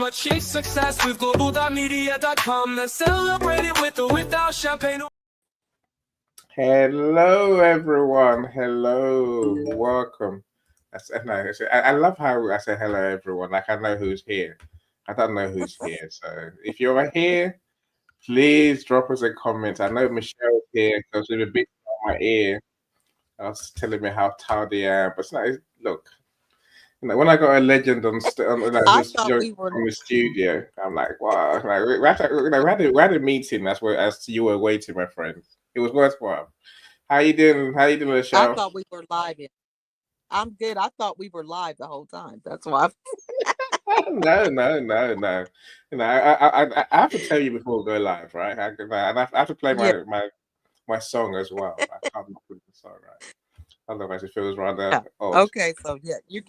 achieve success with Global.Media.com. Let's celebrate it with or without champagne. Hello, everyone. Hello, welcome. I love how I say hello, everyone. Like I know who's here. I don't know who's here. So if you're here, please drop us a comment. I know Michelle's here because with a big on my ear, I was telling me how tardy I am. But it's not, look, when I got a legend I who's thought we were from the studio, I'm like, wow. Like, we had a meeting. That's where as you were waiting, my friend. It was worthwhile. How you doing? How you doing, I Michelle? thought we were live. I'm good. I thought we were live the whole time. That's why. No. I have to tell you before we go live, right? I have to play Yeah. my song as well. I can't put the song right. Otherwise, it feels rather Yeah. odd. Okay. So yeah, you.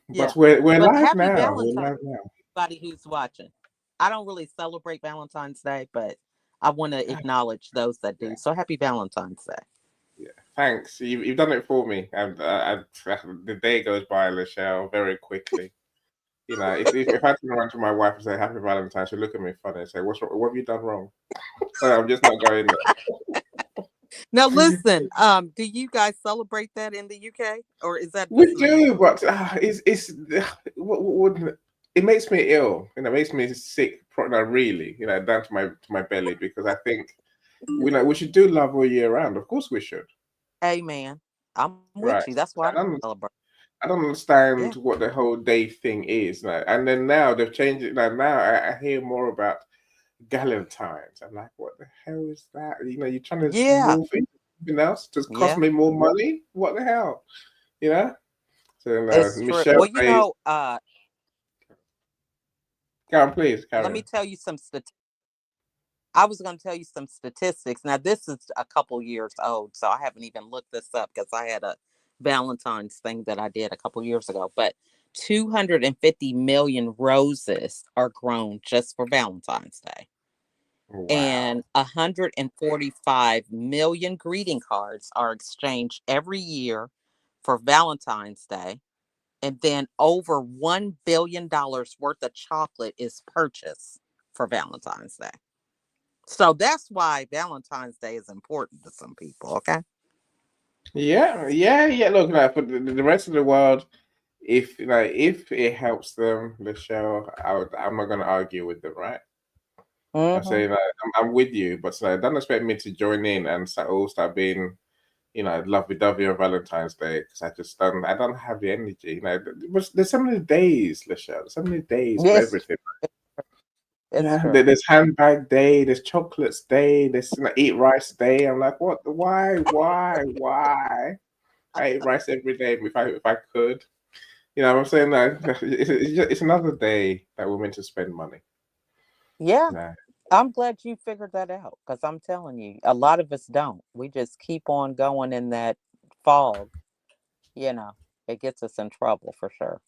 Yeah. But we're But live happy now. We're Valentine's, live now. everybody who's watching. I don't really celebrate Valentine's Day, but I want to acknowledge those that do. Yeah, So happy Valentine's Day. yeah. Thanks. You've done it for me. And the day goes by, Michelle, very quickly. If I turn around to my wife and say Happy Valentine's, she'll look at me funny and say, "What's wrong? What have you done wrong?" So I'm just not going Now there. listen. Do you guys celebrate that in the UK, or is that We just me? do, but it's it makes me ill. It makes me sick. Really, down to my belly because I think we should do love all year round. Of course, we should. Amen. I'm with Right. you. That's why I I don't, celebrate. I don't understand Yeah. what the whole day thing is. And then now they've changed it. Now I hear more about Galentine's. I'm like, what the hell is that? You're trying to Yeah. morph into something else. Just cost Yeah. me more money. What the hell? You know. So It's true. Michelle Well, says, "Go on, please let carry me on." tell you some statistics. I was going to tell you some statistics. Now, this is a couple years old, so I haven't even looked this up because I had a Valentine's thing that I did a couple years ago. But 250 million roses are grown just for Valentine's Day, Wow. and 145 million greeting cards are exchanged every year for Valentine's Day. And then over $1 billion worth of chocolate is purchased for Valentine's Day. So that's why Valentine's Day is important to some people. Okay. Yeah. Look, for the rest of the world, if it helps them, Michelle, I'm not going to argue with them, right? I Mm-hmm. say that I'm with you, but don't expect me to join in and all start being, lovey-dovey on Valentine's Day because I don't have the energy. There's so many days, Michelle. There's so many days for Yes, everything. it's Yeah, true. there's handbag day, there's chocolates day, there's eat rice day. I'm like, what? Why? I eat rice every day if I could. I'm saying that it's another day that we're meant to spend money. Yeah. Nah. I'm glad you figured that out because I'm telling you, a lot of us don't. We just keep on going in that fog. You know, it gets us in trouble for sure.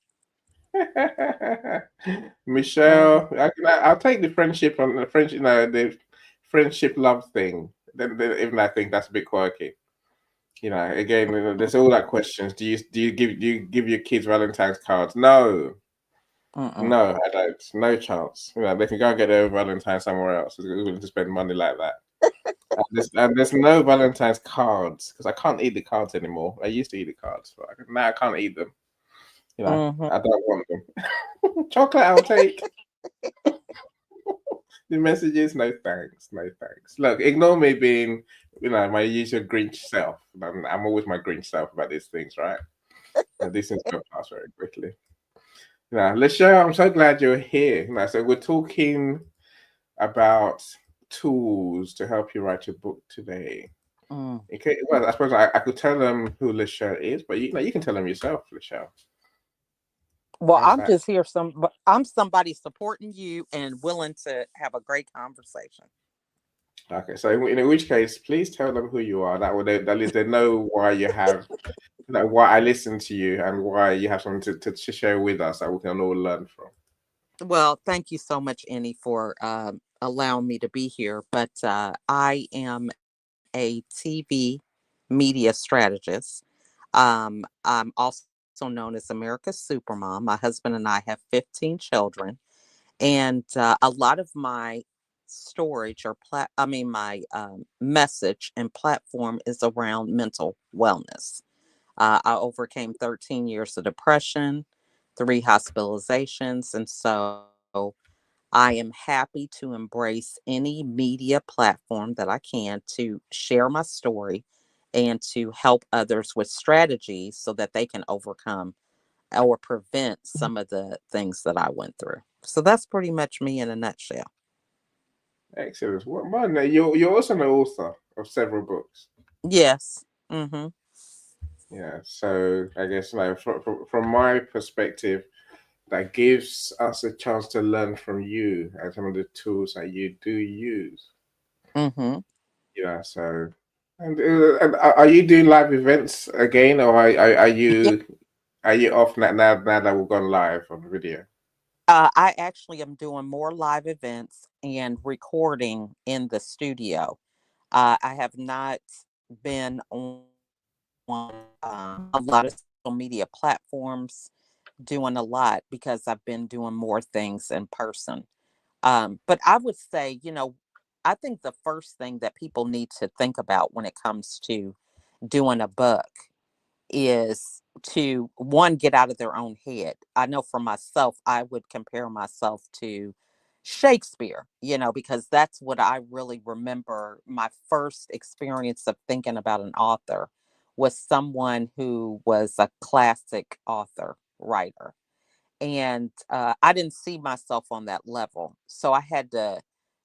Hmm. Michelle, I'll take the friendship on the friendship, the friendship love thing. Then even I think that's a bit quirky. Again, there's all that questions. Do you give your kids Valentine's cards? No, Mm-mm. no, I don't. No chance. They can go and get their Valentine somewhere else. Who's willing to spend money like that? And there's no Valentine's cards because I can't eat the cards anymore. I used to eat the cards, but now I can't eat them. Mm-hmm. I don't want them. Chocolate, I'll take. The messages, no thanks, no thanks. Look, ignore me being, my usual Grinch self. I'm always my Grinch self about these things, right? And these things go past very quickly. Lisha, I'm so glad you're here. So we're talking about tools to help you write your book today. Mm. Okay, well, I suppose I could tell them who Lisha is, but you can tell them yourself, Lisha. Well, How's I'm that? just here. I'm somebody supporting you and willing to have a great conversation. Okay, so in which case, please tell them who you are. That least they know why you have, why I listen to you and why you have something to share with us that we can all learn from. Well, thank you so much, Annie, for allowing me to be here. But I am a TV media strategist. I'm also also known as America's Supermom. My husband and I have 15 children, and a lot of my storage or my message and platform is around mental wellness. I overcame 13 years of depression, 3 hospitalizations, and so I am happy to embrace any media platform that I can to share my story and to help others with strategies so that they can overcome or prevent some of the things that I went through. So that's pretty much me in a nutshell. Excellent. What man? You're also an author of several books. Yes. Mm-hmm. Yeah. So I guess like from my perspective, that gives us a chance to learn from you and some of the tools that you do use. Mm-hmm. Yeah. So, and are you doing live events again, or Yeah. are you off now that we've gone live on video? I actually am doing more live events and recording in the studio. I have not been on a lot of social media platforms doing a lot because I've been doing more things in person. But I would say, I think the first thing that people need to think about when it comes to doing a book is to one, get out of their own head. I know for myself, I would compare myself to Shakespeare, because that's what I really remember. My first experience of thinking about an author was someone who was a classic author, writer. And I didn't see myself on that level. So I had to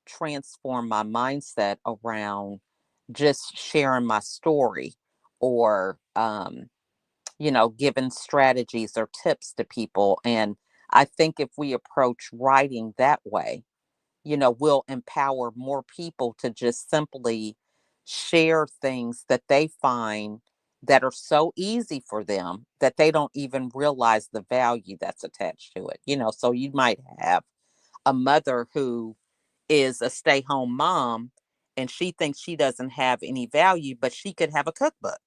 transform my mindset around just sharing my story or giving strategies or tips to people. And I think if we approach writing that way, we'll empower more people to just simply share things that they find that are so easy for them that they don't even realize the value that's attached to it. So you might have a mother who is a stay-home mom and she thinks she doesn't have any value, but she could have a cookbook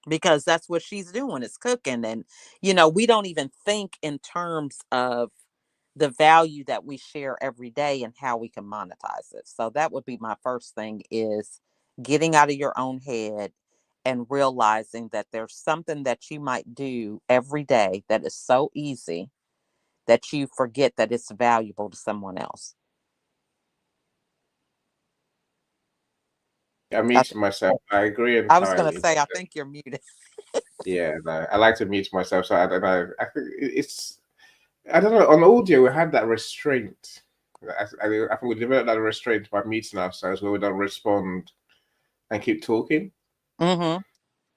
because that's what she's doing is cooking. And we don't even think in terms of the value that we share every day and how we can monetize it. So that would be my first thing, is getting out of your own head and realizing that there's something that you might do every day that is so easy that you forget that it's valuable to someone else. I I, mute myself. I agree I was going to entirely. say, I think you're muted. Yeah, no, I like to mute myself, so I don't know. I think it's I don't know. On audio, we had that restraint. I think we developed that restraint by muting ourselves where we don't respond and keep talking. Mm-hmm.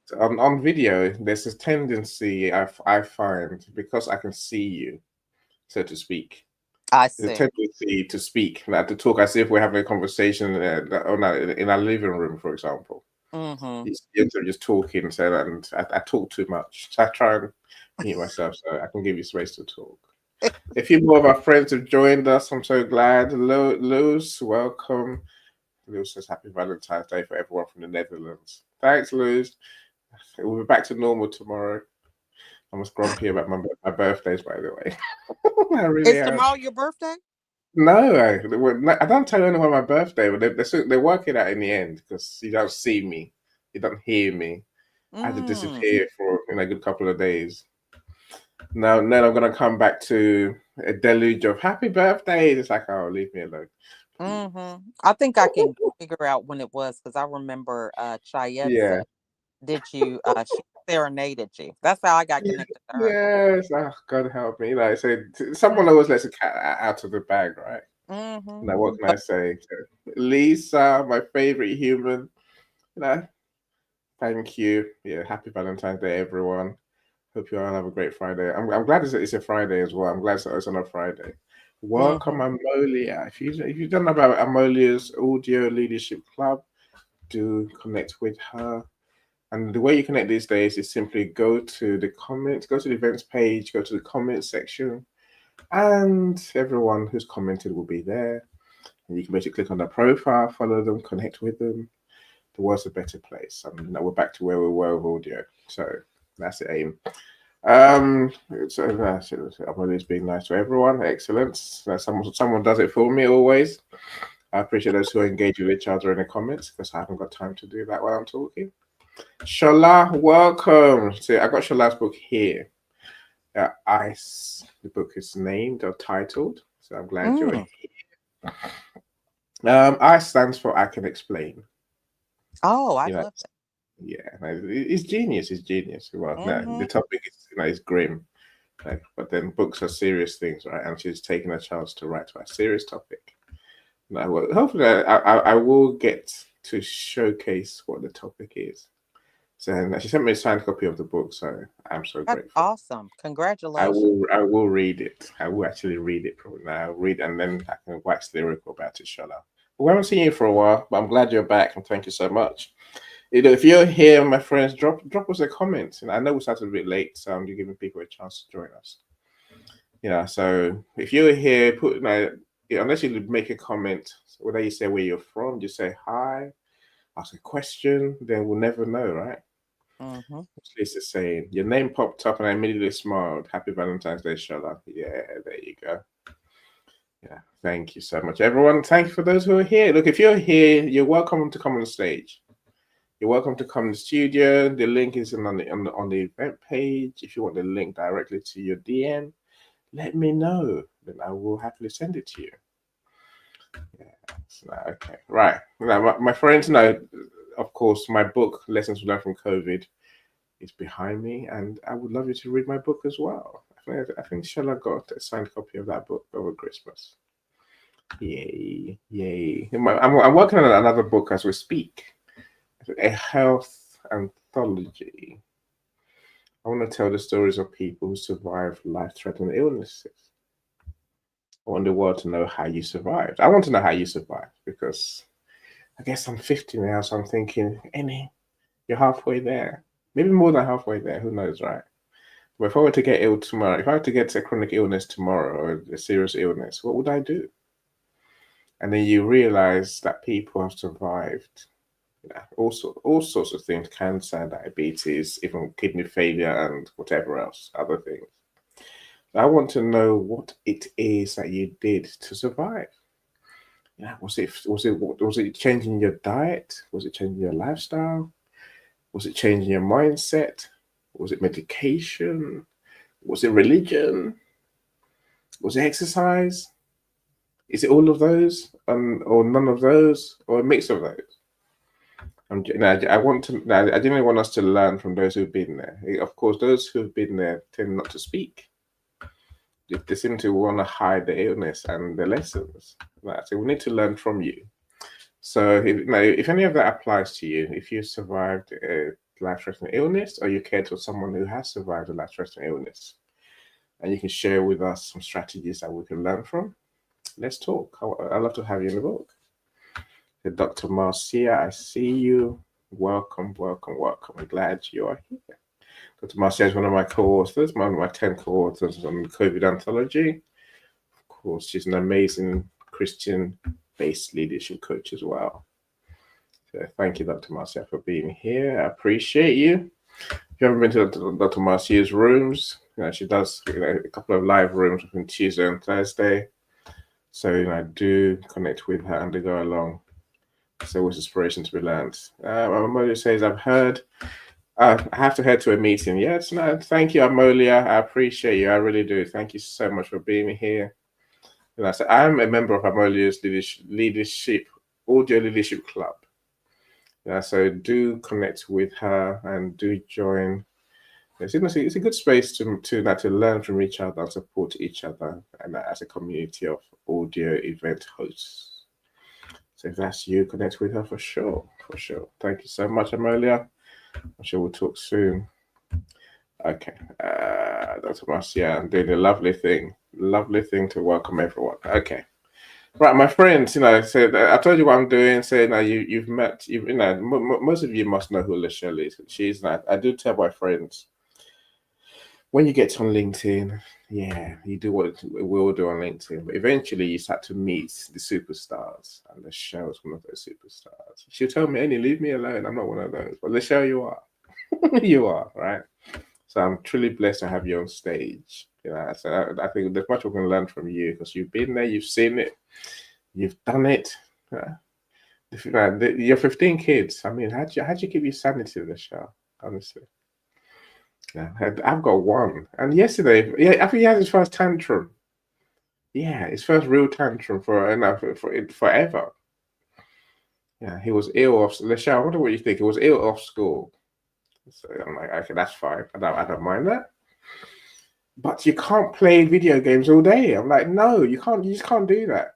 So on video, there's this tendency I find, because I can see you, so to speak. I There's a see. tendency to speak, like to talk as if we're having a conversation in our living room, for example. Mm-hmm. You're just talking, so and I talk too much. So I try and mute myself so I can give you space to talk. A few more of our friends have joined us. I'm so glad. Luz, welcome. Luz says happy Valentine's Day for everyone from the Netherlands. Thanks, Luz. We'll be back to normal tomorrow. I'm just grumpy about my birthdays, by the way. I really Is am. tomorrow your birthday? No, I don't tell anyone my birthday, but they work it out in the end because you don't see me, you don't hear me. I had to Mm. disappear for a good couple of days. Now, then I'm gonna come back to a deluge of happy birthdays. It's like, oh, leave me alone. Mm-hmm. I think I can figure out when it was because I remember Yeah. Chayetza. Did you she serenaded you? That's how I got connected to her. Yes. Oh, God help me. Like I said, someone always lets a cat out of the bag, right? Mm-hmm. Now, what can I say? So, Lisa, my favorite human. You know, thank you. Yeah, happy Valentine's Day, everyone. Hope you all have a great Friday. I'm glad it's a Friday as well. I'm glad it's on a Friday. Welcome, Mm-hmm. Amolia. If you don't know about Amolia's Audio Leadership Club, do connect with her. And the way you connect these days is simply go to the comments, go to the events page, go to the comments section, and everyone who's commented will be there. And you can basically click on their profile, follow them, connect with them. The world's a better place. And now we're back to where we were with audio. So that's the aim. I'm always being nice to everyone. Excellent. Someone does it for me always. I appreciate those who engage with each other in the comments because I haven't got time to do that while I'm talking. Shola, welcome. See, I got Shola's book here. Ice. The book is named or titled. So I'm glad you're here. I stands for I can explain. Oh, I love it. Yeah, it's genius. It's genius. Well, no, the topic is is grim, but then books are serious things, right? And she's taking a chance to write about a serious topic. Now, well, hopefully, I will get to showcase what the topic is. So and she sent me a signed copy of the book, so I'm so That's grateful. awesome. Congratulations. I will read it. I will actually read it probably now. I'll read and then I can wax lyrical about it, Shola. We haven't seen you for a while, but I'm glad you're back and thank you so much. If you're here, my friends, drop us a comment. And I know we started a bit late, so I'm giving people a chance to join us. Yeah, so if you're here, unless you make a comment, whether you say where you're from, just say hi, ask a question, then we'll never know, right? Lisa saying your name popped up and I immediately smiled. Happy Valentine's Day, Shola. Yeah, there you go. Yeah, thank you so much, everyone. Thank you for those who are here. Look, if you're here, you're welcome to come on stage. You're welcome to come to the studio. The link is on the event page. If you want the link directly to your DM, let me know. Then I will happily send it to you. Yeah, okay, right. Now, my friends know, of course, my book, Lessons We Learned from COVID, is behind me, and I would love you to read my book as well. I think Shola got a signed copy of that book over Christmas. Yay, yay. I'm working on another book as we speak. A health anthology. I want to tell the stories of people who survived life-threatening illnesses. I want the world to know how you survived. I want to know how you survived because I guess I'm 50 now, so I'm thinking, Annie, you're halfway there. Maybe more than halfway there. Who knows, right? But if I were to get ill tomorrow, if I were to get a chronic illness tomorrow or a serious illness, what would I do? And then you realize that people have survived. Yeah, all sorts of things, cancer, diabetes, even kidney failure and whatever else, other things. I want to know what it is that you did to survive. Yeah, was it changing your diet? Was it changing your lifestyle? Was it changing your mindset? Was it medication? Was it religion? Was it exercise? Is it all of those, or none of those, or a mix of those? I didn't want us to learn from those who've been there. Of course, those who've been there tend not to speak. They seem to want to hide the illness and the lessons. So we need to learn from you. So if any of that applies to you, if you survived a life-threatening illness or you cared for someone who has survived a life-threatening illness, and you can share with us some strategies that we can learn from, let's talk. I'd love to have you in the book. Dr. Marcia, I see you. Welcome, welcome, welcome. I'm glad you are here. Dr. Marcia is one of my co-authors, one of my 10 co-authors on the COVID anthology. Of course, she's an amazing Christian-based leadership coach as well. So thank you, Dr. Marcia, for being here. I appreciate you. If you haven't been to Dr. Marcia's rooms, she does a couple of live rooms on Tuesday and Thursday. So do connect with her and to go along. So with inspiration to be learned. Amolia says, I've heard. I have to head to a meeting. Yes, no, thank you, Amolia. I appreciate you. I really do. Thank you so much for being here. So I'm a member of Amolia's audio leadership club. So do connect with her and do join. It's a good space to learn from each other and support each other, and as a community of audio event hosts. So if that's you, connect with her for sure, for sure. Thank you so much, Amolia. I'm sure we'll talk soon. Okay, Dr. Marcia, I'm doing a lovely thing to welcome everyone. Okay, right, my friends. So I told you what I'm doing. So now you've met. Most of you must know who Lachelle is. She's not. I do tell my friends, when you get on LinkedIn, yeah, you do what we all do on LinkedIn, but eventually you start to meet the superstars, and Lachelle is one of those superstars. She'll tell me, Annie, leave me alone. I'm not one of those. But Lachelle, you are. You are, right? So I'm truly blessed to have you on stage. So I think there's much we can learn from you because you've been there, you've seen it, you've done it. Your 15 kids. I mean, how'd you keep your sanity in the show? Honestly, yeah, I've got one, and yesterday, yeah, I think he had his first tantrum. Yeah, his first real tantrum for forever. Yeah, he was ill off. Lachelle, I wonder what you think. He was ill off school. So I'm like, okay, that's fine. I don't mind that. But you can't play video games all day. I'm like, no, you can't. You just can't do that.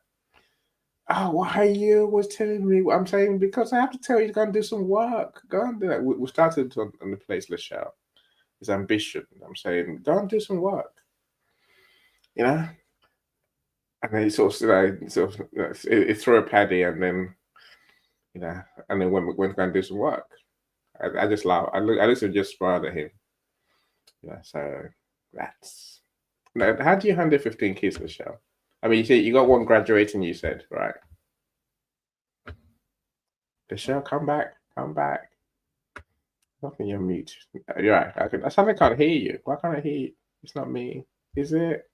Oh, why are you always telling me what I'm saying? Because I have to tell you to go and do some work. Go and do that. We started on the place, Lachelle. His ambition. I'm saying, go and do some work. You know? And then he sort of it throw a paddy and then, and then went to go and do some work. I just laugh. I literally just smiled at him. So that's. Now, how do you handle 15 kids, Michelle? I mean, you see, you got one graduating. You said, right? Michelle, come back. Nothing. You're mute. You're right. I suddenly can't hear you. Why can't I hear you? It's not me. Is it?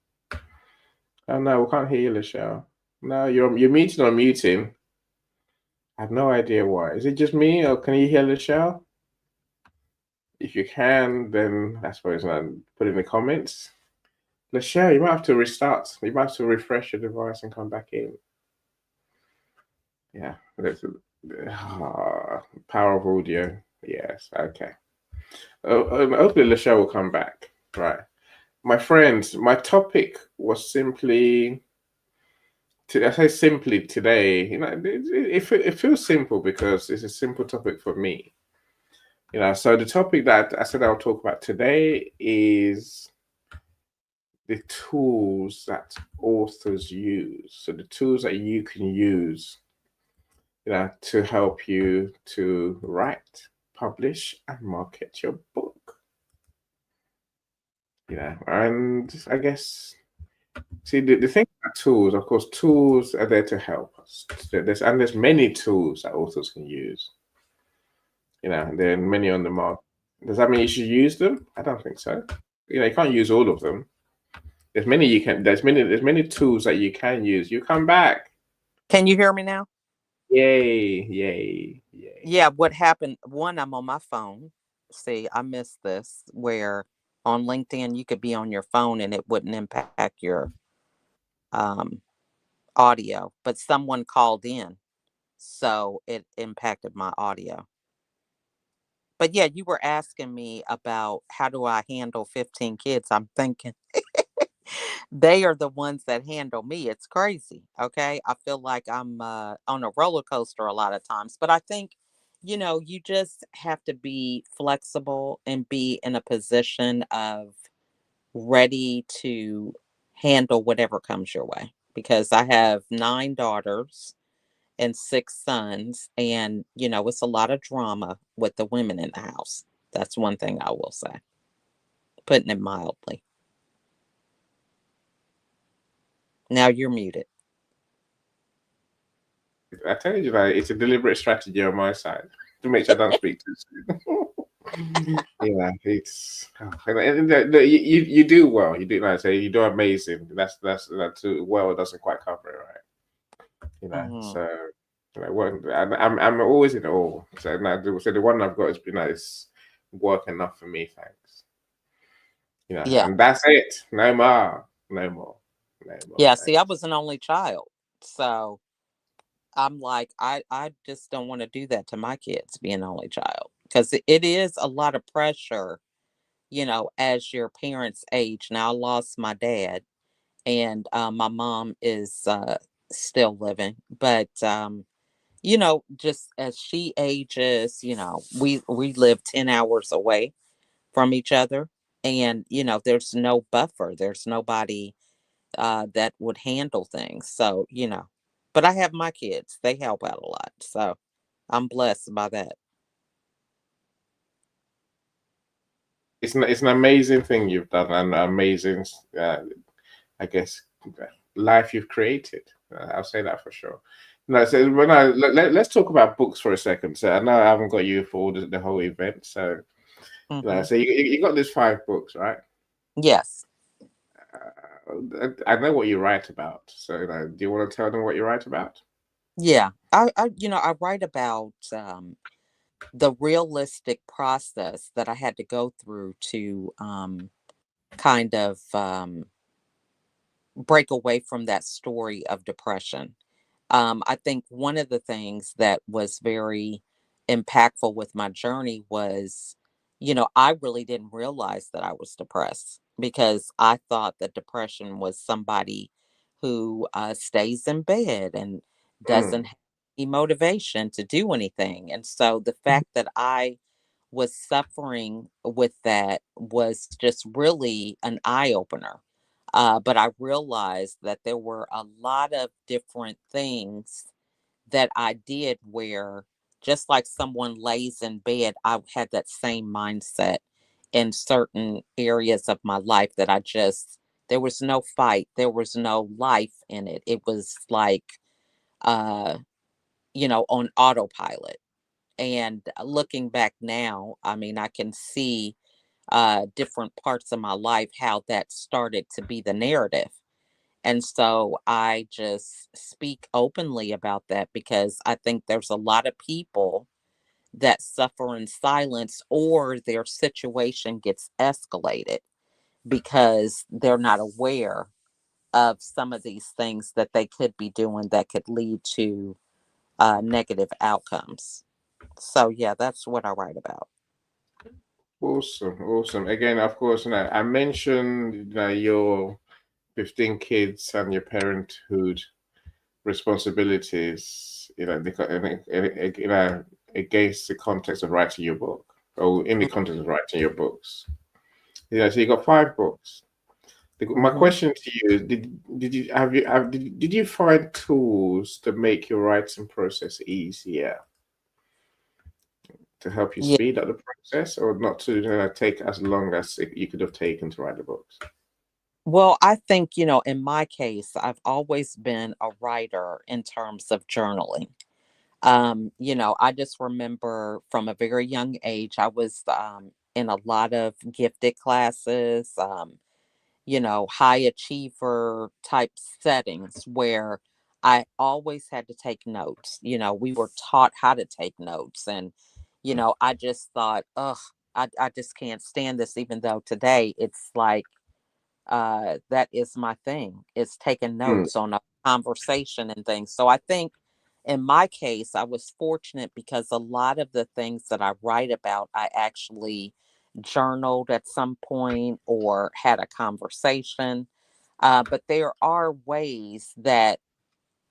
Oh no, we can't hear you, Michelle. No, you're muting or muting. I have no idea why. Is it just me, or can you hear Michelle? If you can, then I suppose put in the comments. Lachelle, you might have to restart. You might have to refresh your device and come back in. Yeah, power of audio. Yes, okay. Hopefully Lachelle will come back. Right, my friends. My topic was simply. I say simply today. It feels simple because it's a simple topic for me. So the topic that I said I'll talk about today is the tools that authors use. So the tools that you can use, to help you to write, publish, and market your book. And I guess, see, the thing about tools, of course, tools are there to help us. There's many tools that authors can use. There are many on the market. Does that mean you should use them? I don't think so. You can't use all of them. There's many tools that you can use. You come back. Can you hear me now? Yay. Yeah, what happened? One, I'm on my phone. See, I missed this where on LinkedIn you could be on your phone and it wouldn't impact your audio, but someone called in, so it impacted my audio. But yeah, you were asking me about how do I handle 15 kids. I'm thinking they are the ones that handle me. It's crazy. Okay. I feel like I'm on a roller coaster a lot of times, but I think, you just have to be flexible and be in a position of ready to handle whatever comes your way. Because I have 9 daughters and 6 sons, and, it's a lot of drama with the women in the house. That's one thing I will say, putting it mildly. Now you're muted. I tell you that it's a deliberate strategy on my side to make sure I don't speak too soon. It's you do well. You do, like I say, you do amazing. That's well doesn't quite cover it, right? So I'm always in awe. So the one I've got has been nice work enough for me, thanks. Yeah. And that's it. No more. Yeah, see, I was an only child. So I'm like, I just don't want to do that to my kids, being an only child. Because it is a lot of pressure, as your parents age. Now, I lost my dad, and my mom is still living. But, just as she ages, we live 10 hours away from each other. And, there's no buffer. There's nobody that would handle things. So, but I have my kids, they help out a lot. So I'm blessed by that. It's an amazing thing you've done, and amazing, I guess, life you've created. I'll say that for sure. No, so let's talk about books for a second. So I know I haven't got you for the whole event, so Hmm. So you got these 5 books, right? Yes. I know what you write about. So do you want to tell them what you write about? Yeah. I write about the realistic process that I had to go through to kind of break away from that story of depression. I think one of the things that was very impactful with my journey was, I really didn't realize that I was depressed because I thought that depression was somebody who stays in bed and doesn't Mm. have any motivation to do anything. And so the fact that I was suffering with that was just really an eye opener. But I realized that there were a lot of different things that I did where, just like someone lays in bed, I had that same mindset in certain areas of my life that there was no fight, there was no life in it. It was like, uh, on autopilot. And looking back now, I mean, I can see different parts of my life how that started to be the narrative. And so I just speak openly about that because I think there's a lot of people that suffer in silence or their situation gets escalated because they're not aware of some of these things that they could be doing that could lead to negative outcomes. So, yeah, that's what I write about. Awesome, awesome. Again, of course, I mentioned your 15 kids and your parenthood responsibilities, against the context of writing your book, or in the context of writing your books. So you got 5 books. My Mm-hmm. question to you is, did you did you find tools to make your writing process easier, to help you Yeah. speed up the process, or not to take as long as you could have taken to write the books? Well, I think, in my case, I've always been a writer in terms of journaling. I just remember from a very young age, I was in a lot of gifted classes, high achiever type settings where I always had to take notes. We were taught how to take notes. And, I just thought, ugh, I just can't stand this, even though today it's like, that is my thing. It's taking Hmm. notes on a conversation and things. So I think in my case, I was fortunate because a lot of the things that I write about, I actually journaled at some point or had a conversation. But there are ways that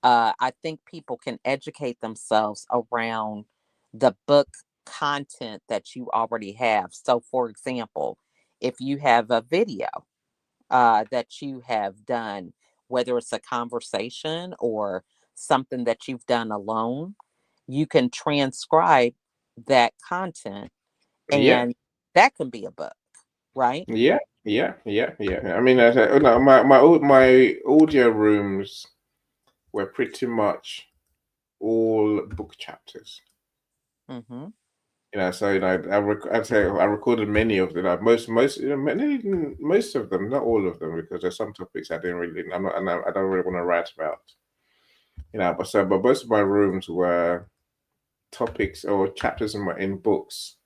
I think people can educate themselves around the book content that you already have. So, for example, if you have a video, that you have done, whether it's a conversation or something that you've done alone, you can transcribe that content Yeah, and that can be a book, right? yeah. I mean, no, my audio rooms were pretty much all book chapters. Mm-hmm. So I'd say I recorded many of them. Most of them, not all of them, because there's some topics I didn't really, I'm not, and I don't really want to write about. But most of my rooms were topics or chapters in books.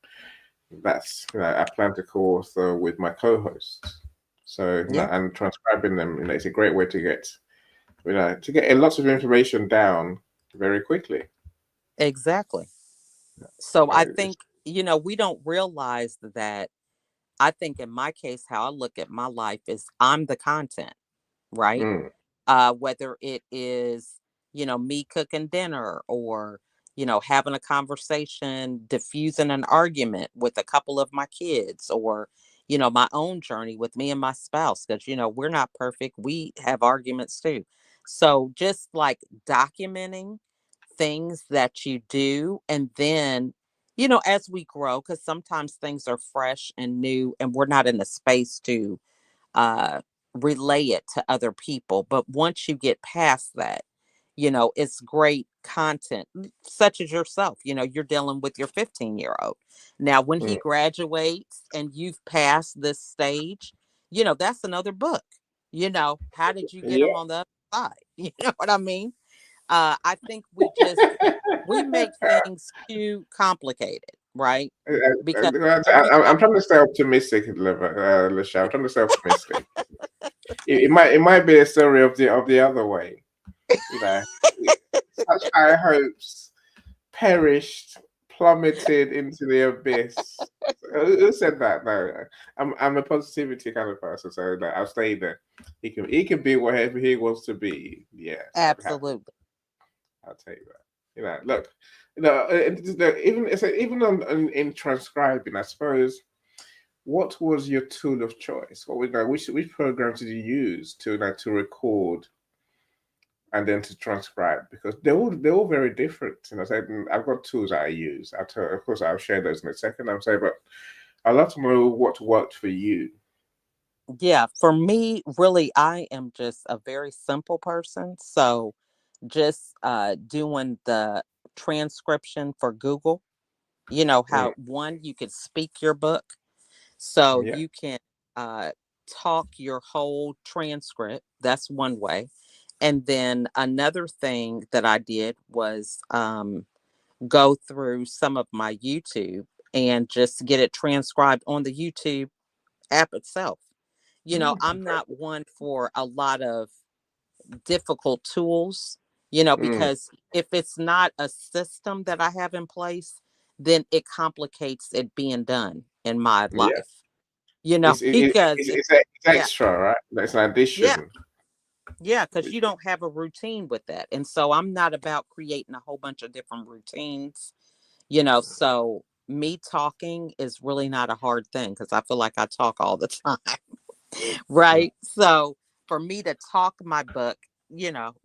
That's I plan to co-author with my co-hosts. So Yeah, and transcribing them, it's a great way to get lots of information down very quickly. exactly. So So I it's, think, we don't realize that. I think in my case, how I look at my life is I'm the content, right? mm, Whether it is, me cooking dinner or, having a conversation, diffusing an argument with a couple of my kids or, my own journey with me and my spouse, because, we're not perfect. We have arguments too. So just like documenting things that you do and then, as we grow, because sometimes things are fresh and new and we're not in a space to uh relay it to other people. But once you get past that, It's great content, such as yourself. You're dealing with your 15-year-old. Now, when he Mm. graduates and you've passed this stage, that's another book. How did you get him Yeah. on the other side? You know what I mean? I think we make things too complicated, right? Because every I'm time, trying to stay optimistic, Lachelle. I'm trying to stay optimistic. It might be a story of the other way. You know, such high hopes perished, plummeted into the abyss. Who said that? No, I'm a positivity kind of person, so no, I'll stay there. He can be whatever he wants to be. Yes, I'm happy. absolutely. I'll take that. Look, even in transcribing, I suppose. What was your tool of choice? What which program did you use to record and then to transcribe? Because they're all very different. So I've got tools that I use. Of course, I'll share those in a second. I'm saying, but I'd love to know what worked for you. Yeah, for me, really, I am just a very simple person. So just doing the transcription for Google, Mm, how one, you could speak your book. So yeah. you can uh, talk your whole transcript. That's one way. And then another thing that I did was go through some of my YouTube and just get it transcribed on the YouTube app itself. I'm not one for a lot of difficult tools, Mm, because if it's not a system that I have in place, then it complicates it being done in my yeah. life, It's it, it, because it's, it, it's, it's yeah, extra, right? It's an yeah, addition. yeah, because Which, you don't have a routine with that. And so I'm not about creating a whole bunch of different routines, so me talking is really not a hard thing because I feel like I talk all the time. mm, Right. So for me to talk my book,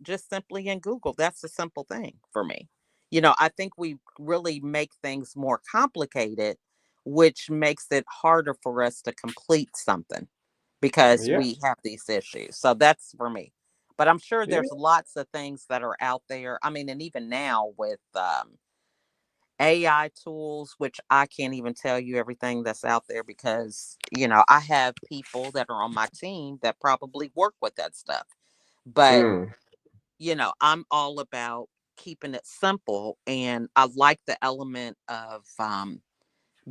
just simply in Google, that's a simple thing for me. I think we really make things more complicated, which makes it harder for us to complete something because yeah, we have these issues. So that's for me. But I'm sure yeah. there's lots of things that are out there. I mean, and even now with AI tools, which I can't even tell you everything that's out there because, I have people that are on my team that probably work with that stuff. But, Mm, I'm all about keeping it simple. And I like the element of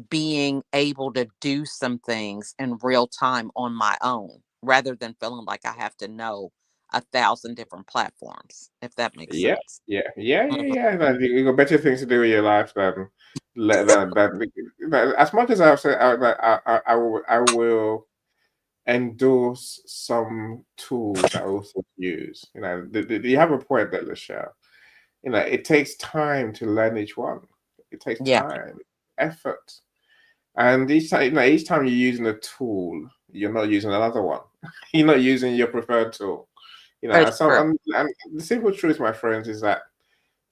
being able to do some things in real time on my own rather than feeling like I have to know 1,000 different platforms, if that makes yeah, sense. yeah, yeah, yeah, Mhm. yeah. No, you got better things to do with your life than as much as I've said, I will endorse some tools I also use. You have a point there, Michelle. It takes time to learn each one. It takes Yeah, time, effort, and each time you're using a tool, you're not using another one. You're not using your preferred tool. And it's so, true. and the simple truth, my friends, is that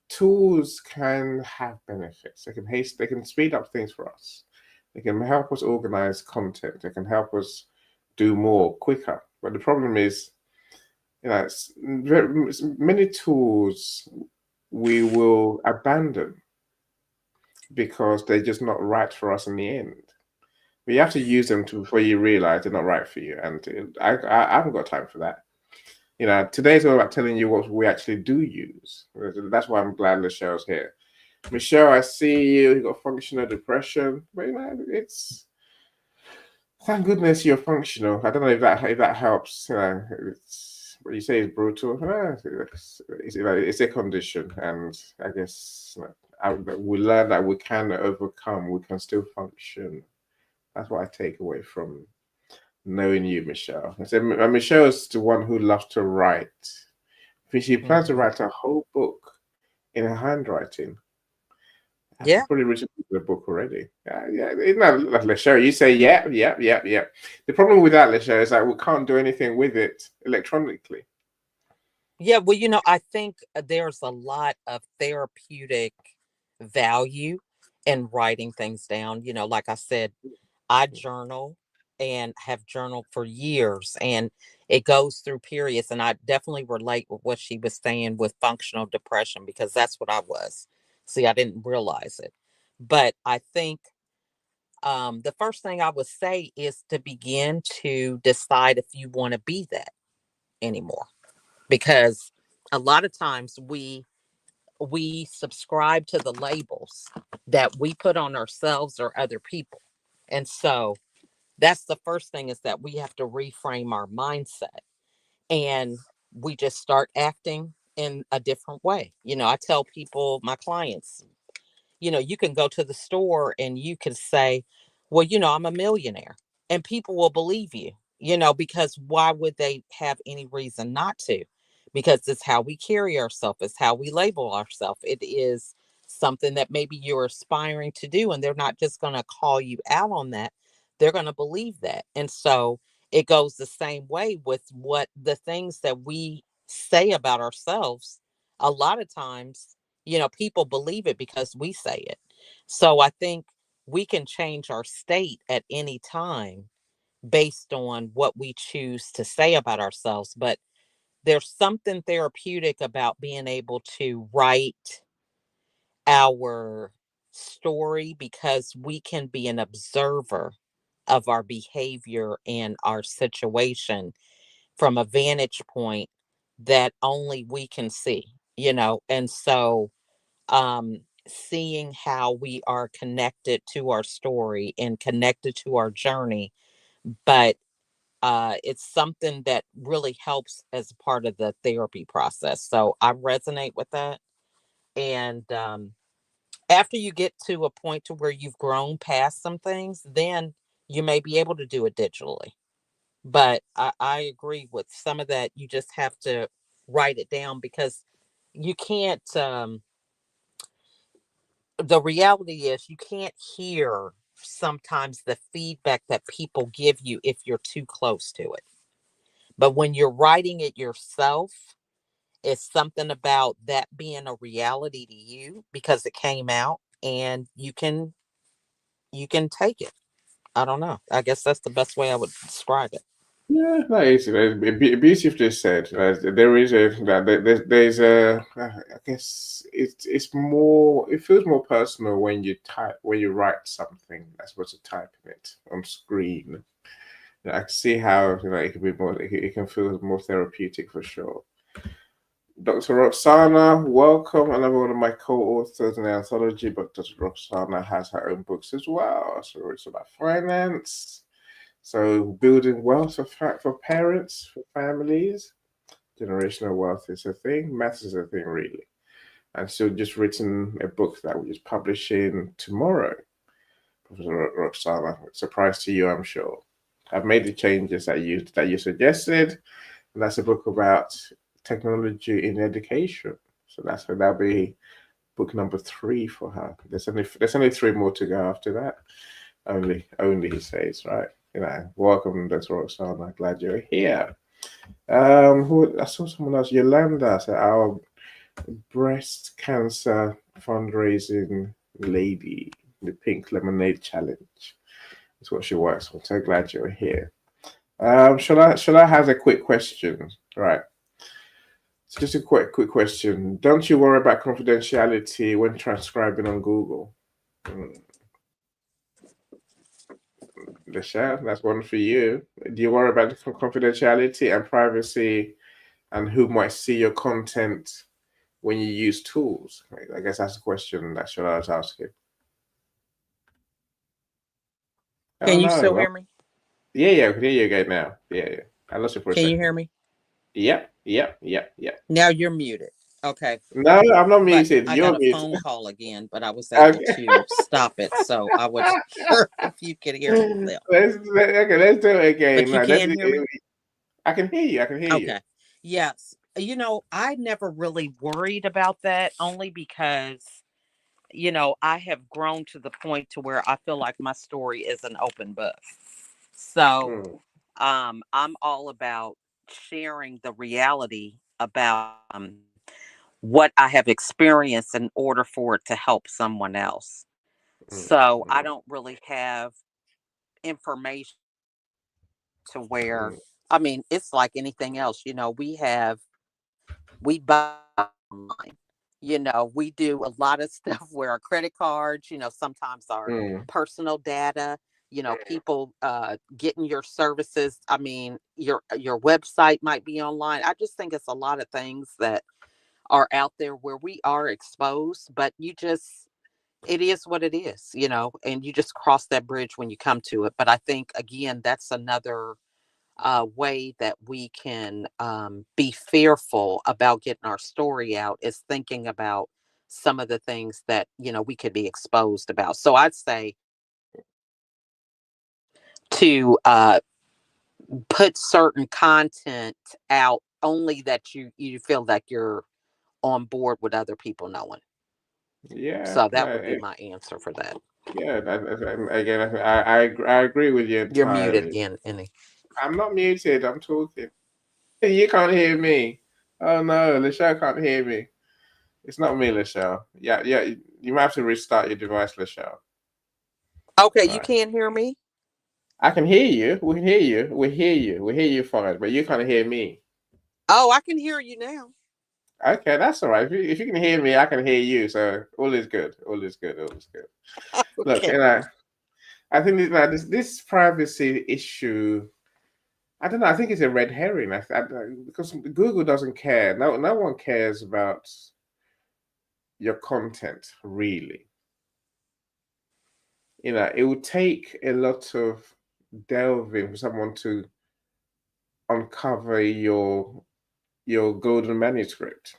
tools can have benefits. They can speed up things for us. They can help us organize content. They can help us do more quicker. But the problem is, many tools we will abandon because they're just not right for us in the end. But you have to use them before you realize they're not right for you. And I haven't got time for that. Today's all about telling you what we actually do use. That's why I'm glad Michelle's here. Michelle, I see you. You got functional depression, but it's thank goodness you're functional. I don't know if that helps. It's what you say is brutal. It's a condition, and I guess we learn that we can overcome. We can still function. That's what I take away from knowing you, Michelle. I said, Michelle's the one who loves to write. She plans to Mhm. write a whole book in her handwriting. I've Yeah. probably written the book already. Yeah. Like Lachelle, you say, yeah, yeah, yeah, yeah. The problem with that, Lachelle, is that we can't do anything with it electronically. Yeah, well, I think there's a lot of therapeutic value in writing things down. Like I said, I journal. and have journaled for years, and it goes through periods. And I definitely relate with what she was saying with functional depression, because that's what I was. See, I didn't realize it. But I think the first thing I would say is to begin to decide if you want to be that anymore, because a lot of times we subscribe to the labels that we put on ourselves or other people. And so that's the first thing, is that we have to reframe our mindset, and we just start acting in a different way. I tell people, my clients, you can go to the store and you can say, well, I'm a millionaire, and people will believe you, because why would they have any reason not to? Because it's how we carry ourselves, it's how we label ourselves. It is something that maybe you're aspiring to do, and they're not just going to call you out on that. They're going to believe that. And so it goes the same way with what the things that we say about ourselves. A lot of times, people believe it because we say it. So I think we can change our state at any time based on what we choose to say about ourselves. But there's something therapeutic about being able to write our story, because we can be an observer of our behavior and our situation from a vantage point that only we can see. And so seeing how we are connected to our story and connected to our journey. But it's something that really helps as a part of the therapy process. So I resonate with that. And after you get to a point to where you've grown past some things, then you may be able to do it digitally. But I agree with some of that. You just have to write it down, because you can't the reality is you can't hear sometimes the feedback that people give you if you're too close to it. But when you're writing it yourself, it's something about that being a reality to you, because it came out, and you can take it. I don't know. I guess that's the best way I would describe it. Yeah, that is beautifully said. There is a that there's a I guess it's more, it feels more personal when you write something that's supposed to type in it on screen. I can see how it can be more, it can feel more therapeutic for sure. Dr. Roxana, welcome. Another one of my co-authors in the anthology, but Dr. Roxana has her own books as well. So it's about finance. So building wealth for parents, for families. Generational wealth is a thing. Maths is a thing, really. And so just written a book that we're just publishing tomorrow. Professor Roxana, surprise to you, I'm sure. I've made the changes that you suggested, and that's a book about technology in education. So that'll be book number 3 for her. There's only 3 more to go after that. Only he says, right? Welcome, Dr. Roxana. Glad you're here. I saw someone else, Yolanda, said our breast cancer fundraising lady, the Pink Lemonade Challenge. That's what she works for. So glad you're here. Shall I have a quick question? Right. So just a quick question. Don't you worry about confidentiality when transcribing on Google? Mm, Michelle, that's one for you. Do you worry about confidentiality and privacy and who might see your content when you use tools? I guess that's a question that Shall was asking. Oh Can you no. still Well, hear me? yeah, yeah, here you go now. Yeah, yeah. I lost you for a Can you second. hear me? Yep, yep, yep, yep. Now you're muted. Okay. No, I'm not But muted. I You're got a muted. phone call again, but I was able Okay. to stop it. So I wasn't sure if you could hear me still. Let's do it again. But you Right, can hear me? I can hear you. I can hear you. Okay. Yes. I never really worried about that, only because, I have grown to the point to where I feel like my story is an open book. So Mm, I'm all about sharing the reality about what I have experienced in order for it to help someone else. mm, So I mm, don't really have information to where, Mm, I mean, it's like anything else. We buy online. We do a lot of stuff where our credit cards, sometimes our mm, personal data, people getting your services. I mean, your website might be online. I just think it's a lot of things that are out there where we are exposed, but it is what it is, and you just cross that bridge when you come to it. But I think, again, that's another way that we can be fearful about getting our story out, is thinking about some of the things that we could be exposed about. So I'd say to put certain content out only that you feel like you're on board with other people knowing. yeah, So that no, would be my answer for that. yeah. Again, I agree with you You're muted entirely. again, Annie. I'm not muted. I'm talking. You can't hear me. Oh no, Lachelle can't hear me. It's not me, Lachelle. Yeah, yeah. You might have to restart your device, Lachelle. Okay, All you right. can't hear me. I can hear you. We can hear you. We hear you. We hear you fine, but you can't hear me. Oh, I can hear you now. Okay, that's all right. If you can hear me, I can hear you. So all is good. All is good. All is good. Look, Okay. I think this privacy issue. I don't know. I think it's a red herring. Because Google doesn't care. No one cares about your content really. It would take a lot of delving for someone to uncover your golden manuscript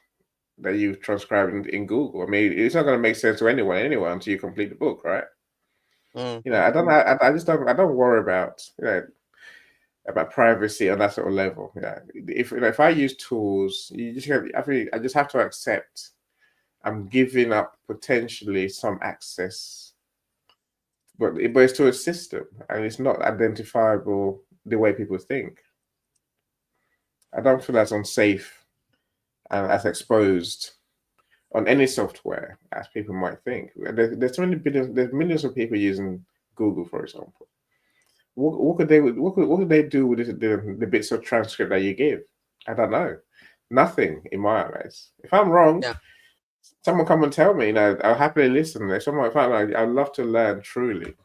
that you've transcribed in Google. I mean, it's not going to make sense to anyone anyway until you complete the book, right? Mhm. I don't. I just don't. I don't worry about privacy on that sort of level. If I use tools, you just have. I just have to accept I'm giving up potentially some access, but it's to a system and it's not identifiable the way people think. I don't feel that's unsafe and as exposed on any software as people might think. There's so many billions, there's millions of people using Google, for example. What could they do with the bits of transcript that you give? I don't know. Nothing in my eyes. If I'm wrong, Yeah. someone come and tell me. I'll happily listen. If someone, if I'd love to learn truly.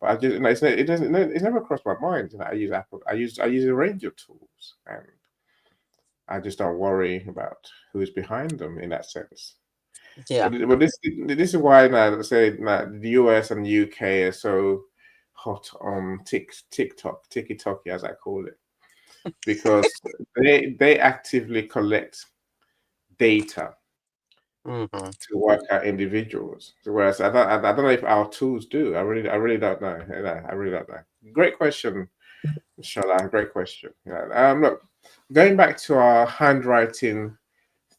But I just, it doesn't. It's never crossed my mind. I use Apple. I use a range of tools, and I just don't worry about who's behind them in that sense. Yeah. But this is why now, say now, the US and the UK are so hot on TikTok, as I call it, because they actively collect data Hmm. to work out individuals. Whereas I don't know if our tools do. I really don't know. I really don't know. Great question, Inshallah. Great question. Look, going back to our handwriting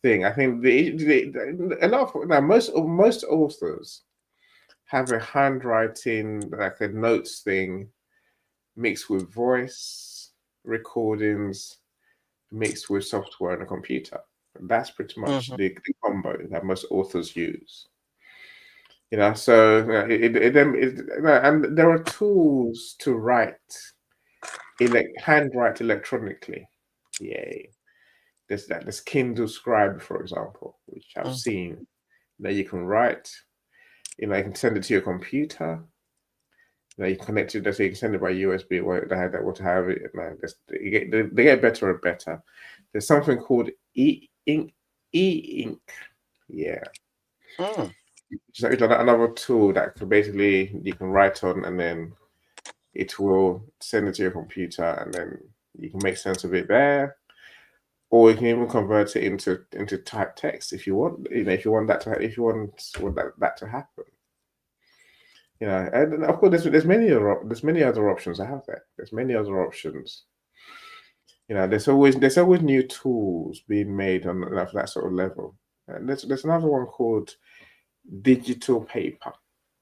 thing, I think a lot of now most authors have a handwriting, like a notes thing, mixed with voice recordings, mixed with software on a computer. That's pretty much Hmm. the combo that most authors use. So and there are tools to handwrite electronically. Yay! There's Kindle Scribe, for example, which I've seen that you can write. You can send it to your computer. You can connect it. So you can send it by USB or what have it. They get better and better. There's something called e-ink. E-ink. Yeah. Mm. So it's another tool that basically you can write on, and then it will send it to your computer, and then you can make sense of it there, or you can even convert it into typed text if you want. If you want that to happen. And of course, there's many other options out there. There's many other options. There's always new tools being made on that sort of level. And there's another one called digital paper.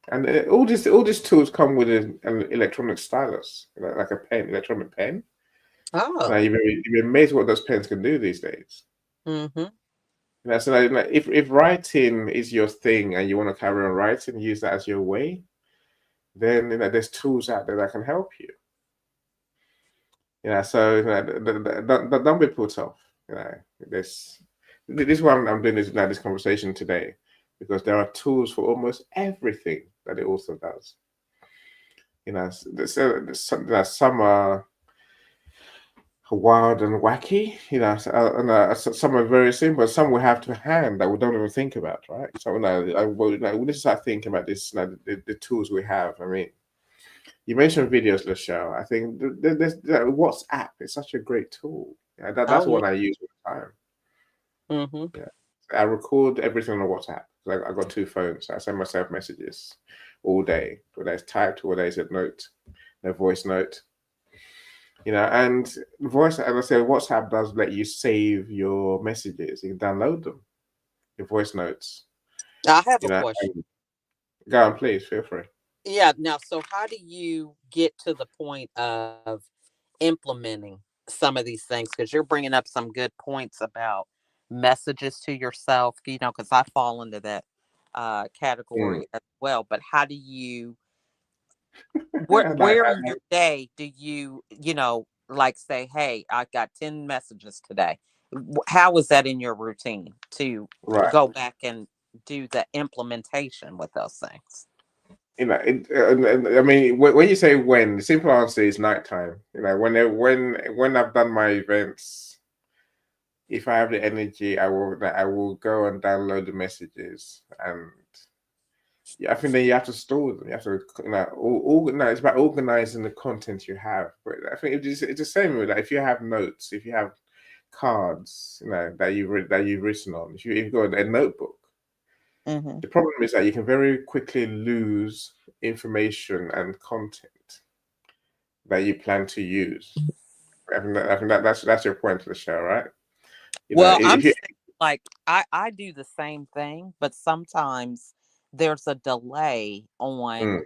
And all these tools come with an electronic stylus, like a pen, electronic pen. Now Oh. you'd be amazed what those pens can do these days. Hmm. So if writing is your thing and you want to carry on writing, use that as your way, then there's tools out there that can help you. So don't be put off. This this is why I'm doing this conversation today, because there are tools for almost everything that it also does. Some are wild and wacky, some are very simple. Some we have to hand that we don't even think about, right? So we need to start thinking about this, the tools we have. I mean, you mentioned videos, Lachelle. I think WhatsApp is such a great tool. That's Oh yeah. what I use all the time. Mm-hmm. Yeah, I record everything on WhatsApp. I got two phones. I send myself messages all day, whether it's typed, whether it's a note, a voice note. And voice, as I said, WhatsApp does let you save your messages. You can download them, your voice notes. I have You a know, question. and go on, please feel free. Yeah. Now, so how do you get to the point of implementing some of these things? Because you're bringing up some good points about messages to yourself, because I fall into that Mm. category as well. But how do you, And where in your day do you, like say, hey, I got 10 messages today? How is that in your routine to right. go back and do the implementation with those things? I mean, when you say when, the simple answer is nighttime. When I've done my events, if I have the energy, I will go and download the messages, and yeah, I think then you have to store them. You have to, organize. It's about organizing the content you have. But I think it's the same with that. If you have notes, if you have cards, that you've written on, if you've got a notebook, Mm-hmm. the problem is that you can very quickly lose information and content that you plan to use. I think that's your point to the show, right? Well, I'm If you, saying, like, I do the same thing, but sometimes there's a delay mm, on,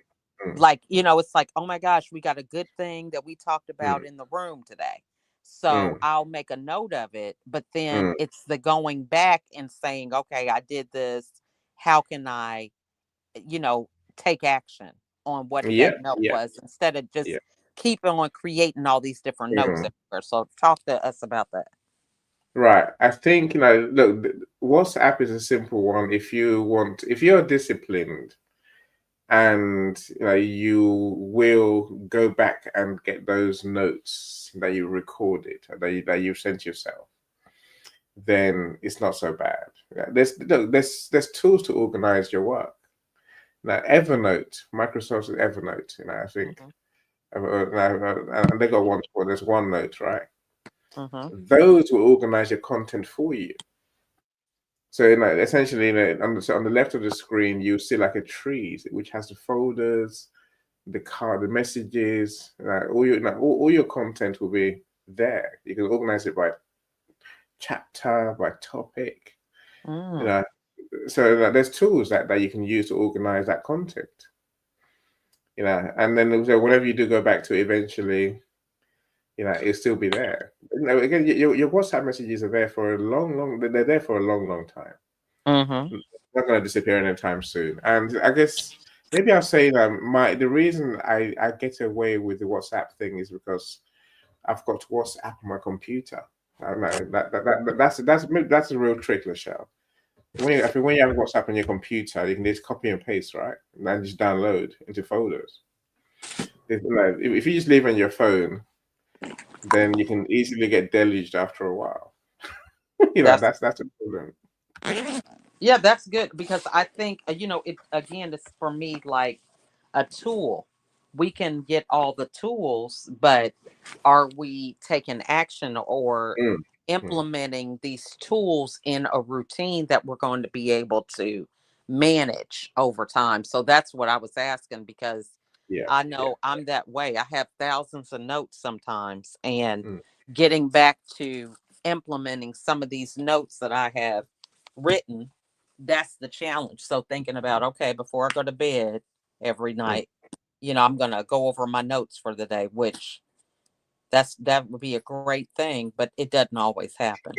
mm, like, it's like, oh my gosh, we got a good thing that we talked about mm, in the room today. So mm, I'll make a note of it, but then mm, it's the going back and saying, okay, I did this. How can I, you know, take action on what yeah, that note yeah, was, instead of yeah. just keep on creating all these different notes Mm. everywhere. So talk to us about that. Right. I think, look, WhatsApp is a simple one. If you're disciplined, and you will go back and get those notes that you recorded, that you sent yourself, then it's not so bad. Yeah, there's tools to organize your work. Now, Evernote, Microsoft's Evernote, I think, Hmm. and they got one for there's OneNote, right? Hmm. Those will organize your content for you. So, essentially, on the left of the screen, you see like a tree which has the folders, the messages, all your content will be there. You can organize it by chapter, by topic, you Mm. know. So there's tools that you can use to organize that content, and then also whenever you do go back to it eventually, it'll still be there. Again, your WhatsApp messages are there for a they're there for a long time. Hmm. Not going to disappear anytime soon. And I guess maybe I'll say that the reason I get away with the WhatsApp thing is because I've got WhatsApp on my computer. I don't know that's a real trick, Michelle. I think when you have WhatsApp on your computer, you can just copy and paste, right? And then just download into folders. If you just leave it on your phone, then you can easily get deluged after a while. That's That's a problem. Yeah, that's good, because I think, it again, it's for me like a tool. We can get all the tools, but are we taking action or Mm, mm, implementing these tools in a routine that we're going to be able to manage over time? So that's what I was asking, because yeah, I yeah. know I'm that way. I have thousands of notes sometimes, and Mm. getting back to implementing some of these notes that I have written, that's the challenge. So thinking about, okay, before I go to bed every Mm. night, I'm going to go over my notes for the day, which that would be a great thing, but it doesn't always happen.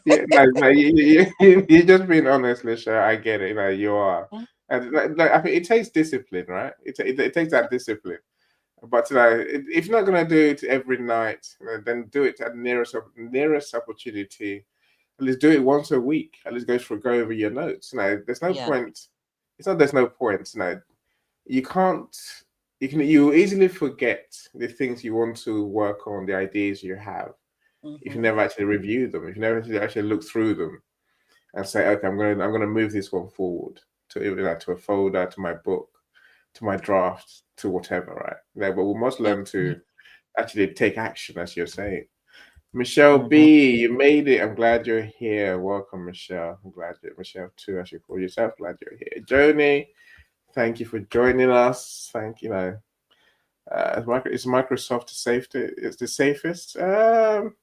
Yeah, no, you just being honest, Lisha. I get it. You are, Mm. and I think it takes discipline, right? It takes that discipline. But if you're not going to do it every night, then do it at the nearest opportunity. At least do it once a week. At least go over your notes. There's no Yeah. point. It's not there's no point. You can't. You easily forget the things you want to work on, the ideas you have, if you Hmm. never actually review them, if you never actually look through them and say, okay, I'm gonna move this one forward to a folder, to my book, to my draft, to whatever, right? But we must Yeah. learn to actually take action, as you're saying. Michelle Hmm. B, you made it. I'm glad you're here. Welcome, Michelle. I'm glad you're Michelle too, as you call yourself. Glad you're here. Joni, thank you for joining us. Thank you. Is Microsoft the safest? No,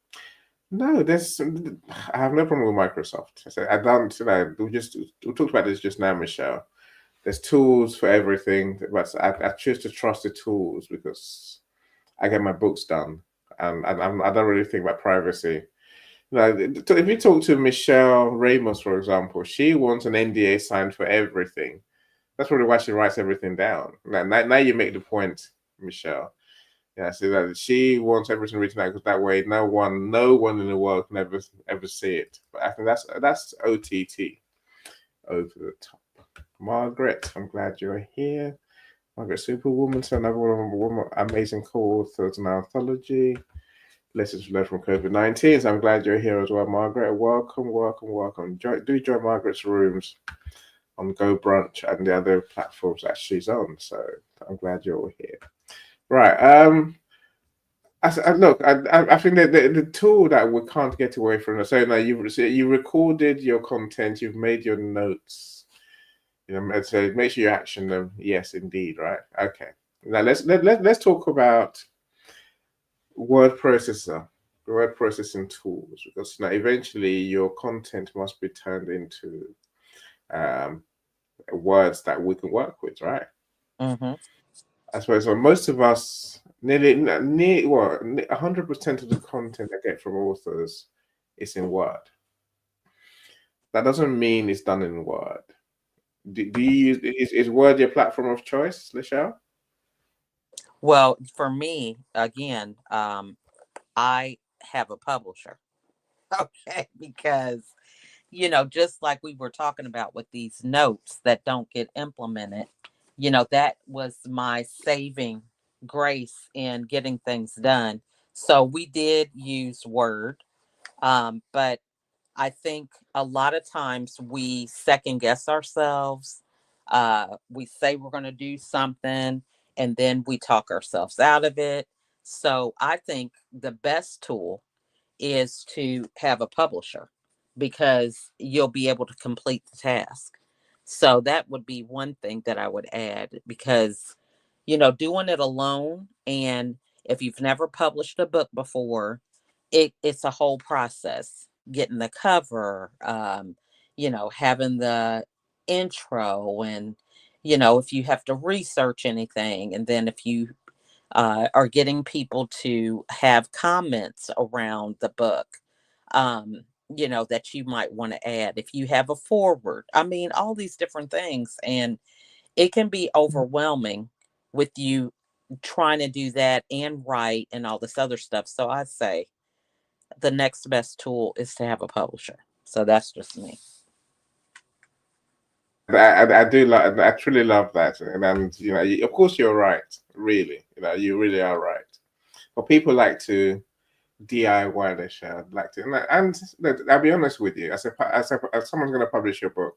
I have no problem with Microsoft. I don't. We talked about this just now, Michelle. There's tools for everything, but I choose to trust the tools because I get my books done, and I don't really think about privacy. If you talk to Michelle Ramos, for example, she wants an NDA signed for everything. That's probably why she writes everything down. Now you make the point, Michelle. Yeah, so that she wants everything written out because that way no one in the world can ever see it. But I think that's OTT, over the top. Margaret, I'm glad you're here. Margaret Superwoman, so another one of amazing co-authors in our anthology. Lessons learned from COVID-19. So I'm glad you're here as well, Margaret. Welcome, welcome, welcome. Do join Margaret's rooms on Go Brunch and the other platforms that she's on. So I'm glad you're all here. Right. Look, I think that the tool that we can't get away from. So now you recorded your content, you've made your notes. So make sure you action them. Yes, indeed. Right. Okay. Now let's talk about word processing tools, because now eventually your content must be turned into um, words that we can work with, right? Hmm. I suppose so. Most of us, near 100% of the content I get from authors is in Word. That doesn't mean it's done in Word. Do you use is Word your platform of choice, Lachelle? Well, for me, again, I have a publisher. Okay, because just like we were talking about with these notes that don't get implemented, that was my saving grace in getting things done. So we did use Word, but I think a lot of times we second guess ourselves. We say we're going to do something and then we talk ourselves out of it. So I think the best tool is to have a publisher because you'll be able to complete the task. So that would be one thing that I would add because, doing it alone, and if you've never published a book before, it's a whole process. Getting the cover, having the intro, and if you have to research anything, and then if you are getting people to have comments around the book, that you might want to add. If you have a forward, I mean, all these different things. And it can be overwhelming with you trying to do that and write and all this other stuff. So I say the next best tool is to have a publisher. So that's just me. I do like. I truly love that, and of course you're right. Really, you really are right. But people like to DIY their show. Like to, and look, I'll be honest with you. As someone's going to publish your book,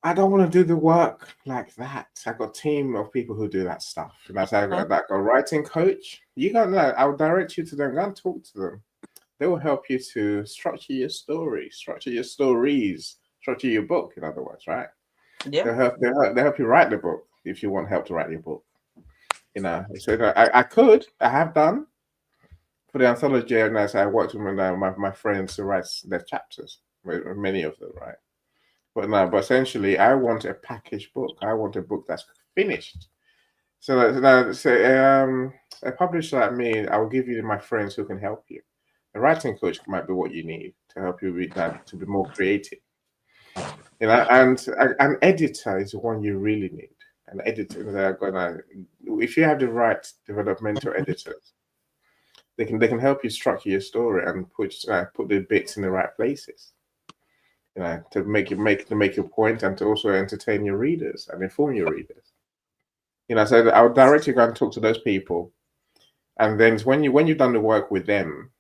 I don't want to do the work like that. I've got a team of people who do that stuff. I've Mhm. got a writing coach. You got know. I'll direct you to them. Go and talk to them. They will help you to structure your story, structure your stories, structure your book. In other words, right? Yeah. They'll help you write the book if you want help to write your book. So I have done for the anthology. And as I worked with my friends who writes their chapters, many of them, right? But no, but essentially, I want a packaged book. I want a book that's finished. So a publisher like me, I will give you my friends who can help you. A writing coach might be what you need to help you with that, to be more creative. And an editor is the one you really need. An editor that are gonna if you have the right developmental editors, they can help you structure your story and put the bits in the right places. To make your point and to also entertain your readers and inform your readers. So I'll direct you go and talk to those people, and then when you've done the work with them,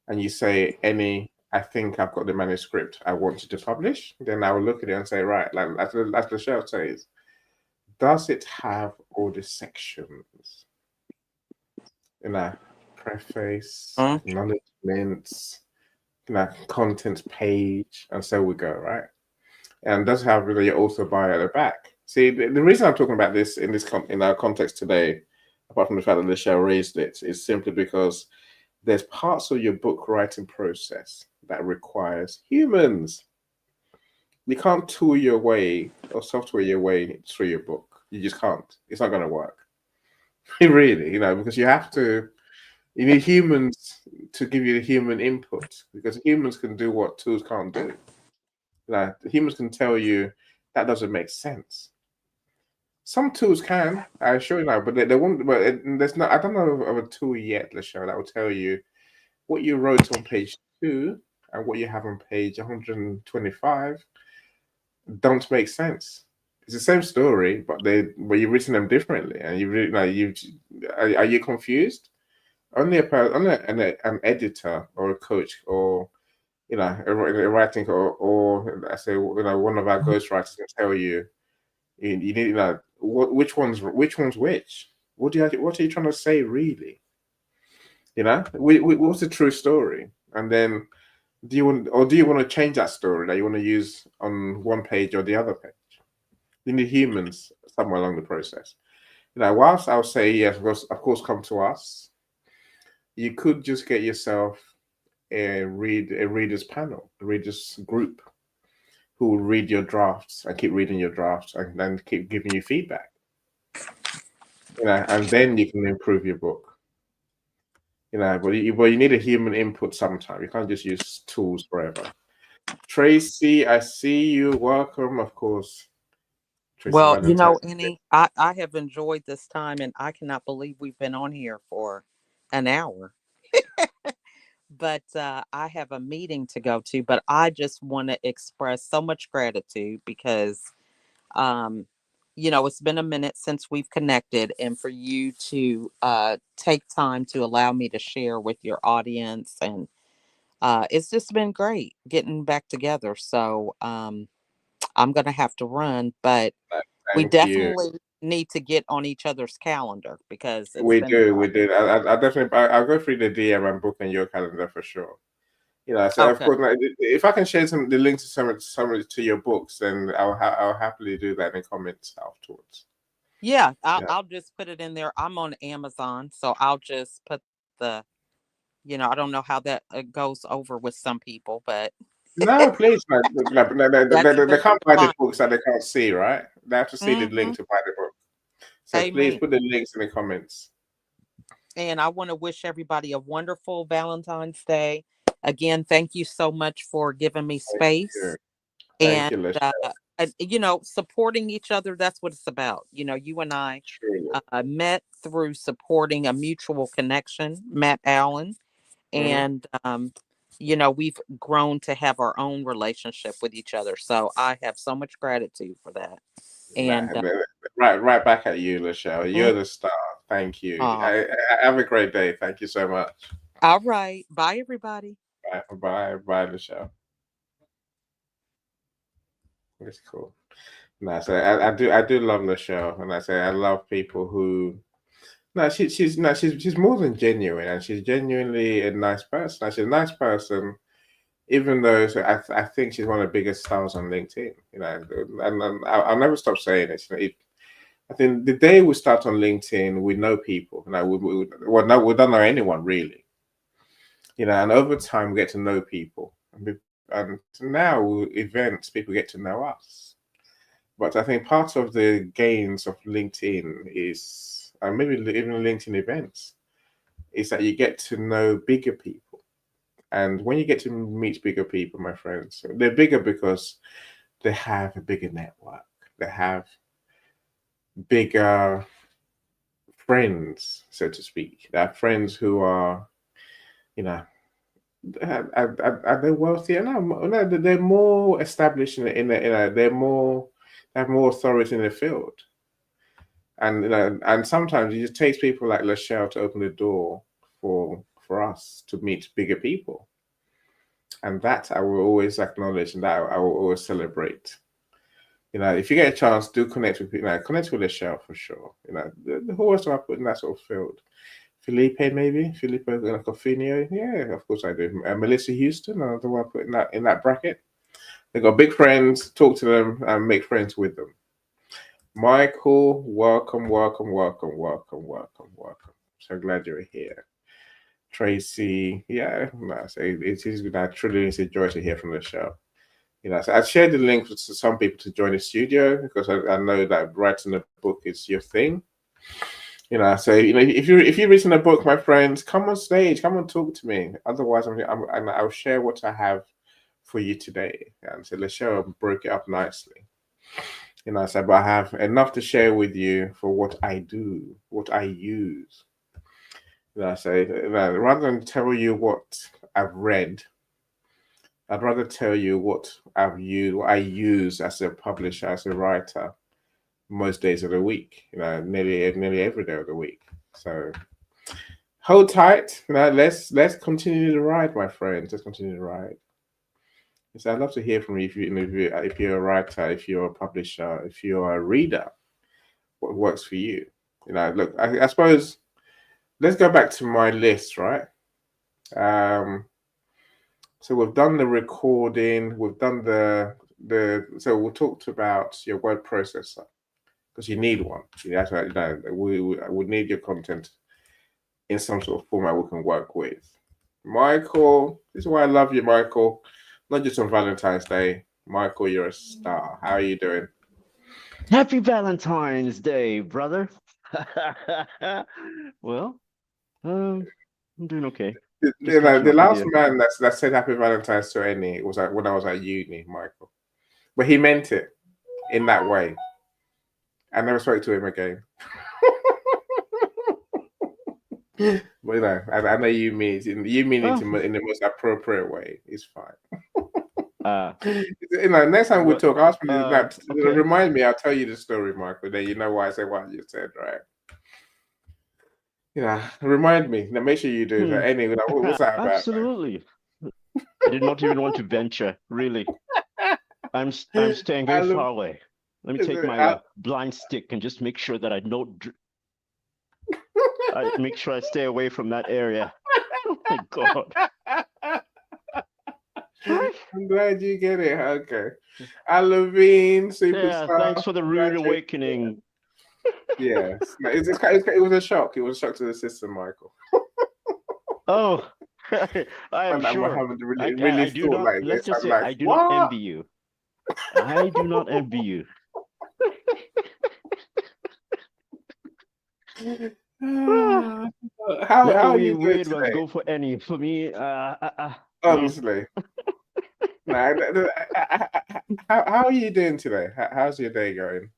and you say, I think I've got the manuscript I want you to publish, then I will look at it and say, right, like as the show says, does it have all the sections? Preface, acknowledgements, content page, and so we go, right? And does have really your author bio at the back. See, the reason I'm talking about this in our context today, apart from the fact that the show raised it, is simply because there's parts of your book writing process that requires humans. You can't tool your way or software your way through your book. You just can't. It's not going to work. Really, because you need humans to give you the human input, because humans can do what tools can't do. Humans can tell you that doesn't make sense. Some tools can, I assure you now, but they won't. But there's not. I don't know of a tool yet, Lachelle, that will tell you what you wrote on page 2 and what you have on page 125 don't make sense. It's the same story, but you've written them differently, and are you confused? Only an editor or a coach or a writing or I say one of our ghostwriters can tell you need which one's which. What are you trying to say really? What's the true story? And then do you want to change that story that you want to use on one page or the other page? You need humans somewhere along the process. Whilst I'll say yes, of course, come to us. You could just get yourself a readers panel, a readers group, who will read your drafts and keep reading your drafts and then keep giving you feedback. And then you can improve your book. But you need a human input sometime. You can't just use tools forever. Tracy, I see you. Welcome, of course. Tracy Well, Valentine. Annie, I have enjoyed this time, and I cannot believe we've been on here for an hour. But I have a meeting to go to, but I just want to express so much gratitude because, it's been a minute since we've connected, and for you to take time to allow me to share with your audience, and it's just been great getting back together. So I'm going to have to run, but we Thank you. definitely need to get on each other's calendar because it's We been a do, we while. do. I definitely, I'll go through the DM and book on your calendar for sure. So of Okay. course, if I can share the links to some to your books, then I'll happily do that in the comments afterwards. Yeah, Yeah. I'll just put it in there. I'm on Amazon, so I'll just put the, I don't know how that goes over with some people, but No, please, that's they just can't buy the fine. books that they can't see, right? They have to see the Hmm. link to buy the book. So please Amen. put the links in the comments. And I want to wish everybody a wonderful Valentine's Day. Again, thank you so much for giving me Thank you. space. Thank And you, Lish. supporting each other, that's what it's about. You and I Truly. met through supporting a mutual connection, Matt Allen, Mhm. and we've grown to have our own relationship with each other, so I have so much gratitude for that. Nah, And right back at you, Lachelle. You're mm, the star. Thank you. uh, Have a great day. Thank you so much. all right, bye everybody. Bye, Lachelle. It's cool. No, so I do love Lachelle, and I say I love people who. No, she's more than genuine, and she's genuinely a nice person. She's a nice person, even though I think she's one of the biggest stars on LinkedIn. And I'll never stop saying it. I think the day we start on LinkedIn, we know people. We don't know anyone really. And over time we get to know people, and now events people get to know us. But I think part of the gains of LinkedIn is, and maybe even LinkedIn events, is that you get to know bigger people. And when you get to meet bigger people, my friends, they're bigger because they have a bigger network. They have bigger friends, so to speak. They have friends who are, you know, are they wealthier? No, they're more established they're more, they have more authority in the field. And and sometimes it just takes people like Lachelle to open the door for us to meet bigger people. And that I will always acknowledge, and that I will always celebrate. If you get a chance, do connect with people. Connect with Lachelle for sure. Who else do I put in that sort of field? Felipe, maybe Felipe Cofinio. Yeah, of course I do. Melissa Houston, another one I put in that bracket. They've got big friends. Talk to them and make friends with them. Michael, welcome. So glad you're here. Tracy, yeah, it is truly is a joy to hear from the show. So I shared the link to some people to join the studio because I know that writing a book is your thing. So if you've written a book, my friends, come on stage, come and talk to me. Otherwise, I'll share what I have for you today. And so the show broke it up nicely. So but I have enough to share with you for what I do, what I use. Rather than tell you what I've read, I'd rather tell you what I use as a publisher, as a writer, most days of the week. Nearly every day of the week. So hold tight. Let's continue the ride, my friends. Let's continue the ride. So I'd love to hear from you if you're a writer, if you're a publisher, if you're a reader, what works for you. Look, I suppose let's go back to my list, right? So we've done the recording, we've done so we talked about your word processor because you need one. We need your content in some sort of format we can work with. Michael, this is why I love you, Michael. Not just on Valentine's Day. Michael, you're a star. How are you doing? Happy Valentine's Day, brother. Well, I'm doing okay. The last man that said Happy Valentine's to any was when I was at uni, Michael. But he meant it in that way. I never spoke to him again. But I know you mean it in the most appropriate way. It's fine. Next time we talk, ask me okay. Remind me. I'll tell you the story, Michael. Then you know why I said what you said, right? Remind me. Now make sure you do. Anyway, what's that about? Absolutely. I did not even want to venture. Really, I'm staying very far away. Let me take my blind stick and just make sure that I don't. I make sure I stay away from that area. Oh my God. I'm glad you get it. Okay. Levine, superstar. Yeah, thanks for the rude awakening. Yes. It was a shock. It was a shock to the system, Michael. Oh, I am sure. I do not, like let's just say I do not envy you. I do not envy you. How are you doing weird today? Ones go for any. For me, honestly. How are you doing today? How's your day going?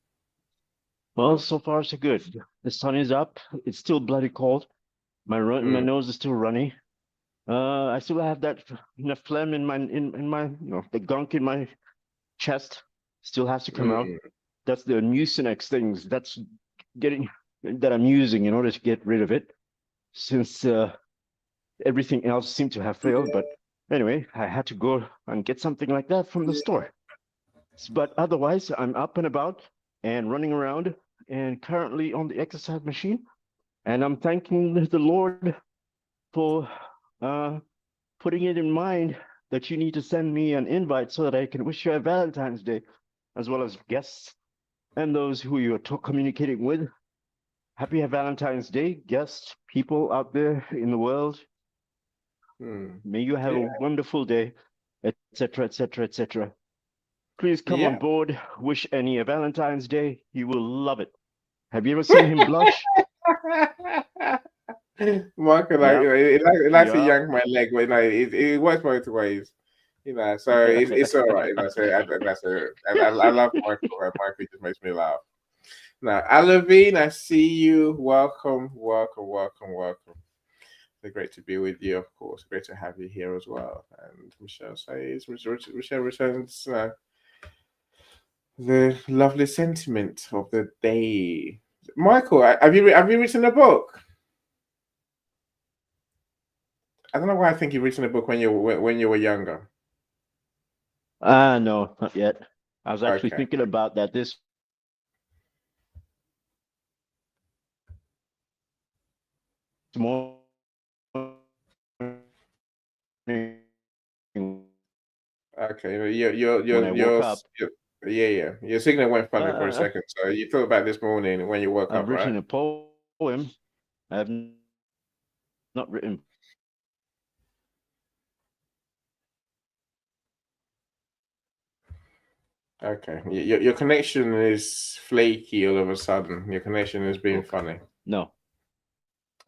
Well, so far so good. The sun is up. It's still bloody cold. My nose is still runny. I still have that phlegm in my the gunk in my chest still has to come out. That's the Mucinex things. That's that I'm using in order to get rid of it, since everything else seemed to have failed. But anyway, I had to go and get something like that from the store. But otherwise, I'm up and about and running around and currently on the exercise machine. And I'm thanking the Lord for putting it in mind that you need to send me an invite so that I can wish you a Valentine's Day, as well as guests and those who you're communicating with. Happy Valentine's Day, guests, people out there in the world. May you have a wonderful day, etc., etc., etc. Please come on board. Wish Annie a Valentine's Day. You will love it. Have you ever seen him blush? Michael, it likes to yank my leg, but it works both ways. So it's all right. I love Michael. Michael just makes me laugh. Now, Alavine, I see you. Welcome. It's great to be with you, of course. Great to have you here as well. And Michelle says, Michelle returns the lovely sentiment of the day. Michael, have you written a book? I don't know why I think you've written a book when you were younger. No, not yet. I was actually Okay. thinking about that this morning. Okay, When I woke up, yeah. Your signal went funny for a second. So you thought about this morning when you woke I've up, right? written a poem. I have not written. Okay, your connection is flaky all of a sudden. Your connection is being Book. funny. No.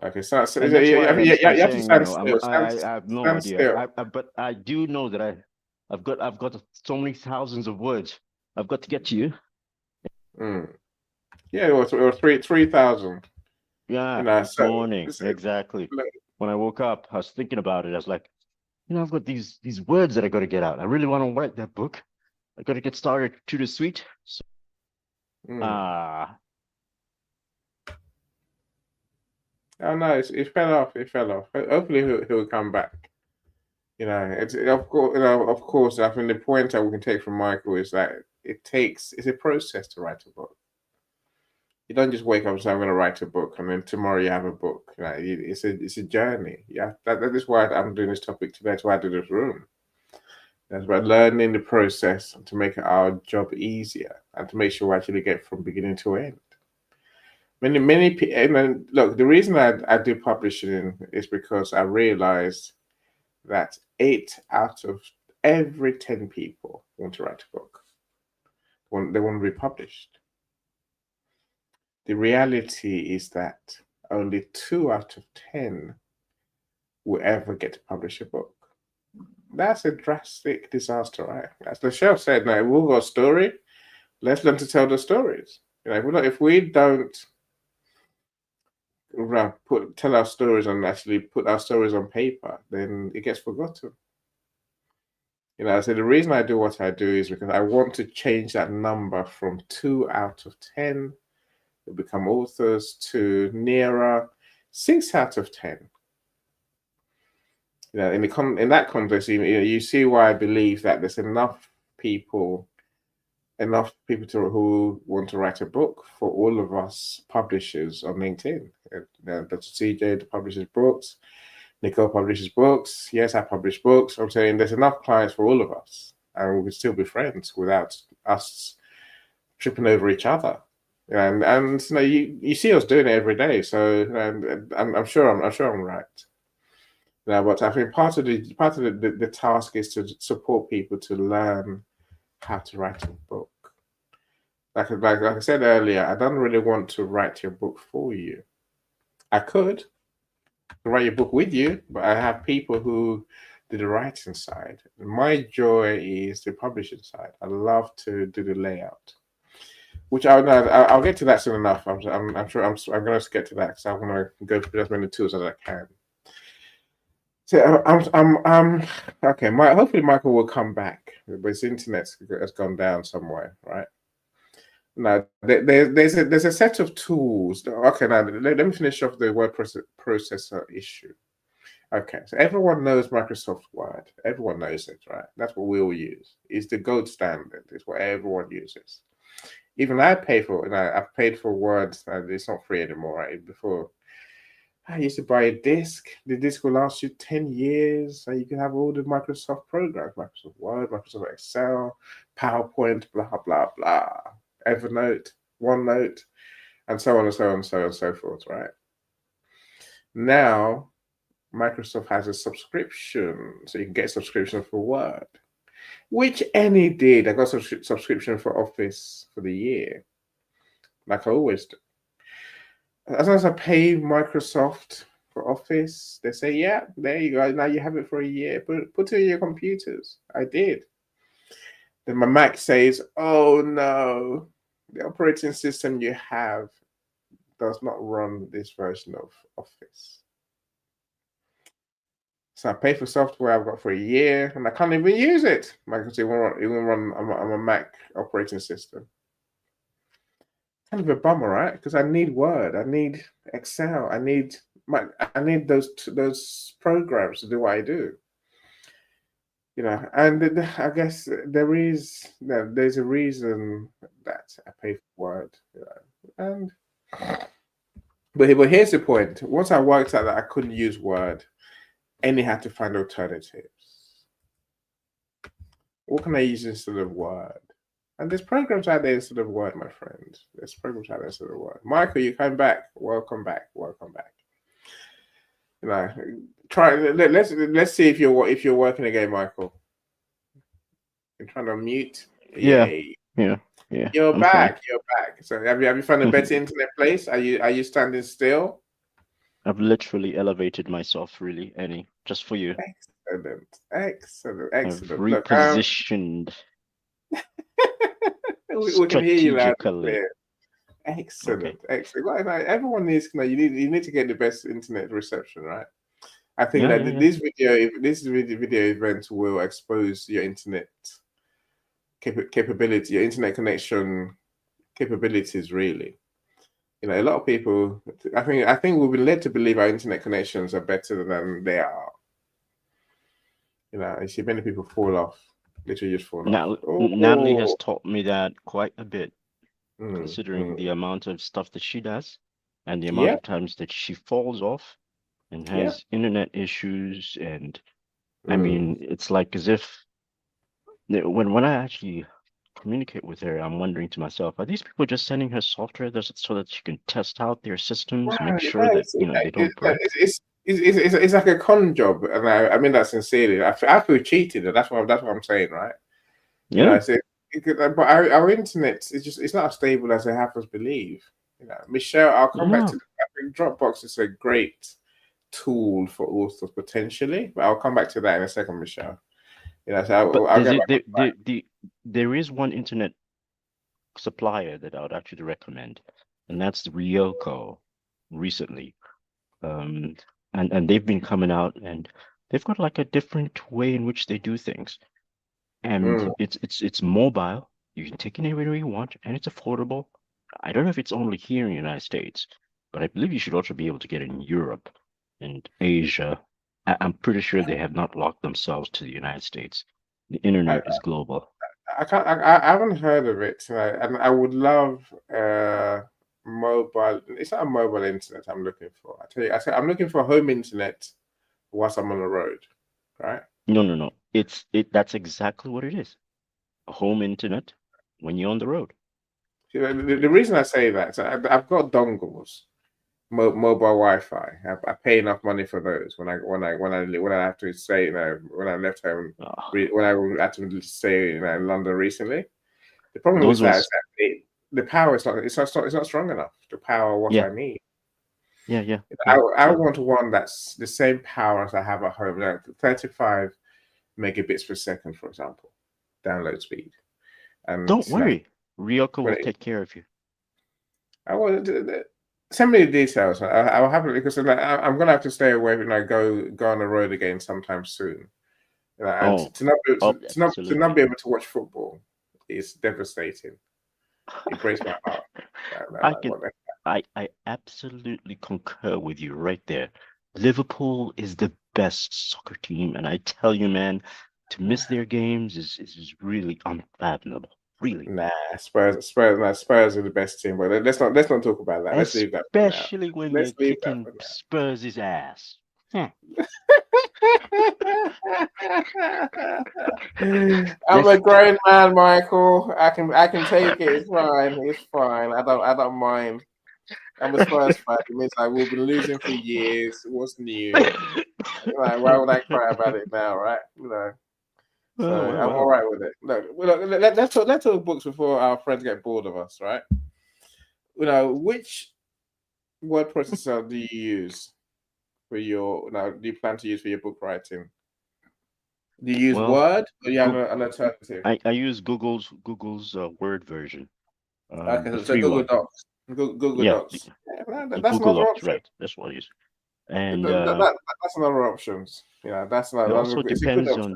Okay, so And that's why you I'm have to saying, you stand know, still. I have no Stand idea. still. But I do know that I've got so many thousands of words. I've got to get to you. Mm. Yeah, it was 3,000. Yeah, You know, this morning, exactly. When I woke up, I was thinking about it. I was like, I've got these words that I got to get out. I really want to write that book. I got to get started to the sweet. So, Oh no, it fell off. It fell off. Hopefully he'll come back. You know, it's of course. I think the point that we can take from Michael is that it's a process to write a book. You don't just wake up and say I'm going to write a book, and then tomorrow you have a book. You know, it's a journey. Yeah, that is why I'm doing this topic today. That's why I do this room. That's about learning the process to make our job easier and to make sure we actually get from beginning to end. Many people. Look, the reason I do publishing is because I realized that 8 out of every 10 people want to write a book. They want to be published. The reality is that only 2 out of 10 will ever get to publish a book. That's a drastic disaster, right? As the show said, now we've got a story. Let's learn to tell the stories. You know, if we don't tell our stories and actually put our stories on paper, then it gets forgotten. You know, so the reason I do what I do is because I want to change that number from 2 out of 10 who become authors to nearer 6 out of 10. You know, in that context, you see why I believe that there's enough people who want to write a book for all of us publishers on LinkedIn. Dr. CJ publishes books. Nicole publishes books. Yes, I publish books. I'm saying there's enough clients for all of us, and we can still be friends without us tripping over each other. And you know, you see us doing it every day. So and I'm sure I'm right. Yeah, but I think part of the task is to support people to learn how to write a book. Like I said earlier, I don't really want to write your book for you. I could write your book with you, but I have people who do the writing side. My joy is the publishing side. I love to do the layout, which I'll get to that soon enough. I'm sure I'm going to get to that because I want to go through as many tools as I can. So I'm okay. Hopefully Michael will come back, but his internet has gone down somewhere, right? Now there's a set of tools. Okay, now let me finish off the word processor issue. Okay, so everyone knows Microsoft Word. Everyone knows it, right? That's what we all use. It's the gold standard. It's what everyone uses. Even I pay for it. I've paid for Word, and it's not free anymore. Right? Before I used to buy a disc. The disc will last you 10 years. So you can have all the Microsoft programs, Microsoft Word, Microsoft Excel, PowerPoint, blah, blah, blah, Evernote, OneNote, and so on and so on and so on and so forth, right? Now, Microsoft has a subscription. So you can get a subscription for Word, which any did. I got a subscription for Office for the year, like I always do. As long as I pay Microsoft for Office, they say, yeah, there you go. Now you have it for a year. Put it in your computers. I did. Then my Mac says, oh no, the operating system you have does not run this version of Office. So I pay for software I've got for a year, and I can't even use it. Microsoft even run on a Mac operating system. Kind of a bummer, right? Because I need Word, I need Excel, I need those programs to do what I do. And I guess there's a reason that I pay for Word. And but here's the point: once I worked out that I couldn't use Word, Any had to find alternatives. What can I use instead of Word? And there's programs out there instead of Word, my friend. There's programs out there instead of Word. Michael, you come back. Welcome back. Welcome back. Try. Let's see if you're working again, Michael. You're trying to unmute. Yeah. Yay. Yeah. You're I'm back. fine. You're back. So have you found a better internet place? Are you standing still? I've literally elevated myself, really, Annie, just for you. Excellent. I've Look, repositioned we can hear you loud and strategically. clear. Okay. Excellent. Well, everyone needs, you need to get the best internet reception, right? I think Yeah, that yeah, yeah. this video event will expose your internet capability, your internet connection capabilities, really. A lot of people, I think we've been led to believe our internet connections are better than they are. You see many people fall off, literally just fall off. Natalie has Oh, taught me that quite a bit, mm, considering mm. the amount of stuff that she does and the amount Yeah, of times that she falls off and yeah. has internet issues. And I Mm. mean, it's like as if when I actually communicate with her, I'm wondering to myself, are these people just sending her software so that she can test out their systems, make Right, sure yeah, that, they don't break? it's like a con job, and I mean that sincerely. I feel cheated, and that's what I'm saying, right? Yeah. So but our internet is it's not as stable as they have us believe. Michelle, I'll come back to. No. I think Dropbox is a great tool for authors potentially, but I'll come back to that in a second, Michelle. So But I'll get back. there is one internet supplier that I would actually recommend, and that's the Ryoko recently. Um, and they've been coming out, and they've got like a different way in which they do things, and Mm. it's mobile. You can take it anywhere you want, and it's affordable. I don't know if it's only here in the United States, but I believe you should also be able to get it in Europe and Asia. I'm pretty sure they have not locked themselves to the United States. The I, internet is global. I can't. I haven't heard of it, and I would love mobile. It's not a mobile internet I'm looking for. I tell you, I'm looking for home internet whilst I'm on the road, right? No, no, no. That's exactly what it is. A home internet when you're on the road. The reason I say that is I've got dongles, mobile Wi-Fi. I pay enough money for those when I have to stay. When I left home, Oh, when I had to stay in London recently. The problem with those that is ones, that the power is not. It's not strong enough to power what yeah, I need. yeah, yeah, I, yeah, I yeah. want one that's the same power as I have at home, like 35 megabits per second, for example, download speed. And Don't worry. Ryoko when will take care of you. I want send me the details. I'll have it because I'm gonna have to stay away when I go on the road again sometime soon. And Oh, oh, to not absolutely. be able to watch football is devastating. It breaks my heart. I can, I absolutely concur with you right there. Liverpool is the best soccer team, and I tell you, man, to miss their games is really unfathomable. Really. Nah, Spurs are the best team. But let's not talk about that. Let's leave that for now. Especially when Let's they're leave that kicking for Spurs' ass. Hmm. I'm Let's a grown man, Michael. I can take it. It's fine. It's fine. I don't mind. I'm a Spurs fan. It means like we've been losing for years. What's new? Why would I cry about it now, right? So Oh, well, I'm all well. right with it. Let's talk books before our friends get bored of us, right? Which word processor do you use for your now? Do you plan to use for your book writing? Do you use Well, Word or do you have Google, an alternative? I use Google's Word version. Okay, The so free Google one. Docs. Google Yeah, Docs. Yeah, the that's Google another Docs, option. right? That's what it is. That, And that's another option. Yeah, that's it also it's a good depends option. on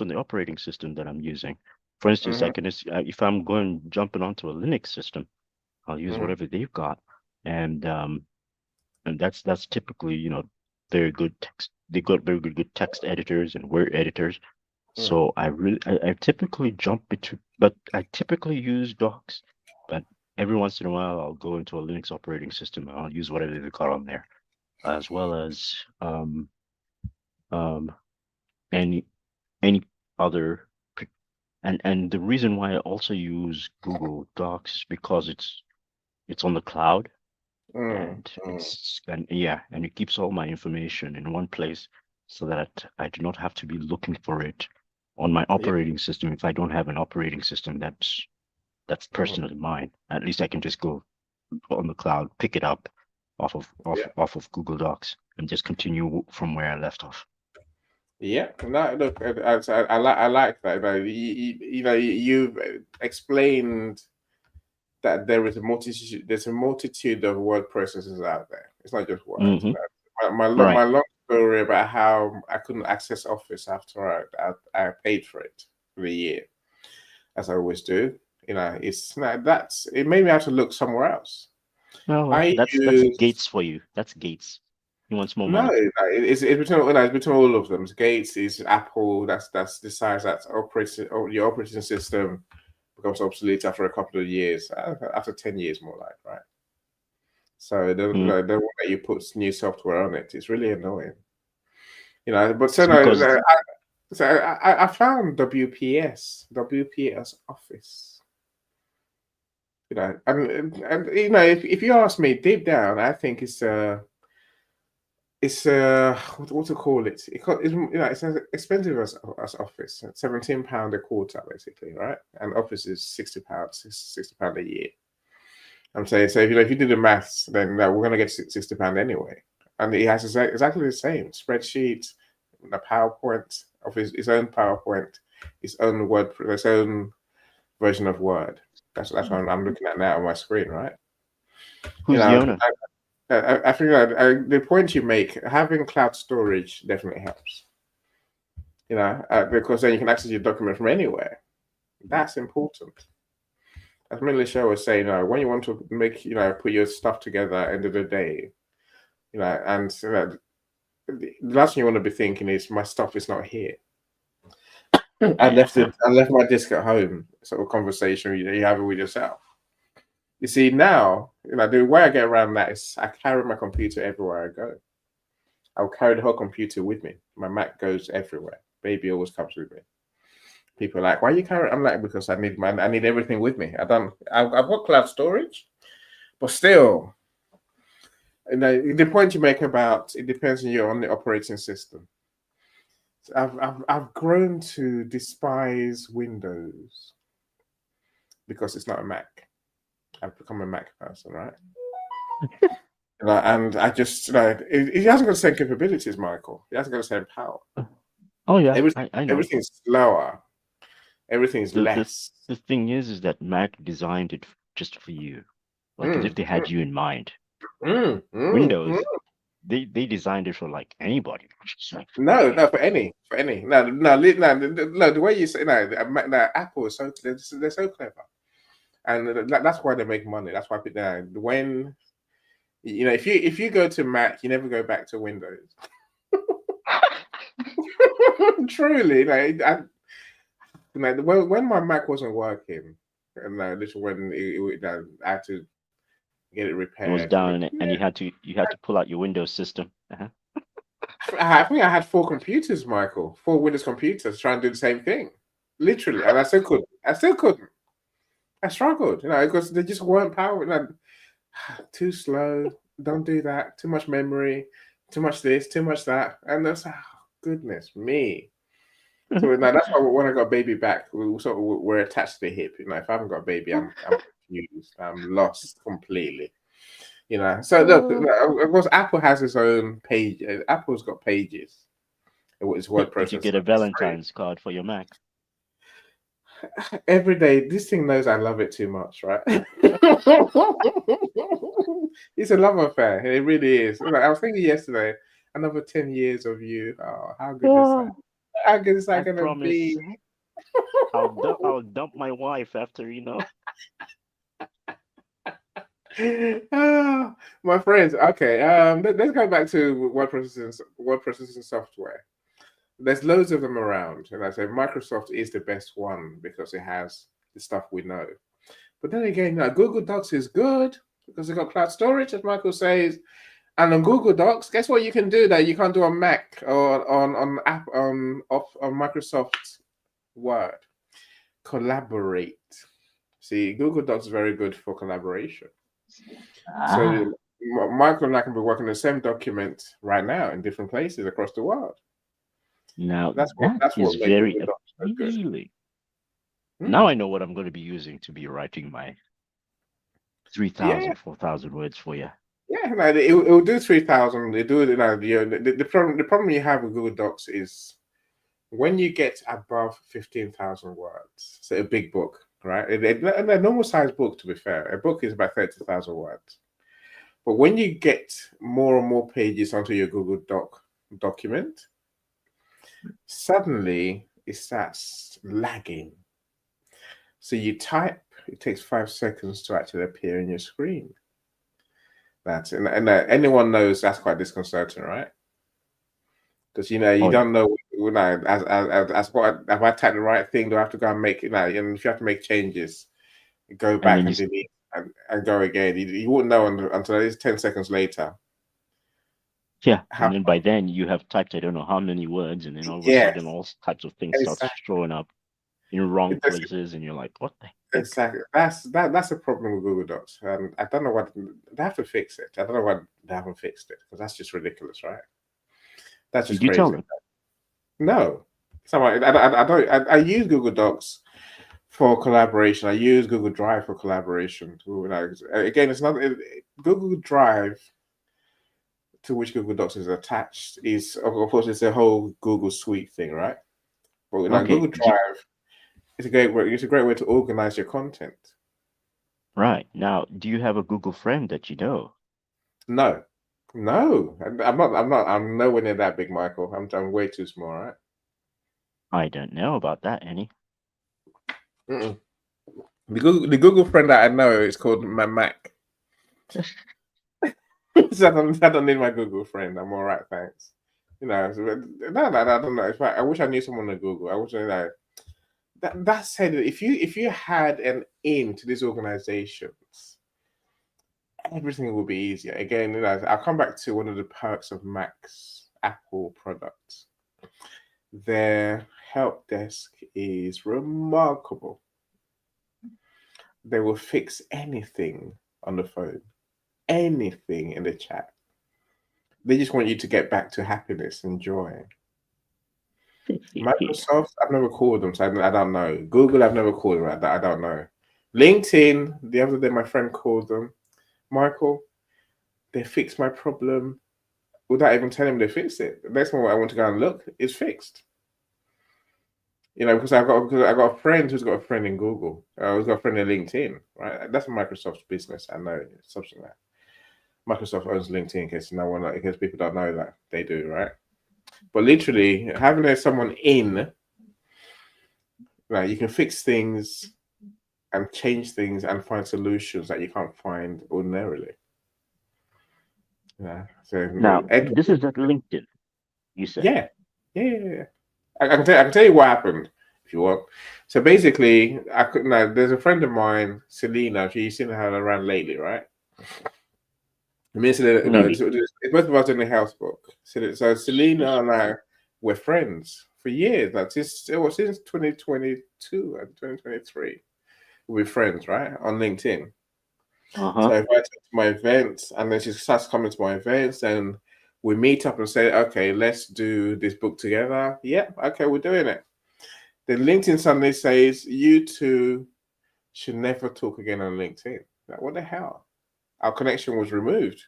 the operating system that I'm using. For instance, I Mm-hmm. can if I'm going jumping onto a Linux system, I'll use Mm-hmm. whatever they've got, and that's typically very good text. They got very good text editors and word editors. So I typically jump between, but I typically use Docs. But every once in a while, I'll go into a Linux operating system and I'll use whatever they got on there, as well as um, any any other. And the reason why I also use Google Docs is because it's on the cloud, Mm-hmm. and and it keeps all my information in one place so that I do not have to be looking for it on my Yeah. operating system. If I don't have an operating system that's Mm-hmm. personally mine, at least I can just go on the cloud, pick it up Yeah. off of Google Docs, and just continue from where I left off. Yeah, no, look, I like that. You've explained that there's a multitude of word processors out there. It's not just words. Hmm. My Right. long story about how I couldn't access Office after I paid for it for the year, as I always do. It's not that's it made me have to look somewhere else. Well, I that's use Gates for you. That's Gates. He wants more No, money. it's between it's between all of them. It's Gates, is Apple. That's decides that your operating system becomes obsolete after a couple of years, after 10 years, more like, right? So Mm. they won't let you put new software on it. It's really annoying, But so It's no, because I found WPS Office. And if you ask me deep down, I think it's what to call it? It's as expensive as Office. £17 a quarter, basically, right? And Office is £60, £60 a year. I'm saying so. If you do the maths, then we're gonna get £60 anyway. And it has exactly the same spreadsheet, the PowerPoint, Office, its own PowerPoint, its own Word, its own version of Word. That's what I'm looking at now on my screen, right? You who's the know, owner? I think the point you make, having cloud storage definitely helps. Because then you can access your document from anywhere. That's important. As Militia was saying, when you want to put your stuff together at the end of the day, and the last thing you want to be thinking is my stuff is not here. I left my disk at home. Sort of conversation you have it with yourself. You see now, the way I get around that is I carry my computer everywhere I go. I'll carry the whole computer with me. My Mac goes everywhere. Baby always comes with me. People are like, why you carry it? I'm like, because I need everything with me. I've got cloud storage, but still, the point you make about it depends on the operating system. I've grown to despise Windows because it's not a Mac. I've become a Mac person, right? And I just it hasn't got the same capabilities, Michael. It hasn't got the same power. Oh yeah, I know. Everything's slower. Everything's The the less. the thing is that Mac designed it just for you, like as if Mm, they had you in mind. mm, mm, mm. Windows, they designed it for like anybody. It's like, No, okay, no, for any. No. The way you say no, Apple is they're so clever, and that's why they make money. That's why people when if you go to Mac, you never go back to Windows. Truly, when my Mac wasn't working, and this is when I had to get it it was repaired. down and you had to pull out your Windows system. Uh-huh. I think I had 4 computers, Michael, 4 Windows computers trying to do the same thing, literally, and I still couldn't. I struggled, because they just weren't power. Too slow. Don't do that. Too much memory. Too much this. Too much that. And that's goodness me. So now that's why when I got baby back, we're attached to the hip. If I haven't got a baby, I'm confused. I'm lost completely. So look, of course, Apple has its own page. Apple's got pages. Its word Did you processor. get a It's free. Valentine's card for your Mac? every day. This thing knows I love it too much, right? It's a love affair. It really is. Like, I was thinking yesterday, another 10 years of you. Oh, how good is that? Oh, How good is I that gonna promise be? I'll dump my wife after, Ah, my friends. Okay, let's go back to word processing software. There's loads of them around, and I say Microsoft is the best one because it has the stuff we know. But then again, Google Docs is good because it's got cloud storage, as Michael says. And on Google Docs, guess what you can do that you can't do on Mac or on Microsoft Word? Collaborate. See, Google Docs is very good for collaboration. So Ah, Michael and I can be working on the same document right now in different places across the world. now That's what that that's is what makes very Google Docs so good. appealing. Now Hmm. I know what I'm going to be using to be writing my Yeah, 3,000, 4,000 words for you. yeah. No, it'll do 3,000. They do it. The problem you have with Google Docs is when you get above 15,000 words. So a big book, right? A normal size book, to be fair, a book is about 30,000 words. But when you get more and more pages onto your Google document, suddenly it starts lagging. So you type, it takes 5 seconds to actually appear in your screen. And anyone knows that's quite disconcerting, right? Because you Oh, yeah. don't know, as what have I typed the right thing? Do I have to go and make and if you have to make changes, go And back then you, and delete and go again. You wouldn't know until it's 10 seconds later. yeah. How? And then by then you have typed, I don't know how many words, and then all of a Yes, sudden all types of things start exactly. showing up in wrong places, and you're like, what the heck? Exactly. That's a problem with Google Docs. And I don't know what they have to fix it. I don't know why they haven't fixed it because that's just ridiculous, right? That's just Did you tell crazy. them? No, I use Google Docs for collaboration. I use Google Drive for collaboration. Again, it's not Google Drive to which Google Docs is attached is of course it's a whole Google Suite thing, right? But Okay. Google Drive is a great way. It's a great way to organize your content. Right. Now, do you have a Google friend that you know? No, no, I'm not. I'm not. I'm nowhere near that big, Michael. I'm way too small, right? I don't know about that, Annie. Mm-mm. The Google friend that I know is called my Mac. So I don't need my Google friend. I'm all right, thanks. No, I don't know. I wish I knew someone at Google. I wish I know. That said, if you had an in to these organizations, everything will be easier. Again, I'll come back to one of the perks of Mac's Apple products. Their help desk is remarkable. They will fix anything on the phone, anything in the chat. They just want you to get back to happiness and joy. Microsoft, I've never called them, so I don't know. Google, I've never called them. I don't know. LinkedIn, the other day my friend called them. Michael, they fixed my problem without even telling me they fixed it. The next one I want to go and look, it's fixed. Because I got a friend who's got a friend in Google, who's got a friend in LinkedIn, right? That's Microsoft's business. I know it's something like that. Microsoft owns LinkedIn in case people don't know that they do, right? But literally having someone in, like you can fix things and change things and find solutions that you can't find ordinarily. Yeah. So Now, this is at LinkedIn, you said. yeah, yeah. I can tell you what happened if you want. So basically, I could now. There's a friend of mine, Selena. You've seen her around lately, right? I mean, Maybe. it's both of us in the house book. So Selena and I were friends for years. Like since 2022 and 2023, we're friends, right? On LinkedIn. So Uh-huh. I invited her to my events, and then she starts coming to my events, and we meet up and say, okay, let's do this book together. Yeah, okay, we're doing it. Then LinkedIn suddenly says, you two should never talk again on LinkedIn. Like, what the hell? Our connection was removed.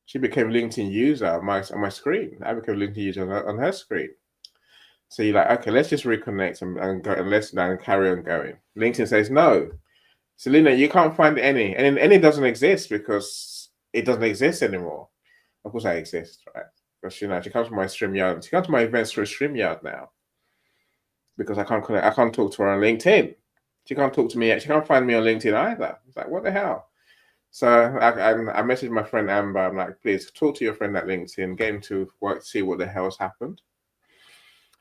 She became LinkedIn user on my screen. I became LinkedIn user on her screen. So you're like, okay, let's just reconnect and go and let's now carry on going. LinkedIn says no, Selena, you can't find any, and any doesn't exist because it doesn't exist anymore. Of course, I exist, right? Because she comes to my StreamYard. She comes to my events through StreamYard now because I can't connect. I can't talk to her on LinkedIn. She can't talk to me. She can't find me on LinkedIn either. It's like, what the hell? So I messaged my friend Amber. I'm like, please talk to your friend at LinkedIn, get him to work, see what the hell's happened.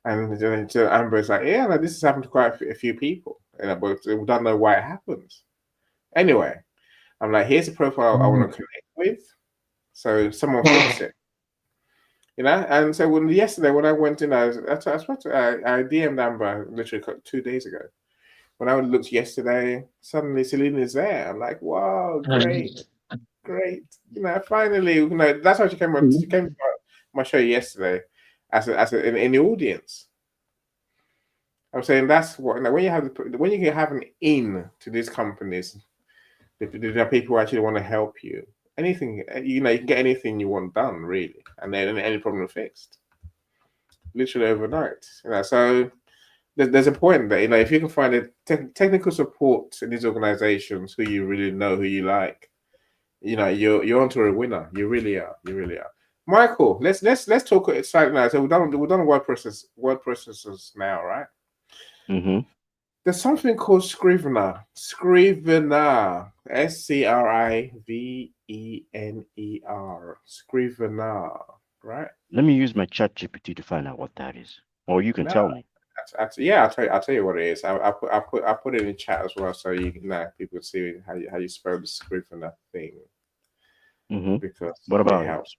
And Amber is like, yeah, this has happened to quite a few people, but we don't know why it happens. Anyway, I'm like, here's a profile I want to connect with, so someone fix it. And so yesterday when I went in, I DM'd Amber literally 2 days ago. When I looked yesterday, suddenly Selena is there. I'm like, wow, great. Finally, that's how she came on. She came to my show yesterday in the audience. I'm saying that's what when you can have an in to these companies, there are people who actually want to help you. Anything, you can get anything you want done, really, and then any problem fixed, literally overnight. So there's a point that if you can find a technical support in these organizations who you really know, who you like, you're onto a winner. You really are. Michael, let's talk slightly now. So we've done word processors now, right? Mm-hmm. There's something called Scrivener. Scrivener. Scrivener. Right? Let me use my chat GPT to find out what that is. Or you can tell me. I'll tell you what it is. I'll put it in chat as well, so people see how you spell the Scrivener thing. Mm-hmm. Because what about it helps.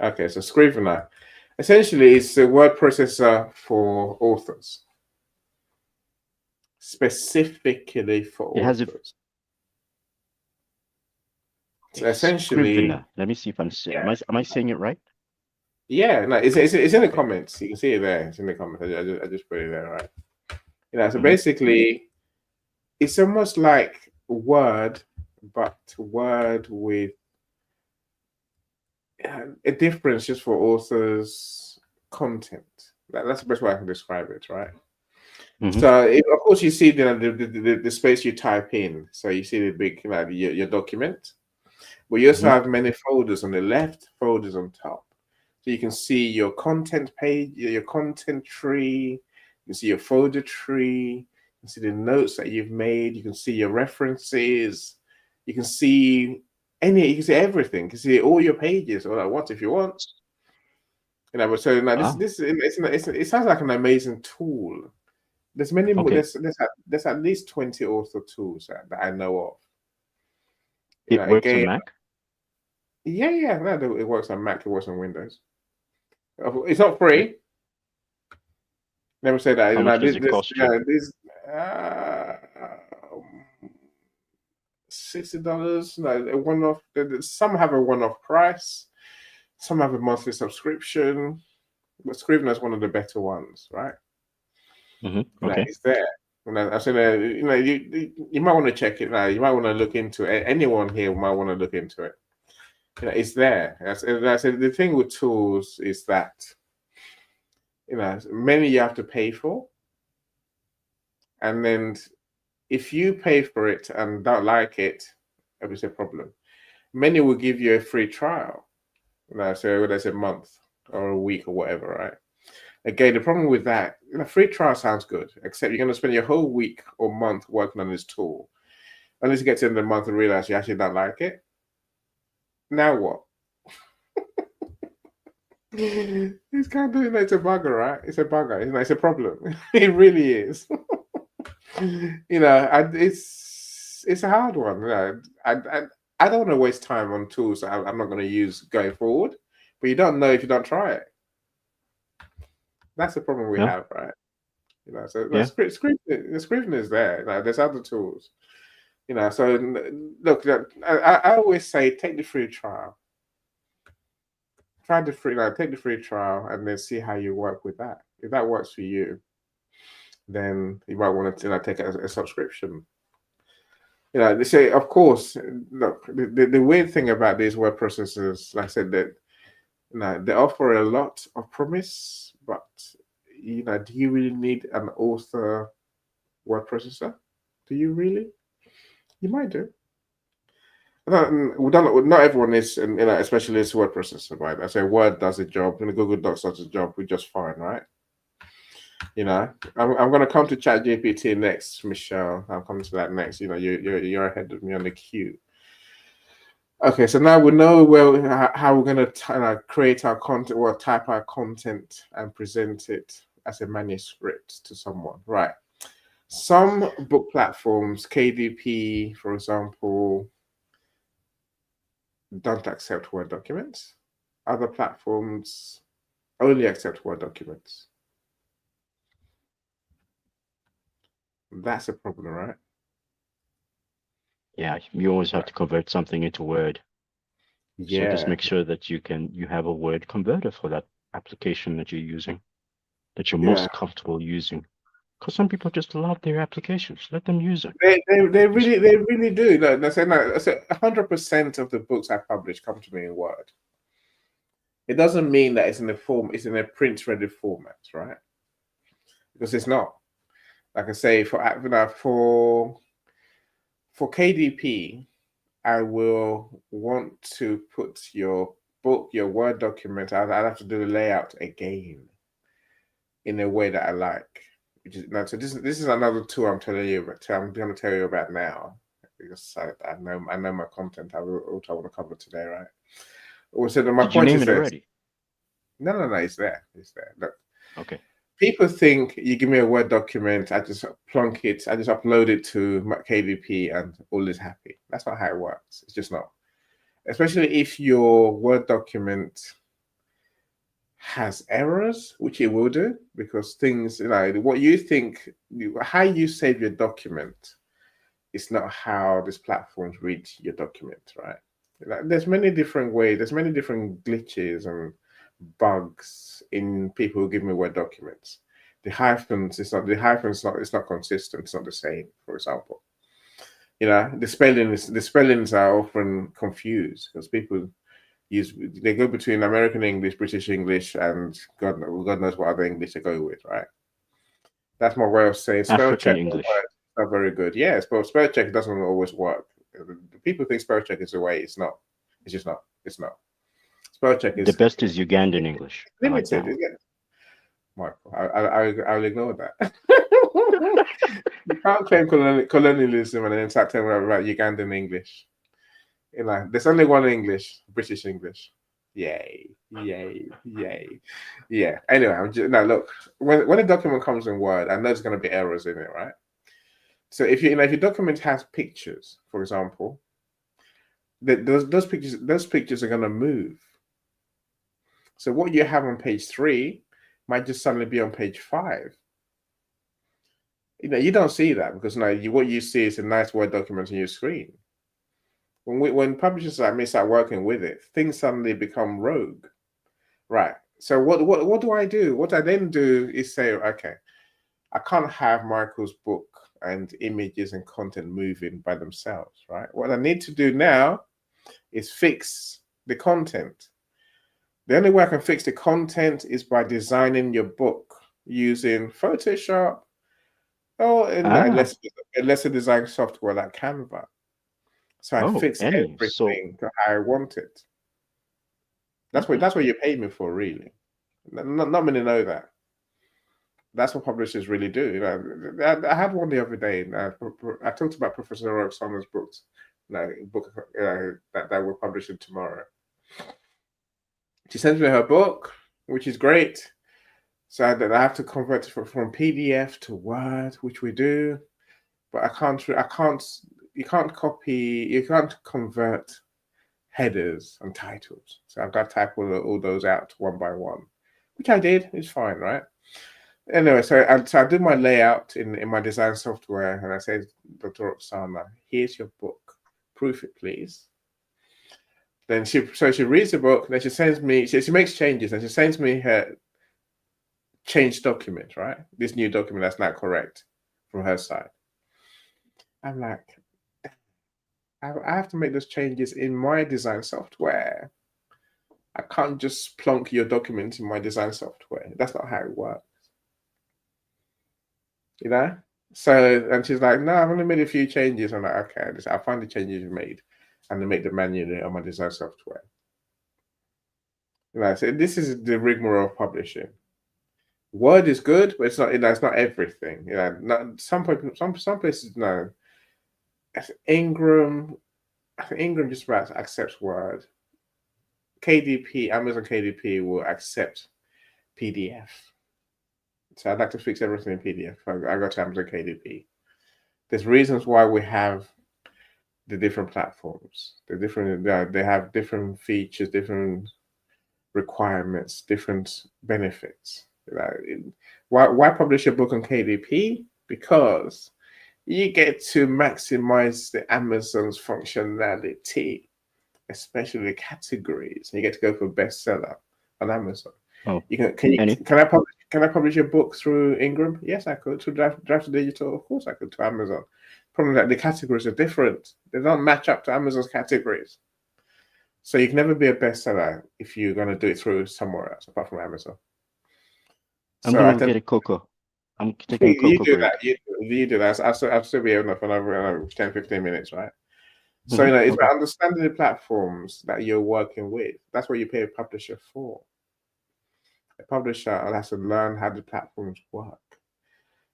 Okay, so Scrivener essentially is a word processor for authors, specifically for authors. So essentially, Scrivener. Let me see if I'm saying. Am I saying it right? Yeah, no, it's in the comments. You can see it there. It's in the comments. I just put it there, right? So basically, it's almost like Word, but Word with a difference just for authors' content. That's the best way I can describe it, right? So, of course, you see the space you type in. So you see the big, your document, but you also have many folders on the left, folders on top. So you can see your content page, your content tree. You can see your folder tree. You can see the notes that you've made. You can see your references. You can see you can see everything. You can see all your pages all at once if you want. But so now it sounds like an amazing tool. There's many more. There's at least 20 author tools that I know of. It works on Mac? Yeah. No, it works on Mac. It works on Windows. It's not free. Never say that. How much does it cost you? $60. No, one-off. Some have a one-off price. Some have a monthly subscription. But Scrivener is one of the better ones, right? Okay. It's there. I said, you might want to check it now. You might want to look into it. Anyone here might want to look into it. It's there. I said the thing with tools is that many you have to pay for, and then if you pay for it and don't like it, it's a problem. Many will give you a free trial. So whether it's a month or a week or whatever, right? Again, the problem with that, free trial sounds good, except you're going to spend your whole week or month working on this tool. Unless you get to the end of the month and realize you actually don't like it. Now what? It's kind of it's a bugger, right? It's a bugger. It's a problem. It really is. It's a hard one. I don't want to waste time on tools that I'm not going to use going forward. But you don't know if you don't try it. That's the problem we have, right? So the Scrivener is there. There's other tools. So look, I always say take the free trial. Take the free trial and then see how you work with that. If that works for you, then you might want to take a subscription. They say, of course, look, the weird thing about these word processors, like I said, that they offer a lot of promise, but do you really need an author word processor? Do you really? You might do. Not everyone is, and especially this word processor, right? I say Word does a job, and Google Docs does a job. We're just fine, right? I'm going to come to ChatGPT next, Michelle. I'm coming to that next. You're ahead of me on the queue. Okay, so now we know how we're going to create our content, or type our content and present it as a manuscript to someone, right? Some book platforms, KDP, for example, don't accept Word documents. Other platforms only accept Word documents. That's a problem, right? Yeah, you always have to convert something into Word. So just Yeah. make sure that you have a Word converter for that application that you're using, that you're Yeah. most comfortable using. Because some people just love their applications. Let them use it. They really do. No, I say 100% of the books I publish come to me in Word. It doesn't mean that it's in a print ready format, right? Because it's not. Like I say, for KDP, I will want to put your book, your Word document. I'd have to do the layout again in a way that I like. So this is another tool I'm telling you about. I'm going to tell you about now, because I know my content. I want to cover today, right? Also, my Did you point name is it this. already? No, it's there. It's there. Look. Okay. People think you give me a Word document, I just plunk it, I just upload it to my KDP, and all is happy. That's not how it works. It's just not. Especially if your Word document has errors, which it will do, because things, what you think, how you save your document is not how these platforms read your document, right? There's many different ways, there's many different glitches and bugs in people who give me Word documents. The hyphens, it's not consistent, it's not the same, for example. The spellings are often confused because people they go between American English, British English, and God knows what other English they go with, right? That's my way of saying spell African check English. not very good. Yes, but spell check doesn't always work. People think spell check is the way. It's not. It's just not. It's not. Spell check The is best is Ugandan English. I like that limited. one. Michael, I'll ignore that. You can't claim colonialism and then start telling me about Ugandan English. There's only one English, British English. Yay, yay, yay. Yeah. Anyway, look, when a document comes in Word, I know there's going to be errors in it, right? So if your document has pictures, for example, those pictures are going to move. So what you have on page 3 might just suddenly be on page 5. You don't see that because what you see is a nice Word document on your screen. When publishers like me start working with it, things suddenly become rogue, right? So what do I do? What I then do is say, okay, I can't have Michael's book and images and content moving by themselves, right? What I need to do now is fix the content. The only way I can fix the content is by designing your book using Photoshop or a lesser design software like Canva. So I fix everything to how I want it. That's what you pay me for, really. Not many know that. That's what publishers really do. I had one the other day. I talked about Professor Roxana's books, book that we're publishing tomorrow. She sends me her book, which is great. So I have to convert it from PDF to Word, which we do, but you can't convert headers and titles. So I've got to type all those out one by one, which I did. It's fine, right? Anyway, so I do my layout in my design software, and I say, Dr. Roxana, here's your book. Proof it, please. Then she reads the book, then she sends me, she makes changes, and she sends me her changed document, right? This new document that's not correct from her side. I'm like, I have to make those changes in my design software. I can't just plonk your document in my design software. That's not how it works. you know. So, and she's like, no, I've only made a few changes. I'm like, okay, I'll find the changes you made and then make them manually on my design software. You know, so this is the rigmarole of publishing. Word is good, but it's not. You know, it's not everything. You know, not, some places no. Ingram, I think Ingram just about accepts Word. KDP, Amazon KDP will accept PDF. So I'd like to fix everything in PDF. I go to Amazon KDP. There's reasons why we have the different platforms. They have different features, different requirements, different benefits. You know, why publish a book on KDP? Because you get to maximize the Amazon's functionality, especially categories. And you get to go for bestseller on Amazon. Oh, Can I publish a book through Ingram? Yes, I could. Through Draft Digital, of course I could. To Amazon. Problem that the categories are different. They don't match up to Amazon's categories. So you can never be a bestseller if you're going to do it through somewhere else apart from Amazon. I'm going to get a cocoa. I'm taking a cocoa You do break. that. You do that. I'll still be able for another 10, 15 minutes, right? So, you know, it's about understanding the platforms that you're working with. That's what you pay a publisher for. A publisher has to learn how the platforms work.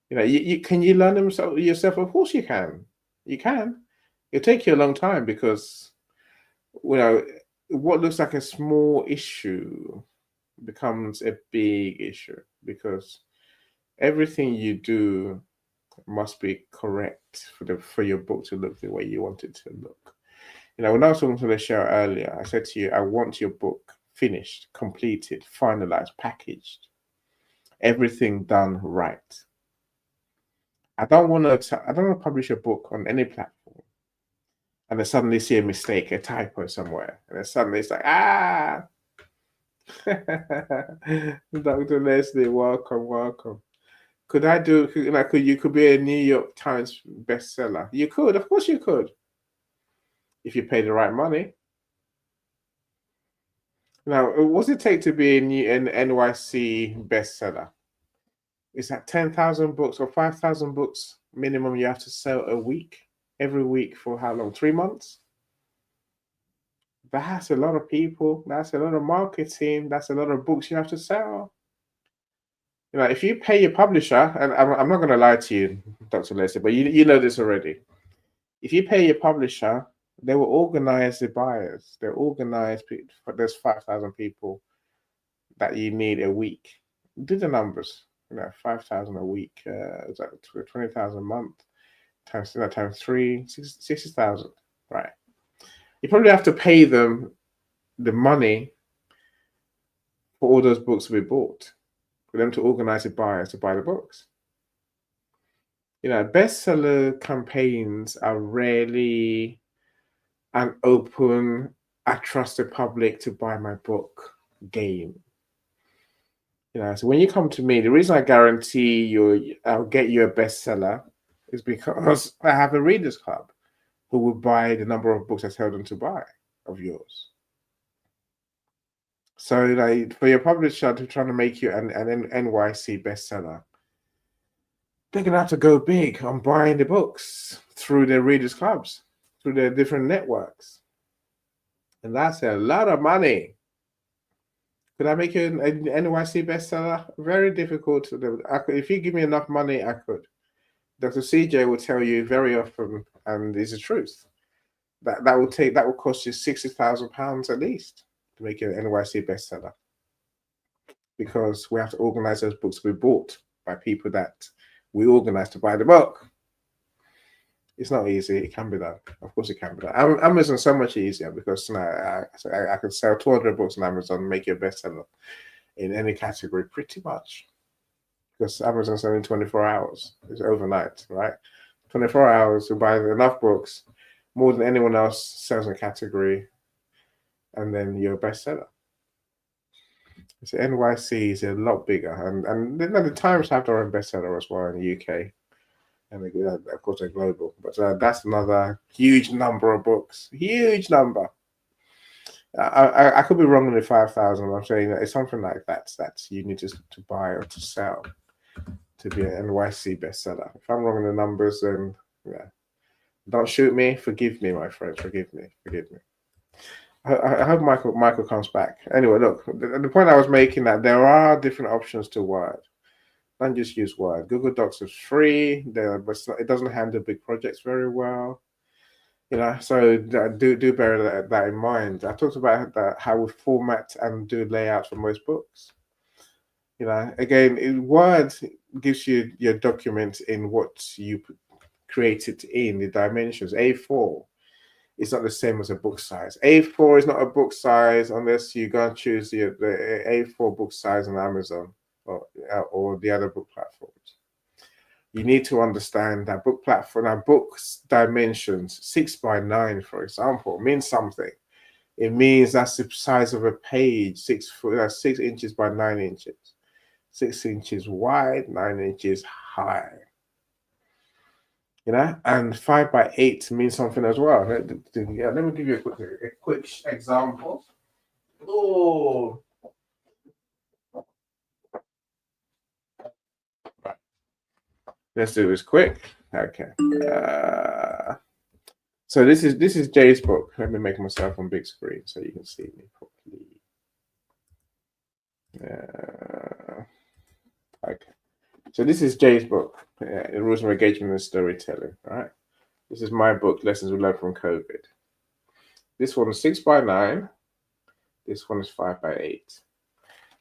You know, can you learn them yourself? Of course you can. You can. It'll take you a long time because, you know, what looks like a small issue becomes a big issue because everything you do must be correct for your book to look the way you want it to look. You know, when I was talking to the show earlier, I said to you, I want your book finished, completed, finalized, packaged, everything done right. I don't want to publish a book on any platform and then suddenly see a mistake, a typo somewhere, and then suddenly it's like, Dr. Leslie, welcome. Could you could be a New York Times bestseller? You could, of course you could, if you pay the right money. Now, what's it take to be an NYC bestseller? Is that 10,000 books or 5,000 books minimum you have to sell a week? Every week for how long? 3 months? That's a lot of people. That's a lot of marketing. That's a lot of books you have to sell. You know, if you pay your publisher, and I'm not going to lie to you, Dr. Leslie, but you know this already. If you pay your publisher, they will organize the buyers. They'll organize, there's 5,000 people that you need a week. Do the numbers. You know, 5,000 a week, it's like 20,000 a month, times 3, 60,000, right? You probably have to pay them the money for all those books to be bought, for them to organize the buyers to buy the books. You know, bestseller campaigns are rarely an open, I trust the public to buy my book game. You know, so when you come to me, the reason I guarantee I'll get you a bestseller is because I have a readers club who will buy the number of books I tell them to buy of yours. So, like, for your publisher to try to make you an NYC bestseller, they're gonna have to go big on buying the books through their readers clubs, through their different networks, and that's a lot of money. Could I make you an NYC bestseller? Very difficult. If you give me enough money, I could. Dr. CJ will tell you very often, and it's the truth, that will cost you £60,000 at least to make you an NYC bestseller, because we have to organize those books to be bought by people that we organize to buy the book. It's not easy. It can be done. Of course, it can be done. Amazon's so much easier because I can sell 200 books on Amazon and make you a bestseller in any category, pretty much. Because Amazon's only 24 hours. It's overnight, right? 24 hours to buy enough books, more than anyone else sells in a category, and then you're a bestseller. So NYC is a lot bigger, and the Times have their own bestseller as well in the UK. And of course, they're global. But that's another huge number of books. Huge number. I could be wrong on the 5,000. I'm saying that it's something like that you need to buy or to sell to be an NYC bestseller. If I'm wrong in the numbers, then yeah, don't shoot me. Forgive me, my friends. Forgive me. Forgive me. I hope Michael comes back. Anyway, look, the point I was making that there are different options to Word. Don't just use Word. Google Docs is free, but it doesn't handle big projects very well. So do bear that in mind. I talked about how we format and do layouts for most books. Again, Word gives you your document in what you created in the dimensions. A4 is not the same as a book size. A4 is not a book size unless you go and choose the A4 book size on Amazon or the other book platforms. You need to understand that book's dimensions, 6x9, for example, means something. It means that's the size of a page, 6 inches by 9 inches, 6 inches wide, 9 inches high. And 5x8 means something as well. Yeah, let me give you a quick example. Oh, right. Let's do this quick. Okay. So this is Jay's book. Let me make myself on big screen so you can see me properly. Okay. So this is Jay's book, The Rules of Engagement and Storytelling. All right. This is my book, Lessons We Learned from COVID. This one is 6x9. This one is 5x8.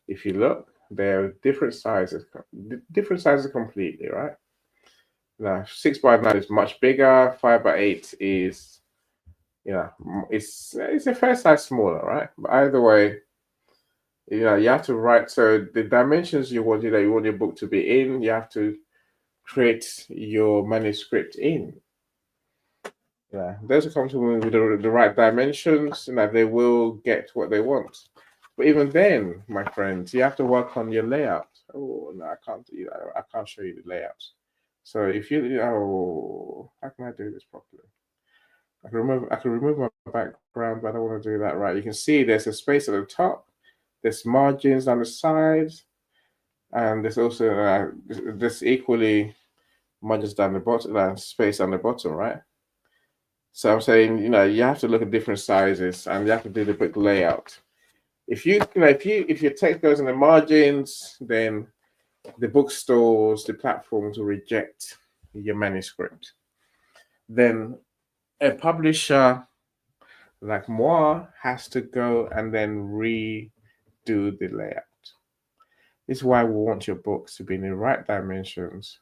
If you look, they're different sizes completely, right? Now, 6x9 is much bigger. 5x8 is, it's a fair size smaller, right? But either way, you have to write. So the dimensions you want your book to be in, you have to create your manuscript in. Yeah, those who come to me with the right dimensions, they will get what they want. But even then, my friends, you have to work on your layout. Oh no, I can't do that. I can't show you the layouts. So if how can I do this properly? I can remove my background, but I don't want to do that right. You can see there's a space at the top, there's margins on the sides, and there's also this equally margins down the bottom, space on the bottom, right? So I'm saying, you have to look at different sizes and you have to do the book layout. If your text goes in the margins, then the bookstores, the platforms will reject your manuscript. Then a publisher like moi has to go and then redo the layout. This is why we want your books to be in the right dimensions.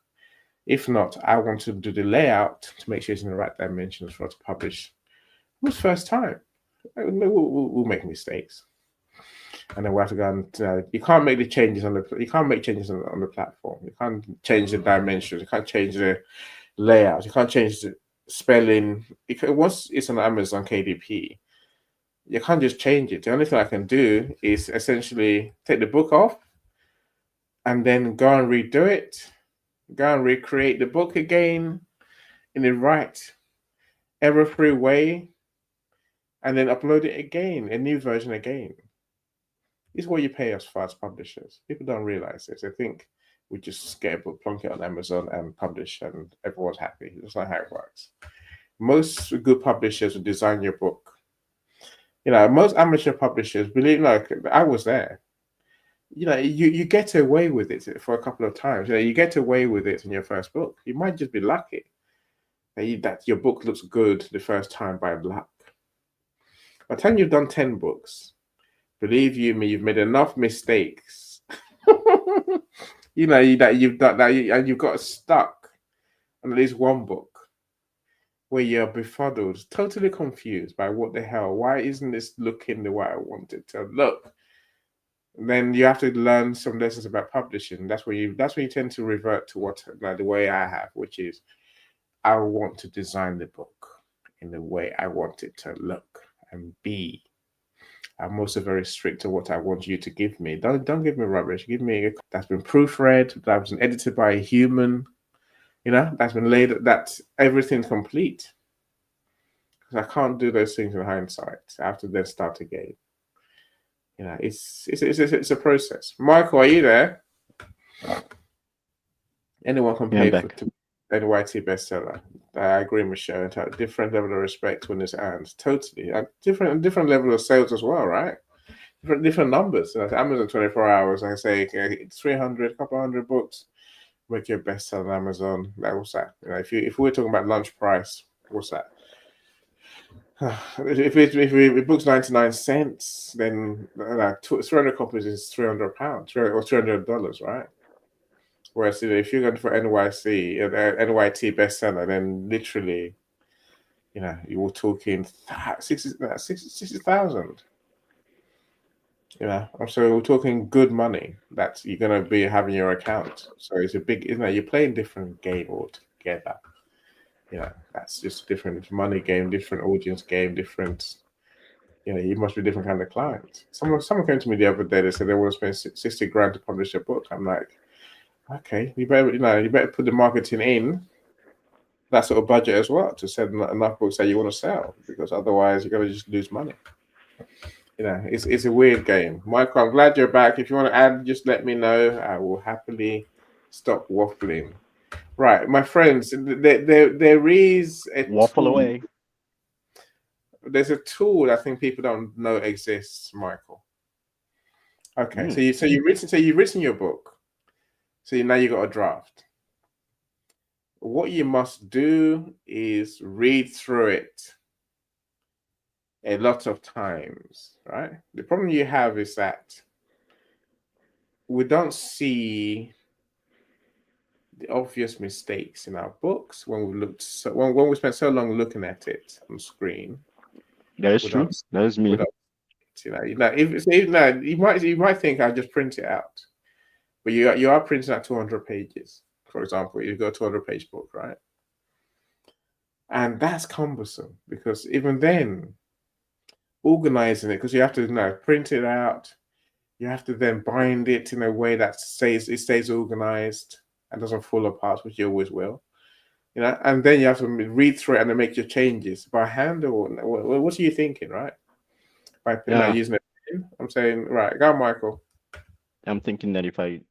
If not, I want to do the layout to make sure it's in the right dimensions for us to publish. It was first time. We'll make mistakes, and then we have to go and you can't make the changes on the platform. You can't change the dimensions. You can't change the layout. You can't change the spelling. Once it's on Amazon KDP, you can't just change it. The only thing I can do is essentially take the book off and then go and redo it. Go and recreate the book again in the right error-free way, and then upload it again, a new version again. This is what you pay us for as publishers. People don't realize this. They think we just get a book, plonk it on Amazon and publish and everyone's happy. That's not how it works. Most good publishers will design your book. Most amateur publishers, believe I was there. You get away with it for a couple of times. You get away with it in your first book. You might just be lucky that your book looks good the first time by luck. By the time you've done 10 books, believe you me, you've made enough mistakes. That you've done that, and you've got stuck on at least one book where you're befuddled, totally confused by what the hell. Why isn't this looking the way I want it to look? Then you have to learn some lessons about publishing. That's when you tend to revert to the way I have, which is I want to design the book in the way I want it to look and be. I'm also very strict to what I want you to give me. Don't give me rubbish. Give me that's been proofread, that's been edited by a human. That's been laid. That's everything complete. Because I can't do those things in hindsight. I have to then start again. It's a process. Michael, are you there? Anyone can Yeah, I'm pay for back. NYT bestseller. I agree, Michelle. Different level of respect when it's earned. Totally. Different level of sales as well, right? Different numbers. So Amazon 24 hours, I say, okay, it's 300, couple hundred books, make your bestseller on Amazon. What's that? If we're talking about lunch price, what's that? If book's 99 cents, then 300 copies is £300 or $300, right? Whereas if you're going for NYC, NYT bestseller, then literally, you were talking 60,000. So we're talking good money that you're going to be having your account. So it's a big, you're playing different game altogether. That's just different money game, different audience game, different. You must be a different kind of client. Someone came to me the other day. They said they want to spend 60 grand to publish a book. I'm like, okay, you better put the marketing in that sort of budget as well to sell enough books that you want to sell, because otherwise you're gonna just lose money. It's a weird game. Michael, I'm glad you're back. If you want to add, just let me know. I will happily stop waffling. Right, my friends, there is a Waffle tool. away. There's a tool I think people don't know exists, Michael. Okay, Mm. so you've written your book. So now you got a draft. What you must do is read through it a lot of times, right? The problem you have is that we don't see the obvious mistakes in our books when when we spend so long looking at it on screen. That is We true. don't, That is we me. don't, you might think I just print it out, but you are printing out 200 pages, for example. You've got a 200-page book, right? And that's cumbersome because even then, organizing it, because you have to print it out, you have to then bind it in a way that stays organized and doesn't fall apart, which you always will. And then you have to read through it and then make your changes by hand. Or what are you thinking, right? By Yeah, using a pen. I'm saying, right, go, Michael. I'm thinking that if I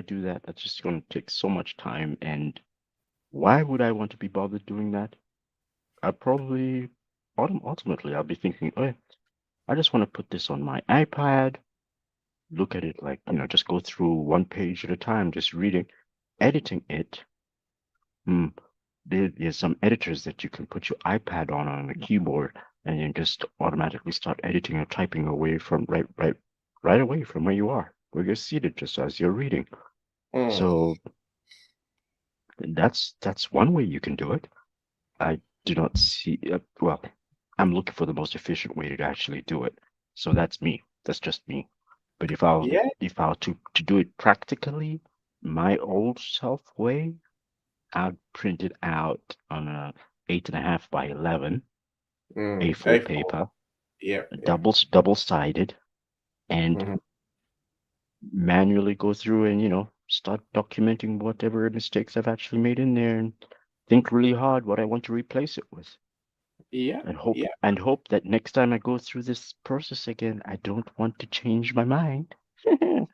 do that, that's just going to take so much time. And why would I want to be bothered doing that? I probably ultimately I'll be thinking, oh, I just want to put this on my iPad, look at it like, just go through one page at a time, just reading, editing it. Hmm. There's some editors that you can put your iPad on a keyboard and you just automatically start editing or typing away from right away from where you are, where you're seated just as you're reading. So that's one way you can do it. I do not see, well, I'm looking for the most efficient way to actually do it. So that's me. That's just me. But Yeah. if I were to do it practically, my old self way, I'd print it out on a 8.5 by 11 A4 A4. paper, Yeah. double-sided, and Mhm. manually go through and, start documenting whatever mistakes I've actually made in there and think really hard what I want to replace it with. Yeah. And hope Yeah. that next time I go through this process again, I don't want to change my mind. Yeah,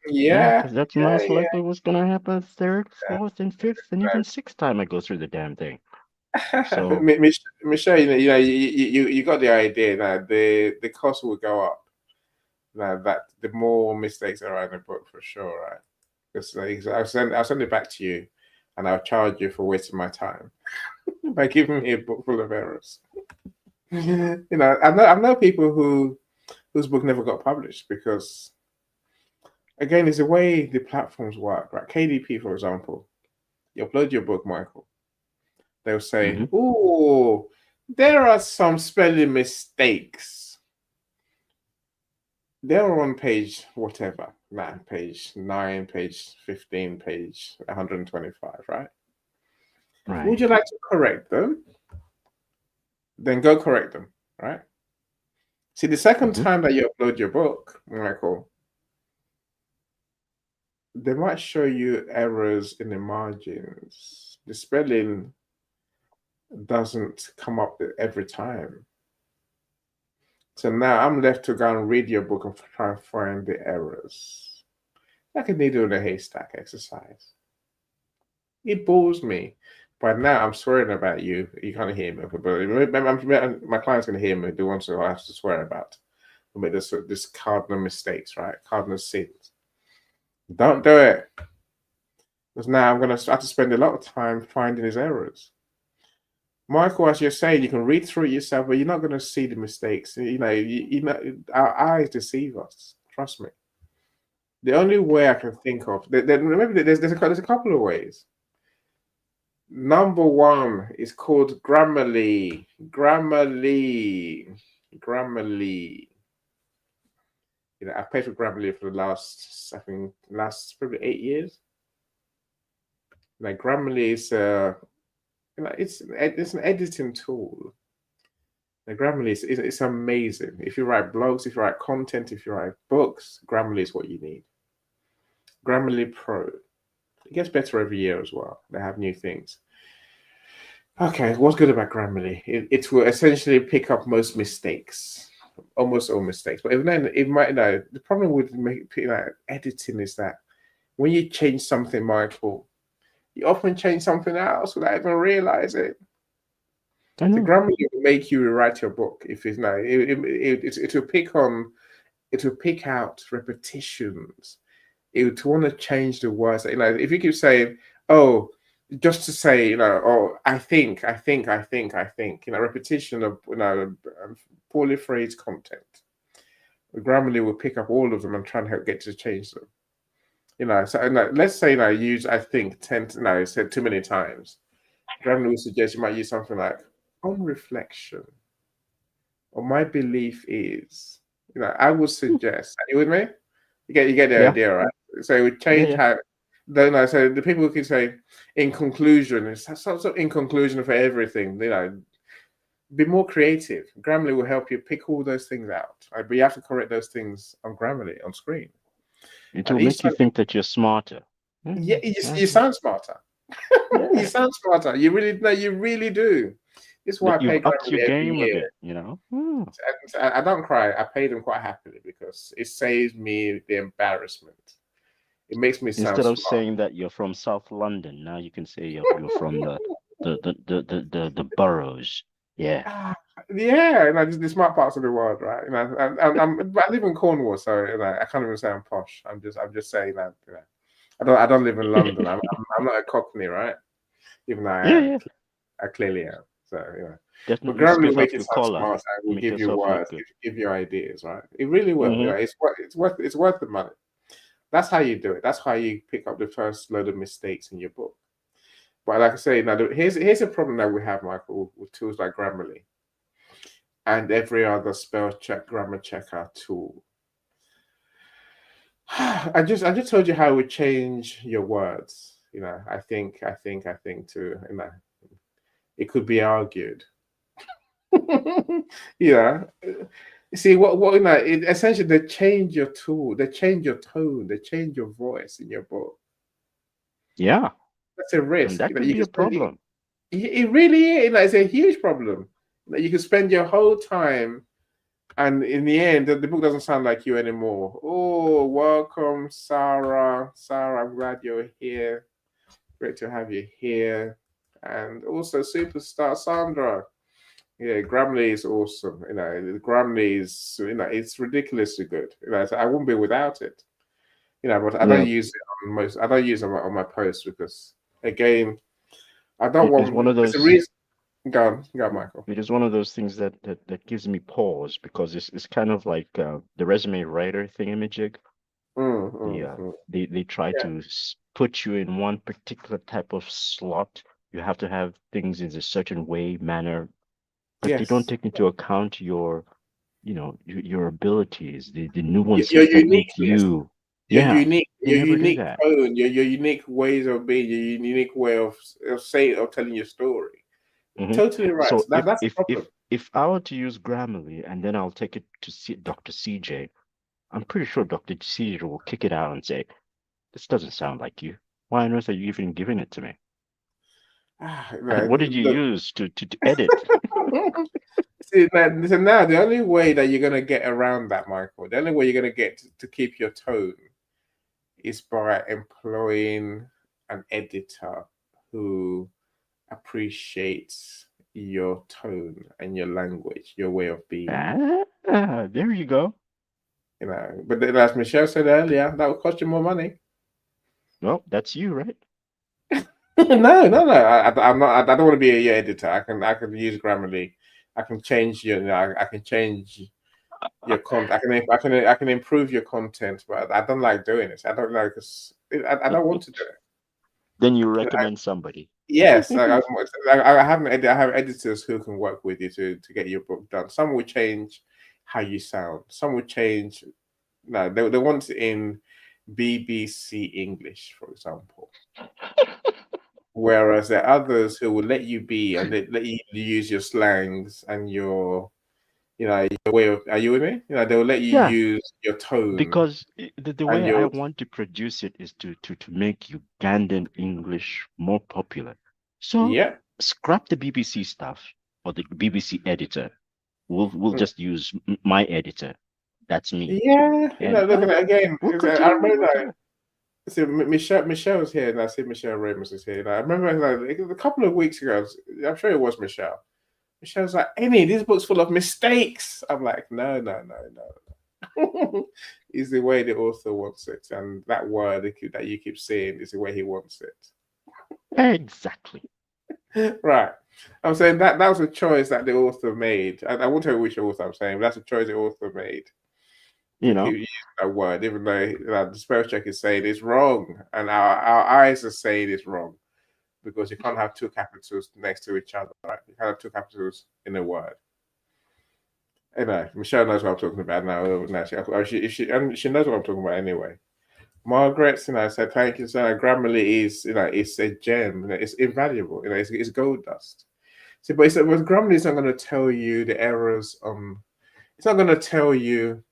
Yeah. because that's Yeah. most likely what's gonna happen third, fourth, and fifth, and even sixth time I go through the damn thing. So Michelle, you got the idea that the cost will go up. Now that the more mistakes there are in the book, for sure, right? Because I'll send it back to you, and I'll charge you for wasting my time by giving me a book full of errors. I know people whose book never got published because, again, it's the way the platforms work, right? KDP, for example, you upload your book, Michael. They'll say, mhm, "Oh, there are some spelling mistakes. They're on page whatever, page 9, page 15, page 125, right? Would right. you like to correct them? Then go correct them, right? See, the second Mhm. time that you upload your book, Michael, they might show you errors in the margins. The spelling doesn't come up every time. So now I'm left to go and read your book and try and find the errors. Like a needle in a haystack exercise. It bores me. But now I'm swearing about you. You can't hear me, but my client's going to hear me. They want to. I have to swear about. I made this cardinal mistakes, right? Cardinal sins. Don't do it. Because now I'm going to have to spend a lot of time finding his errors. Michael, as you're saying, you can read through it yourself, but you're not going to see the mistakes. You know, our eyes deceive us. Trust me. The only way I can think of, remember, there's a couple of ways. Number one is called Grammarly. Grammarly. Grammarly. You know, I've paid for Grammarly for the last, I think, probably 8 years. Like Grammarly is you know, it's an editing tool. The Grammarly is amazing. If you write blogs, if you write content, if you write books, Grammarly is what you need. Grammarly Pro. It gets better every year as well. They have new things. Okay, what's good about Grammarly? It will essentially pick up most mistakes, almost all mistakes. But even then, it might, you know, the problem with editing is that when you change something, Michael, you often change something else without even realizing. I know. The Grammarly will make you rewrite your book if it's no. It will pick on, it will pick out repetitions. It would want to change the words. You know, if you keep saying, "Oh," just to say, you know, "Oh, I think," you know, repetition of, you know, poorly phrased content. The Grammarly will pick up all of them and try and help get to change them. You know, so let's say, you know, use "I think" 10, no, said too many times. Grammarly will suggest you might use something like, "On reflection," or "My belief is." You know, I would suggest. Are you with me? You get the Yeah. idea, right? So it would Yeah. change Yeah. how. Then I say the people can say, "In conclusion," it's some sort of "in conclusion" for everything. You know, be more creative. Grammarly will help you pick all those things out, right? But you have to correct those things on Grammarly on screen. It And will each make you time, think that you're smarter. yeah, you Exactly. sound smarter. You Yeah. sound smarter. You really, no, you really do. This is why I That you've pay upped your Grammarly every game a year. bit, you know? Hmm. I don't cry. I pay them quite happily because it saves me the embarrassment. It makes me sound Instead of smart. saying that you're from South London, now you can say you're from the boroughs. Yeah. Ah, yeah, you know, just the smart parts of the world, right? You know, I live in Cornwall, so you know, I can't even say I'm posh. I'm just saying that, you know, I don't live in London. I'm not a Cockney, right? Even though I Yeah, am, yeah. I clearly am. So you know, but Definitely Grammarly will spruce make up you your sound collar. smart. I will Make give you yourself look words, good. give you ideas, right? It really will. You know, Mm-hmm. it's worth the money. That's how you do it. That's how you pick up the first load of mistakes in your book. But like I say, now here's a problem that we have, Michael, with tools like Grammarly and every other spell check, grammar checker tool. I just told you how it would change your words. You know, I think to, you know, it could be argued. Yeah. See what you know, essentially they change your tool, they change your tone, they change your voice in your book. Yeah. That's a And risk. that You know, could you be can a spend problem. it really is, you know, it's a huge problem. That you can spend your whole time and in the end, the book doesn't sound like you anymore. Oh, welcome, Sarah. Sarah, I'm glad you're here. Great to have you here. And also, superstar Sandra. Yeah, Grammarly is awesome. You know, Grammarly is, you know, it's ridiculously good. You know, so I wouldn't be without it. You know, but I Yeah. don't use it on most. I don't use it on my posts because, again, I don't It is want. one of There's a those reason. Go on, Michael. it is one of those things that gives me pause because it's kind of like the resume writer thingamajig. They try Yeah. to put you in one particular type of slot. You have to have things in a certain way, manner, but they don't Yes. take into account your, you know, your abilities, the Your nuances that make uniqueness, you, yeah, they your never do unique that. tone, your unique ways of being, your unique way of saying of telling your story. Hmm. Totally right. So So that's a problem. if I were to use Grammarly and then I'll take it to see Dr. CJ, I'm pretty sure Dr. CJ will kick it out and say, "This doesn't sound like you. Why on earth are you even giving it to me? And what did you use to edit?" See, so now the only way that you're gonna get around that, Michael, the only way you're gonna get to keep your tone is by employing an editor who appreciates your tone and your language, your way of being. There you go. You know, but then, as Michelle said earlier, that will cost you more money. Well, that's you, right? No. I'm not. I don't want to be your editor. I can use Grammarly. I can change your. You know, I can change your content. I can improve your content, but I don't like doing it. I don't like because I don't want to do it. Then you recommend somebody. Yes, I have I have editors who can work with you to get your book done. Some will change how you sound. Some will change. No, they want it in BBC English, for example. Whereas there are others who will let you be and they let you use your slangs and your, you know, your way of. Are you with me? You know, they will let you Yeah, use your tone because the and way I your. want to produce it is to make Ugandan English more popular. So Yeah. scrap the BBC stuff or the BBC editor. We'll Mm. just use my editor. That's me. Yeah, you know, And look at it again. we'll I continue remember with that. that. See, Michelle's here, and I see Michelle Ramos is here. And I remember like, a couple of weeks ago, I'm sure it was Michelle. Michelle's like, Annie, this book's full of mistakes. I'm like, no. Is the way the author wants it, and that word that you keep saying is the way he wants Exactly. it. Right. I'm saying that was a choice that the author made. I won't tell you which author I'm saying, but that's a choice the author made. You To know, keep using that word, even though the spell check is saying it's wrong, and our eyes are saying it's wrong because you can't have two capitals next to each other, right? You can't have two capitals in a word. Anyway, Michelle knows what I'm talking about now. She knows what I'm talking about anyway. Margaret, you know, said thank you. So Grammarly is, you know, it's a gem. You know, it's invaluable. You know, it's gold dust. See, but Grammarly is not going to tell you the errors. It's not going to tell you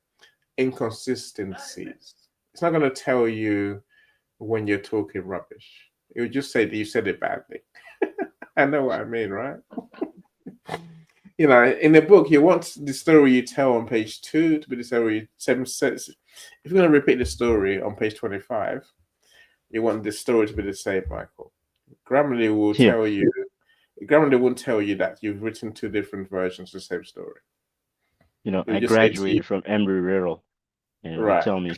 inconsistencies. It's not going to tell you when you're talking rubbish. It would just say that you said it badly. I know what I mean, right? You know, in the book, you want the story you tell on page 2 to be the story. Same sense. If you're going to repeat the story on page 25, you want the story to be the same, Michael. Grammarly will here, tell you. Grammarly won't tell you that you've written two different versions of the same story. I It'll just say to you, graduated from Embry-Riddle, and it'll right. tell me,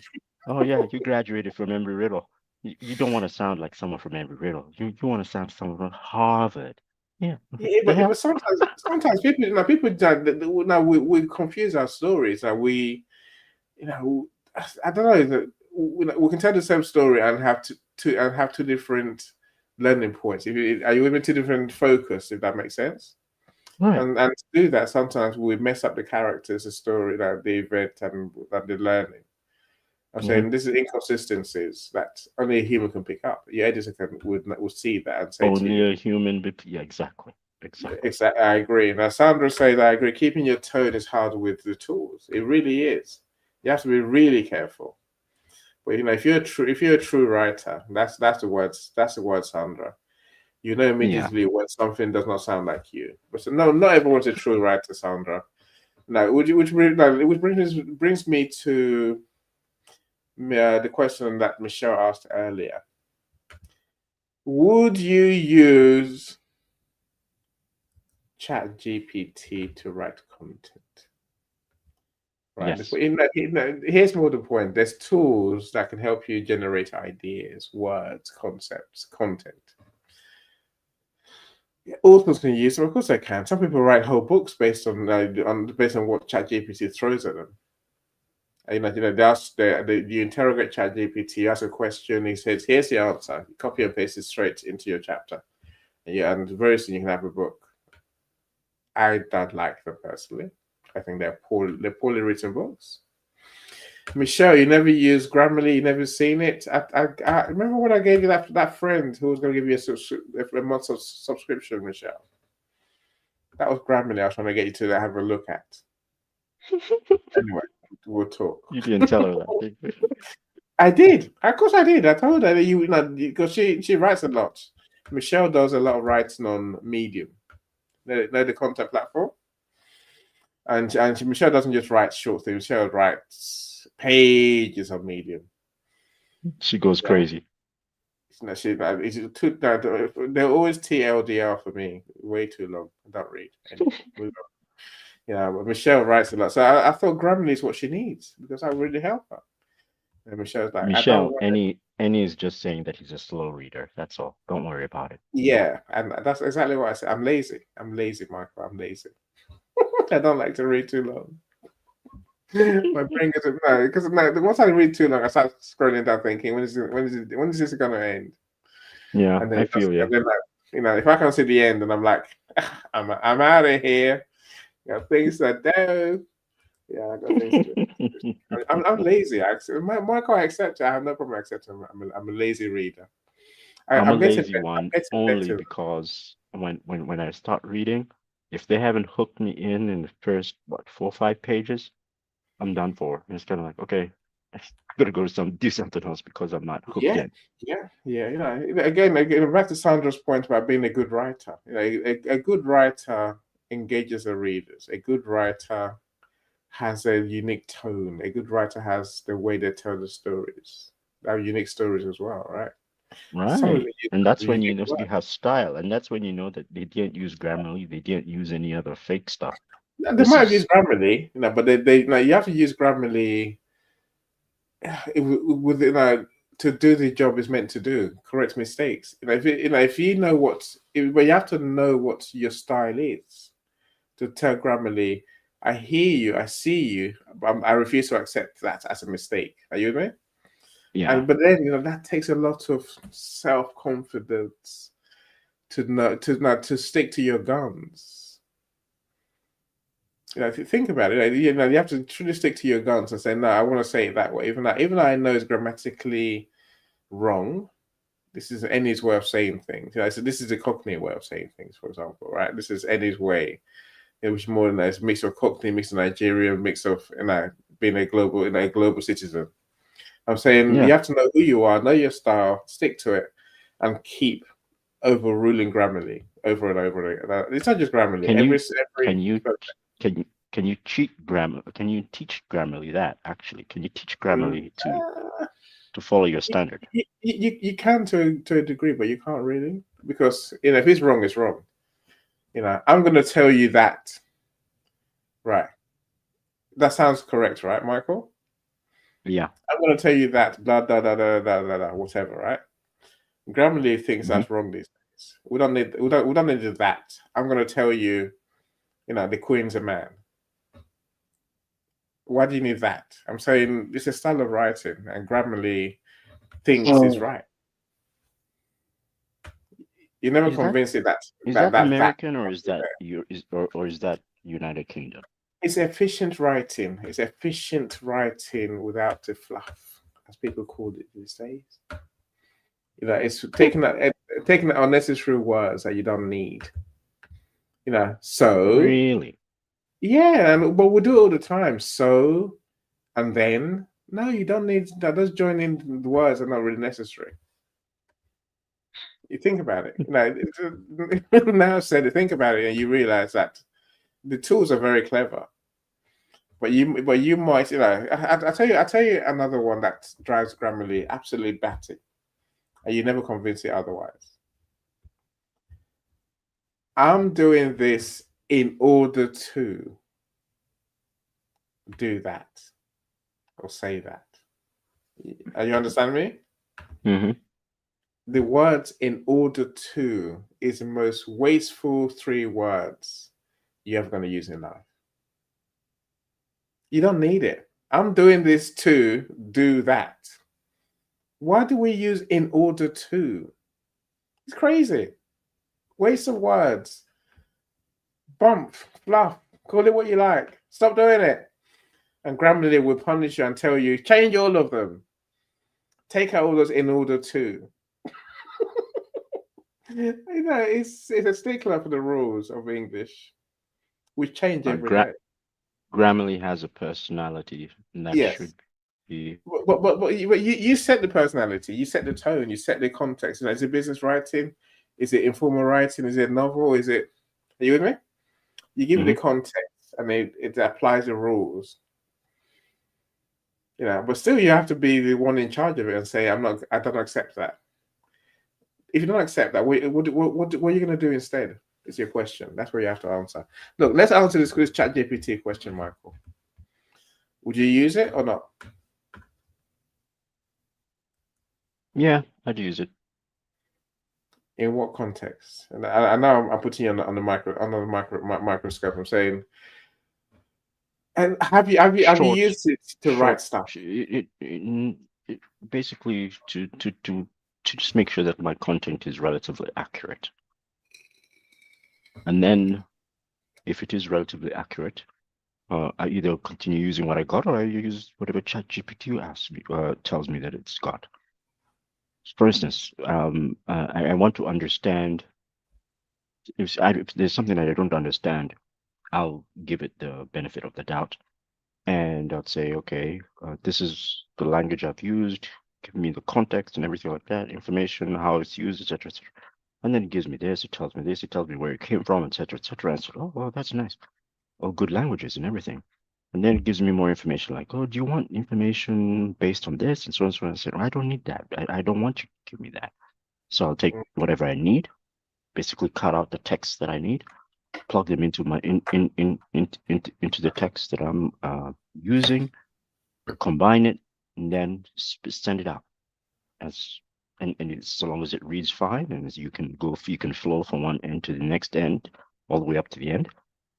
oh yeah, you graduated from Embry-Riddle. You don't want to sound like someone from Embry-Riddle. You want to sound someone from Harvard. Yeah. Yeah, The but hell? sometimes people, you know, we confuse our stories, and we, you know, I don't know that we can tell the same story and have two different learning points. Are you with me? Two different focus, if that makes sense. Right. And to do that, sometimes we mess up the characters, the story, the event, and the learning. I'm saying this is inconsistencies that only a human can pick up. Your editor would see that and say to Only you. a human. Yeah, exactly. Exactly, I agree. Now, Sandra says, I agree. Keeping your tone is hard with the tools. It really is. You have to be really careful. But you know, if you're a true writer, that's the words. That's the word, Sandra. You know Yeah. immediately when something does not sound like you. But so, no, not everyone's a true writer, Sandra. No, which brings me to the question that Michelle asked earlier. Would you use Chat GPT to write content? Right. Yes. Here's more the point. There's tools that can help you generate ideas, words, concepts, content. Authors can use them, of course they can. Some people write whole books based on what ChatGPT throws at them. You you interrogate ChatGPT, you ask a question, he says, "Here's the answer." You copy and paste it straight into your chapter, and very soon you can have a book. I don't like them personally. I think they're poorly written books. Michelle, you never used Grammarly, you never seen it. I remember when I gave you that friend who was going to give you a month of subscription, Michelle. That was Grammarly I was trying to get you to have a look at. Anyway, we'll talk. You didn't tell her that, did you? I did. Of course I did. I told her that because she writes a lot. Michelle does a lot of writing on Medium. The content platform. And Michelle doesn't just write short things. Michelle writes pages on Medium. She goes crazy. No, they're always TLDR for me. Way too long. I don't read. Anyway, move on. Yeah, but Michelle writes a lot. So I thought Grammarly is what she needs because I really help her. And Michelle's like, I don't Michelle, want Annie is just saying that he's a slow reader. That's all. Don't worry about it. Yeah, and that's exactly what I said. I'm lazy. I'm lazy, Michael. I'm lazy. I don't like to read too long. My brain gets no, because once I read too long, I start scrolling down thinking, when is this gonna end? Yeah, And then I feel you. and then like, if I can't see the end, and I'm like, I'm out of here. Got things to do. Yeah, I got things to do. I'm lazy. Michael, I accept it. I have no problem accepting. I'm a lazy reader. I'm a I'm getting lazy one only better. because when I start reading, if they haven't hooked me in the first 4 or 5 pages, I'm done for. And it's kind of like, okay, I gotta go to do something else because I'm not hooked in. Yeah. You know, again, back to Sandra's point about being a good writer. You know, a good writer engages the readers. A good writer has a unique tone. A good writer has the way they tell the stories. They have unique stories as well, right? Some of Right. it And that's when you unique know work. you have style. And that's when you know that they didn't use Grammarly, they didn't use any other fake stuff. They This might have is used Grammarly, you know, but you know, you have to use Grammarly with you know, to do the job is meant to do. Correct mistakes. You know, if you know but you have to know what your style is to tell Grammarly, I hear you, I see you, but I refuse to accept that as a mistake. Are you with me? yeah. But then you know that takes a lot of self-confidence to stick to your guns. You know, if you think about it, you know, you have to truly stick to your guns and say, no, I want to say it that way, even though I know it's grammatically wrong. This is Eddie's way of saying things. You know, so this is a Cockney way of saying things, for example, right? This is Eddie's way. It was more than a mix of Cockney, mix of Nigerian, mix of being a global citizen. I'm saying Yeah. you have to know who you are, know your style, stick to it, and keep overruling Grammarly over and over again. It's not just Grammarly. Can you Every can you can you can you cheat grammar? Can you teach Grammarly that actually? Can you teach Grammarly to follow your standard? you can to a degree, but you can't really, because you know if it's wrong, it's wrong. You know, I'm going to tell you that, right? That sounds correct, right, Michael? Yeah. I'm going to tell you that, blah blah blah blah blah blah, blah whatever, right? Grammarly thinks Mhm. that's wrong these days. We don't need that. I'm going to tell you, you know, the Queen's a man. Why do you need that? I'm saying it's a style of writing, and Grammarly thinks it's right. You never Is that convince it is that that American or is that or is that United Kingdom? it's efficient writing. It's efficient writing without the fluff, as people call it these days. You know, it's taking unnecessary words that you don't need. You know, so Really? yeah, but we do it all the time. So and then no, you don't need that. Those joining the words are not really necessary. You think about it. You know, now said it. Think about it, and you realize that the tools are very clever. But you might, you know, I tell you another one that drives Grammarly absolutely batty, and you never convince it otherwise. I'm doing this in order to do that or say that. Are you understand me? Mm-hmm. The words "in order to" is the most wasteful 3 words you're ever going to use in life. You don't need it. I'm doing this to do that. Why do we use "in order to"? It's crazy. Waste of words. Bump, fluff, call it what you like. Stop doing it. And Grammarly will punish you and tell you, change all of them. Take out all those "in order to." You know, it's a stickler for the rules of English. We change every day. Grammarly has a personality, and that Yes. should be. But you set the personality, you set the tone, you set the context. You know, is it business writing? Is it informal writing? Is it novel? Are you with me? You give it the Mhm. context and it applies the rules. You know, but still you have to be the one in charge of it and say, I don't accept that. If you don't accept that, what are you going to do instead? Is your question. That's where you have to answer. Look, let's answer this ChatGPT question, Michael. Would you use it or not? Yeah, I'd use it. In what context? And I know I'm putting you on the microscope. I'm saying, and have you used it to write stuff? It basically to just make sure that my content is relatively accurate. And then if it is relatively accurate, I either continue using what I got or I use whatever ChatGPT asks me, tells me that it's got. For instance, I want to understand if there's something that I don't understand, I'll give it the benefit of the doubt, and I'll say, okay, this is the language I've used. Give me the context and everything like that, information, how it's used, etc., etc. And then it gives me this, it tells me this, it tells me where it came from, etc., etc. And I said, oh, well, that's nice. Oh, good languages and everything. And then it gives me more information like, oh, do you want information based on this? And so on and so on. I said, I don't need that. I don't want you to give me that. So I'll take whatever I need, basically cut out the text that I need, plug them into my into the text that I'm using, combine it, and then send it out as and it's, so long as it reads fine and as you can flow from one end to the next end all the way up to the end,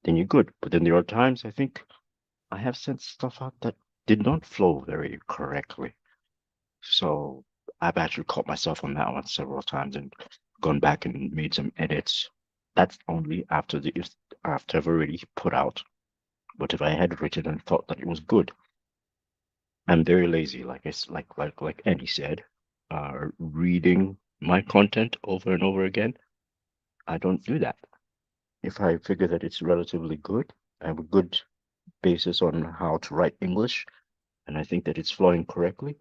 then you're good. But then there are times I think I have sent stuff out that did not flow very correctly. So I've actually caught myself on that one several times and gone back and made some edits. That's only after I've already put out whatever I had written and thought that it was good. I'm very lazy, like Andy said, reading my content over and over again. I don't do that. If I figure that it's relatively good, I have a good basis on how to write English, and I think that it's flowing correctly.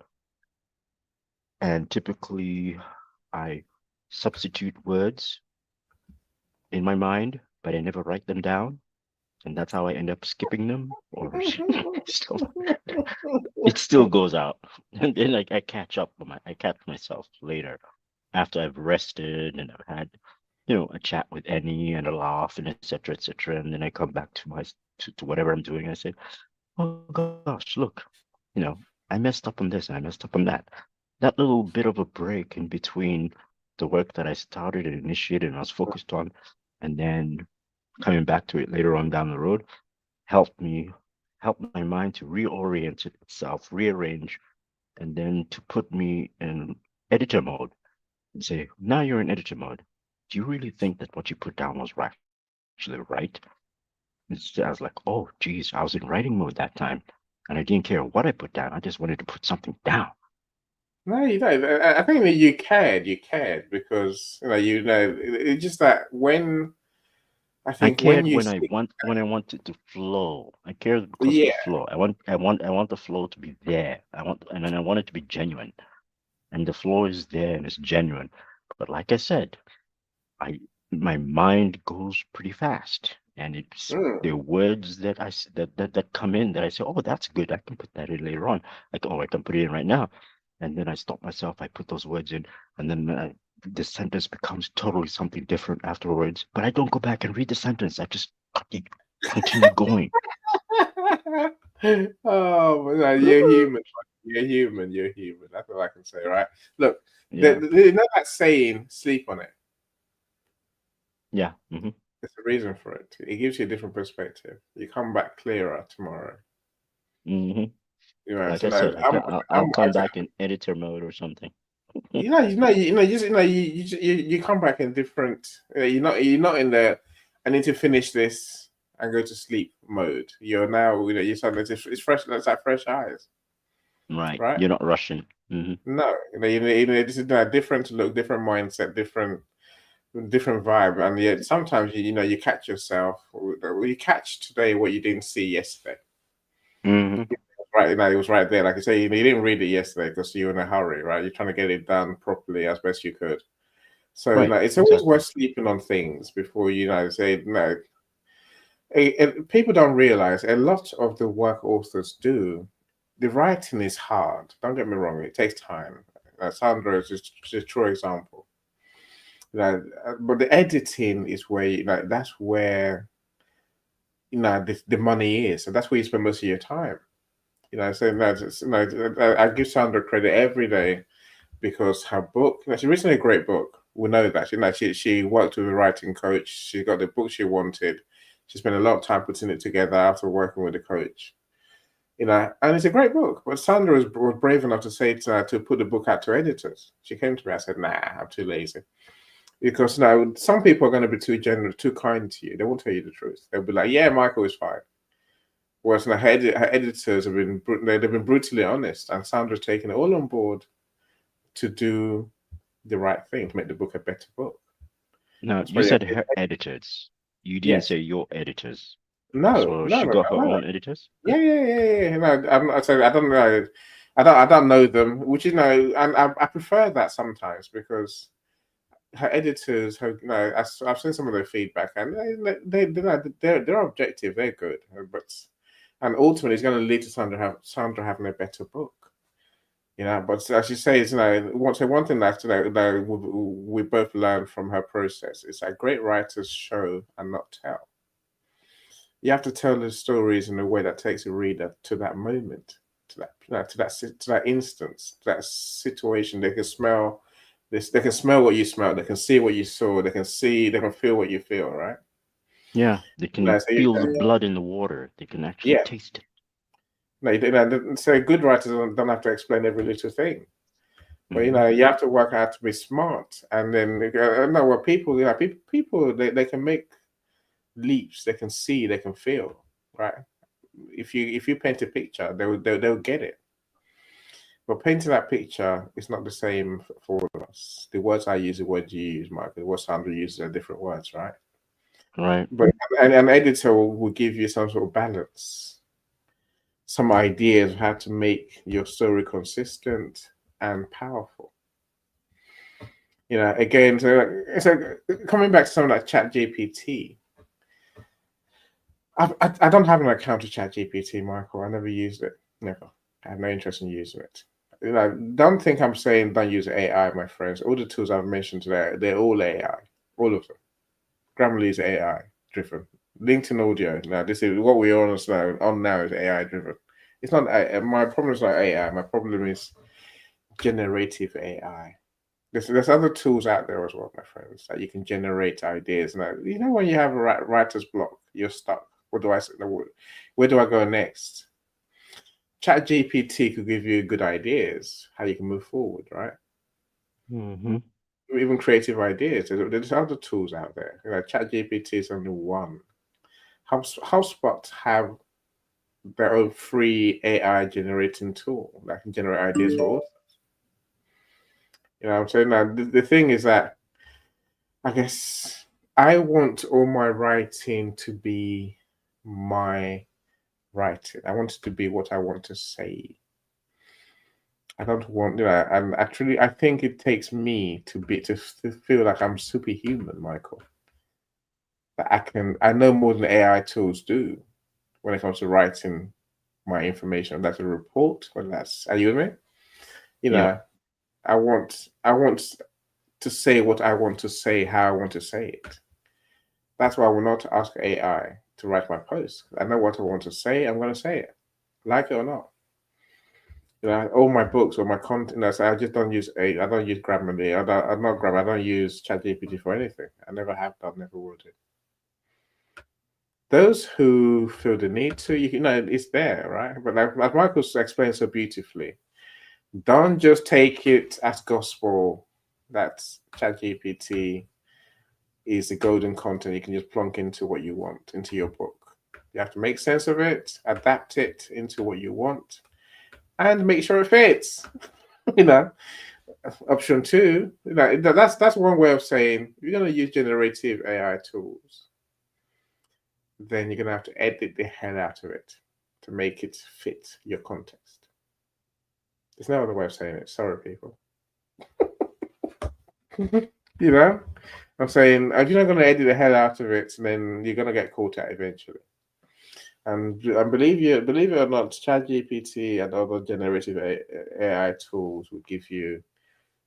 And typically, I substitute words in my mind, but I never write them down, and that's how I end up skipping them. Or it still goes out, and then I catch myself later after I've rested and I've had, a chat with Annie and a laugh and etc. etc. And then I come back to whatever I'm doing. And I say, oh gosh, look, I messed up on this and I messed up on that. That little bit of a break in between the work that I started and initiated and I was focused on, and then coming back to it later on down the road, helped my mind to reorient itself, rearrange, and then to put me in editor mode and say, now you're in editor mode. Do you really think that what you put down was actually right? I was like, oh, geez, I was in writing mode that time, and I didn't care what I put down. I just wanted to put something down. No, you don't. I think that you cared because it's just that when I cared you when I want it to flow. I cared because of yeah. the flow. I want the flow to be there. I want it to be genuine, and the flow is there and it's genuine. But like I said, my mind goes pretty fast, and it's the words that that come in that I say, oh, that's good. I can put that in later on. I can put it in right now, and then I stop myself. I put those words in, and then the sentence becomes totally something different afterwards. But I don't go back and read the sentence. I just continue going. Oh, no, you're human. You're human. You're human. That's all I can say, right? Look, Yeah. you know that saying, sleep on it. Yeah. Mm-hmm. There's a reason for it. It gives you a different perspective. You come back clearer tomorrow. Mm-hmm. Like So I said, I'll come back in editor mode or something. you come back in different. You're not in the. I need to finish this and go to sleep mode. You're now. You're suddenly it's fresh. It's like fresh eyes. Right. Right. You're not rushing. Mm-hmm. No. This is a different look, different mindset, different vibe, and yet sometimes you catch yourself. You catch today what you didn't see yesterday. Mm-hmm. Right, it was right there. Like you say, you didn't read it yesterday because you were in a hurry, right? You're trying to get it done properly as best you could. So Right, it's always worth sleeping on things before say no. People don't realize a lot of the work authors do. The writing is hard. Don't get me wrong; it takes time. Sandra is just a true example. But the editing is where that's where the money is, and that's where you spend most of your time. So I give Sandra credit every day because her book, she recently a great book. We know that she worked with a writing coach. She got the book she wanted. She spent a lot of time putting it together after working with the coach. And it's a great book. But Sandra was brave enough to say to put the book out to editors. She came to me. I said, "Nah, I'm too lazy." Because some people are going to be too generous, too kind to you. They won't tell you the truth. They'll be like, "Yeah, Michael is fine." Whereas her editors they've been brutally honest, and Sandra's taken it all on board to do the right thing to make the book a better book. No, That's you why said her editors. You didn't yes, say your editors. no, So no, she no, got her no, no. own editors? Yeah. I'm sorry, I don't know. I don't know them, which and I prefer that sometimes because her editors, I've seen some of their feedback, and they're objective, they're good, and ultimately it's going to lead to Sandra having a better book. But as you say, one thing that we both learned from her process is that great writers show and not tell. You have to tell the stories in a way that takes a reader to that moment, to that instance, to that situation. They can smell this. They can smell what you smell. They can see what you saw. They can feel what you feel. Right? Yeah, they can So feel the blood in the water. They can actually yeah. taste it. No, so good writers don't have to explain every little thing. But you have to work out to be smart, and then what people, people they can make leaps. They can see, they can feel, right? If you paint a picture, they'll get it. But painting that picture is not the same for all of us. The words I use, the words you use, Michael, the words Sandra uses are different words, right? Right. But an editor will give you some sort of balance, some ideas of how to make your story consistent and powerful. Again, so coming back to something like Chat GPT, I don't have an account to Chat GPT, Michael. I never used it. Never. I have no interest in using it. Don't think I'm saying don't use AI, my friends. All the tools I've mentioned today, they're all AI. All of them. Grammarly is AI driven. LinkedIn audio. Now, this is what we're on now is AI driven. It's not my problem is not AI. My problem is generative AI. There's other tools out there as well, my friends, that you can generate ideas. Now, when you have a writer's block, you're stuck. What do I say? Where do I go next? Chat GPT could give you good ideas how you can move forward, right? Mm-hmm. Even creative ideas. There's other tools out there. Chat GPT is only one. HubSpot have their own free AI generating tool that can generate ideas for authors. I'm saying now the thing is that I guess I want all my writing to be my writing. I want it to be what I want to say. I don't want, and actually, I think it takes me to feel like I'm superhuman, Michael. That I know more than AI tools do when it comes to writing my information. That's a report, or are you with me? Yeah. I want to say what I want to say, how I want to say it. That's why I will not ask AI to write my post. I know what I want to say. I'm going to say it, like it or not. All my books or my content. So I just don't use I don't use Grammarly. I'm not Grammarly. I don't use ChatGPT for anything. I never have done. Never will do. Those who feel the need to, it's there, right? But like Michael explained so beautifully, don't just take it as gospel that ChatGPT is the golden content you can just plunk into what you want into your book. You have to make sense of it, adapt it into what you want, and make sure it fits. Option two, that's one way of saying you're going to use generative AI tools. Then you're going to have to edit the hell out of it to make it fit your context. There's no other way of saying it. Sorry, people. I'm saying if you're not going to edit the hell out of it, then you're going to get caught out eventually. And believe it or not, ChatGPT and other generative AI tools will give you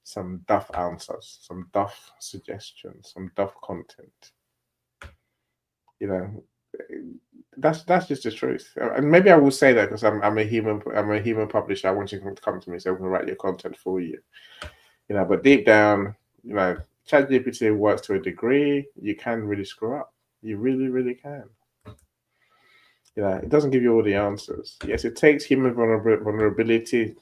some duff answers, some duff suggestions, some duff content. That's just the truth. And maybe I will say that because I'm a human publisher. I want you to come to me so I can write your content for you. But deep down, ChatGPT works to a degree. You can really screw up. You really, really can. It doesn't give you all the answers. Yes, it takes human vulnerability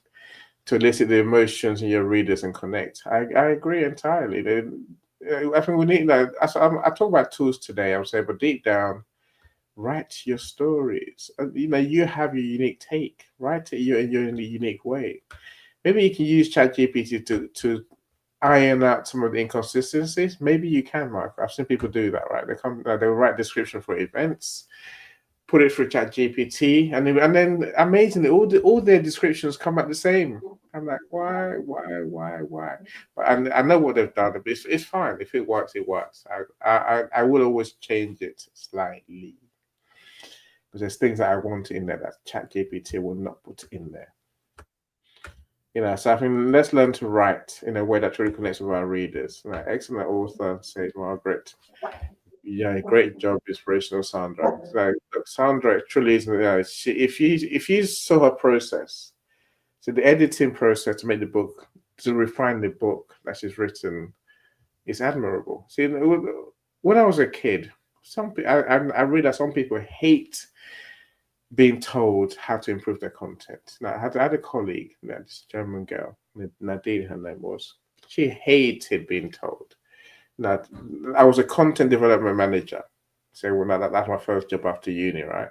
to elicit the emotions in your readers and connect. I agree entirely. I think we need, I talk about tools today, I would say, but deep down, write your stories. You have your unique take. Write it in your unique way. Maybe you can use ChatGPT to iron out some of the inconsistencies. Maybe you can, Mark. I've seen people do that, right? They'll write description for events, put it through ChatGPT, and then amazingly, all their descriptions come out the same. I'm like, why? But I know what they've done. But it's fine. If it works, it works. I will always change it slightly because there's things that I want in there that ChatGPT will not put in there. So I think let's learn to write in a way that truly connects with our readers. Excellent author, says Margaret. Yeah, great job, inspirational Sandra. Sandra truly is. If you saw her process, so the editing process to make the book, to refine the book that she's written, is admirable. See, when I was a kid, I read that some people hate being told how to improve their content. Now, I had a colleague, this German girl, Nadine, her name was. She hated being told. Now, I was a content development manager. So that's my first job after uni, right?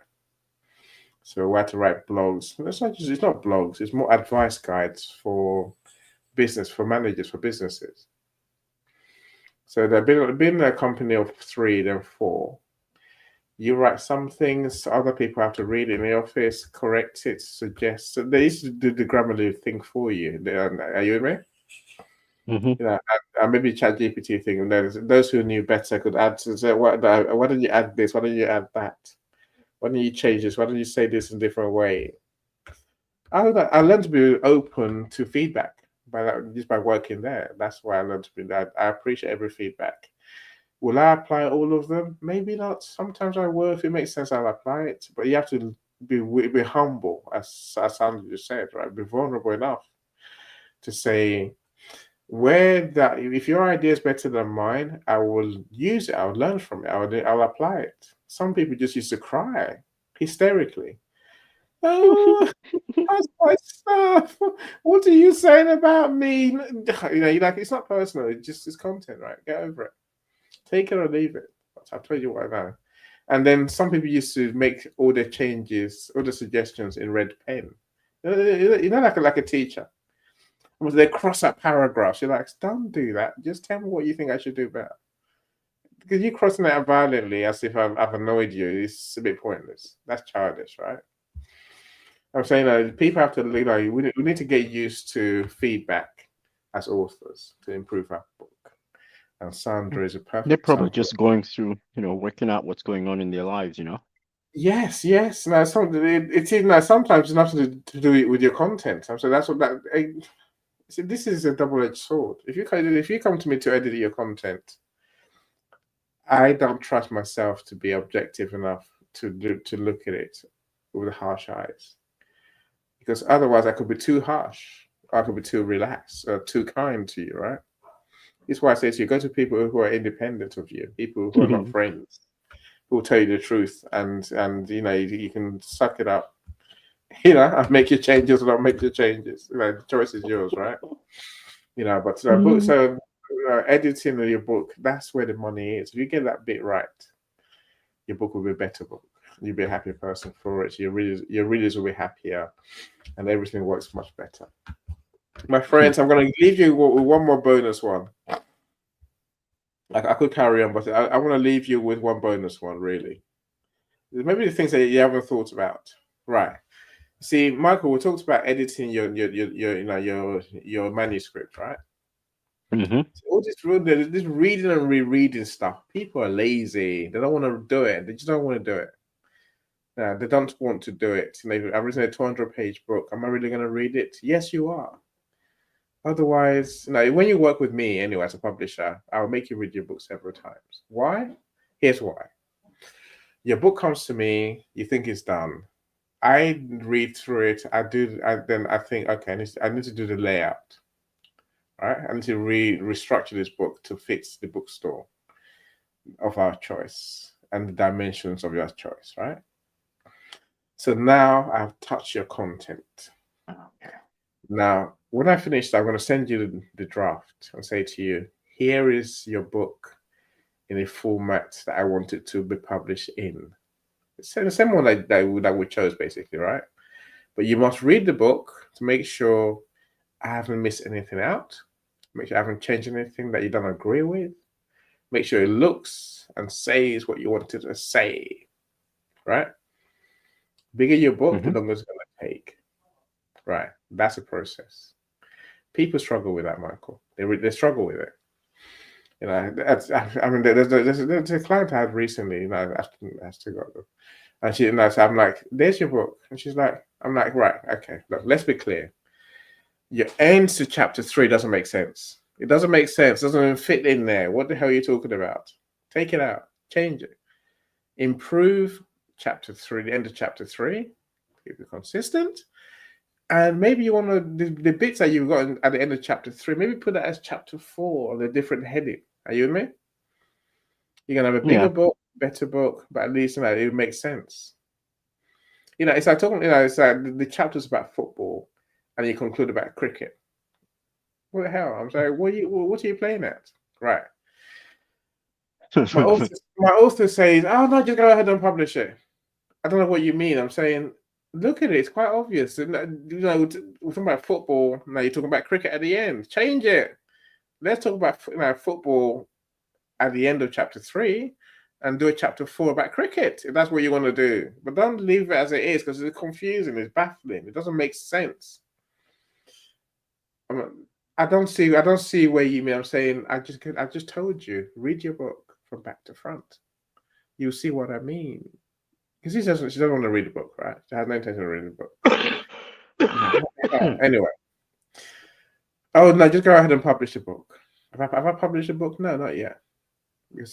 So we had to write blogs. It's not blogs, it's more advice guides for business, for managers, for businesses. So there've been a company of 3, then 4. You write some things, other people have to read it in the office, correct it, suggest. So they used to do the Grammarly thing for you. Are you with me? Mm-hmm. And maybe ChatGPT thing. And those who knew better could add to say, why don't you add this? Why don't you add that? Why don't you change this? Why don't you say this in a different way? I learned to be open to feedback just by working there. That's why I learned to be that. I appreciate every feedback. Will I apply all of them? Maybe not. Sometimes I will. If it makes sense, I'll apply it. But you have to be humble, as Sandra just said, right? Be vulnerable enough to say, if your idea is better than mine, I will use it. I'll learn from it. I'll apply it. Some people just used to cry hysterically. Oh, that's my stuff. What are you saying about me? You're like, it's not personal. It's content, right? Get over it. Take it or leave it. I'll tell you what I know. And then some people used to make all their changes, all the suggestions in red pen. Like a teacher. They cross out paragraphs. You're like, don't do that. Just tell me what you think I should do better. Because you crossing it out violently as if I've annoyed you, it's a bit pointless. That's childish, right? I'm saying people have to, we need to get used to feedback as authors to improve our book. And Sandra is a perfect They're probably example. just going through, working out what's going on in their lives, Yes. Now, it's even sometimes it's nothing to do it with your content. So that's what that. See, this is a double-edged sword. If you come to me to edit your content, I don't trust myself to be objective enough to look at it with harsh eyes, because otherwise I could be too harsh, or I could be too relaxed, or too kind to you, right? That's why I say to you, go to people who are independent of you, people who are not friends, who will tell you the truth, and you can suck it up, and make your changes or not make your changes. The choice is yours, right? But editing of your book, that's where the money is. If you get that bit right, your book will be a better book. You'll be a happier person for it. Your readers will be happier, and everything works much better. My friends, I'm going to leave you with one more bonus one. I could carry on, but I want to leave you with one bonus one, really. Maybe the things that you haven't thought about. Right. See, Michael, we talked about editing your manuscript, right? Mm-hmm. So all this reading and rereading stuff. People are lazy. They don't want to do it. They just don't want to do it. They don't want to do it. I've written a 200-page book. Am I really going to read it? Yes, you are. Otherwise, when you work with me anyway as a publisher, I'll make you read your book several times. Why? Here's why. Your book comes to me, you think it's done. I read through it. Then I think, okay, I need to do the layout. Right? I need to restructure this book to fit the bookstore of our choice and the dimensions of your choice, right? So now I've touched your content. Okay. Now, when I finish, I'm going to send you the draft and say to you, here is your book in a format that I want it to be published in. It's the same one that we chose, basically, right? But you must read the book to make sure I haven't missed anything out. Make sure I haven't changed anything that you don't agree with. Make sure it looks and says what you wanted to say, right? Bigger your book, the longer it's going to take. Right, that's a process. People struggle with that, Michael. They struggle with it. I mean, there's a client I had recently. I still got them, and so I'm like, "There's your book," and she's like, "I'm like, right, okay. Look, let's be clear. Your end to chapter 3 doesn't make sense. It doesn't make sense. It doesn't even fit in there. What the hell are you talking about? Take it out. Change it. Improve chapter 3. The end of chapter 3. Keep it consistent." And maybe you want to, the bits that you've got at the end of chapter 3, maybe put that as chapter 4 on a different heading. Are you with me? You're going to have a bigger book, better book, but at least it makes sense. It's like talking, it's like the chapter's about football and you conclude about cricket. What the hell? I'm sorry, what are you playing at? Right. My author says, oh, no, just go ahead and publish it. I don't know what you mean. I'm saying, look at it. It's quite obvious. We're talking about football. Now you're talking about cricket at the end. Change it. Let's talk about football at the end of chapter 3 and do a chapter 4 about cricket, if that's what you want to do. But don't leave it as it is because it's confusing. It's baffling. It doesn't make sense. I don't see where you mean. I'm saying I just told you. Read your book from back to front. You'll see what I mean. Because she doesn't want to read the book, right? She has no intention of reading the book. Anyway. Oh no, just go ahead and publish the book. Have I published a book? No, not yet. I'm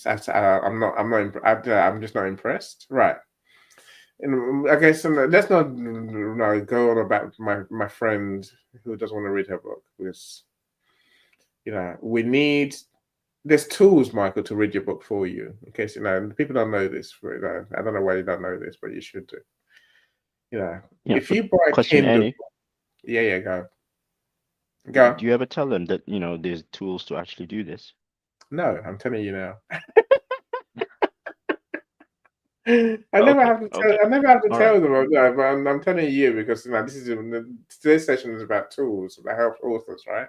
just not impressed. Right. And I guess let's not go on about my friend who doesn't want to read her book, because there's tools, Michael, to read your book for you. In case people don't know this. I don't know why you don't know this, but you should do. If you buy a Kindle, go. Do you ever tell them that there's tools to actually do this? No, I'm telling you now. I never have to tell them, but I'm telling you because today's session is about tools that help authors, right?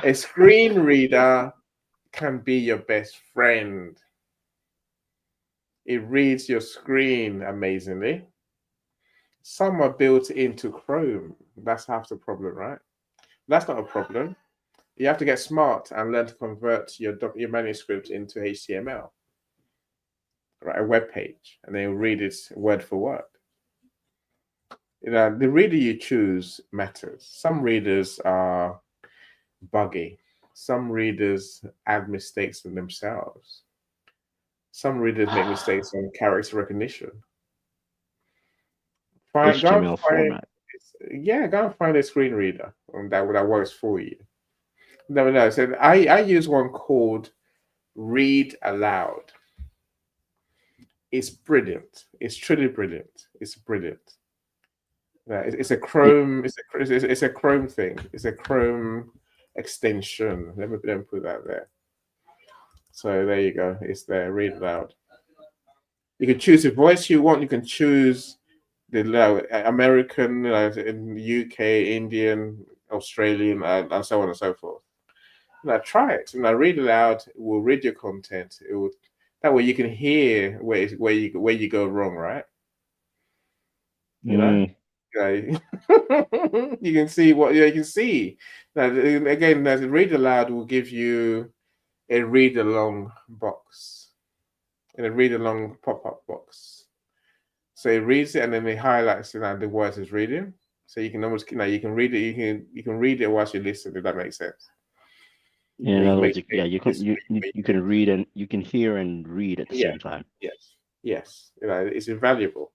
A screen reader can be your best friend. It reads your screen amazingly. Some are built into Chrome. That's half the problem, right? That's not a problem. You have to get smart and learn to convert your manuscript into HTML, right? A web page, and then you read it word for word. The reader you choose matters. Some readers are buggy. Some readers add mistakes in themselves. Some readers make mistakes on character recognition. HTML format. Yeah, go and find a screen reader that works for you. No. So I use one called Read Aloud. It's brilliant. It's truly brilliant. It's brilliant. It's a Chrome. It's a Chrome thing. It's a Chrome extension. Let me put that there. So there you go. It's there. Read Aloud. You can choose the voice you want. You can choose the American, in the UK, Indian, Australian, and so on and so forth. Try it. Read aloud. It will read your content. That way you can hear where you go wrong, right? You can see what you can see. Now, again, read aloud will give you a read along box, and a read along pop-up box. So it reads it and then it highlights the words it's reading. so you can almost you can read it. You can read it whilst you listen. If that makes sense. In You other can words, make you can read and you can hear and read at the same time. Yes. It's invaluable.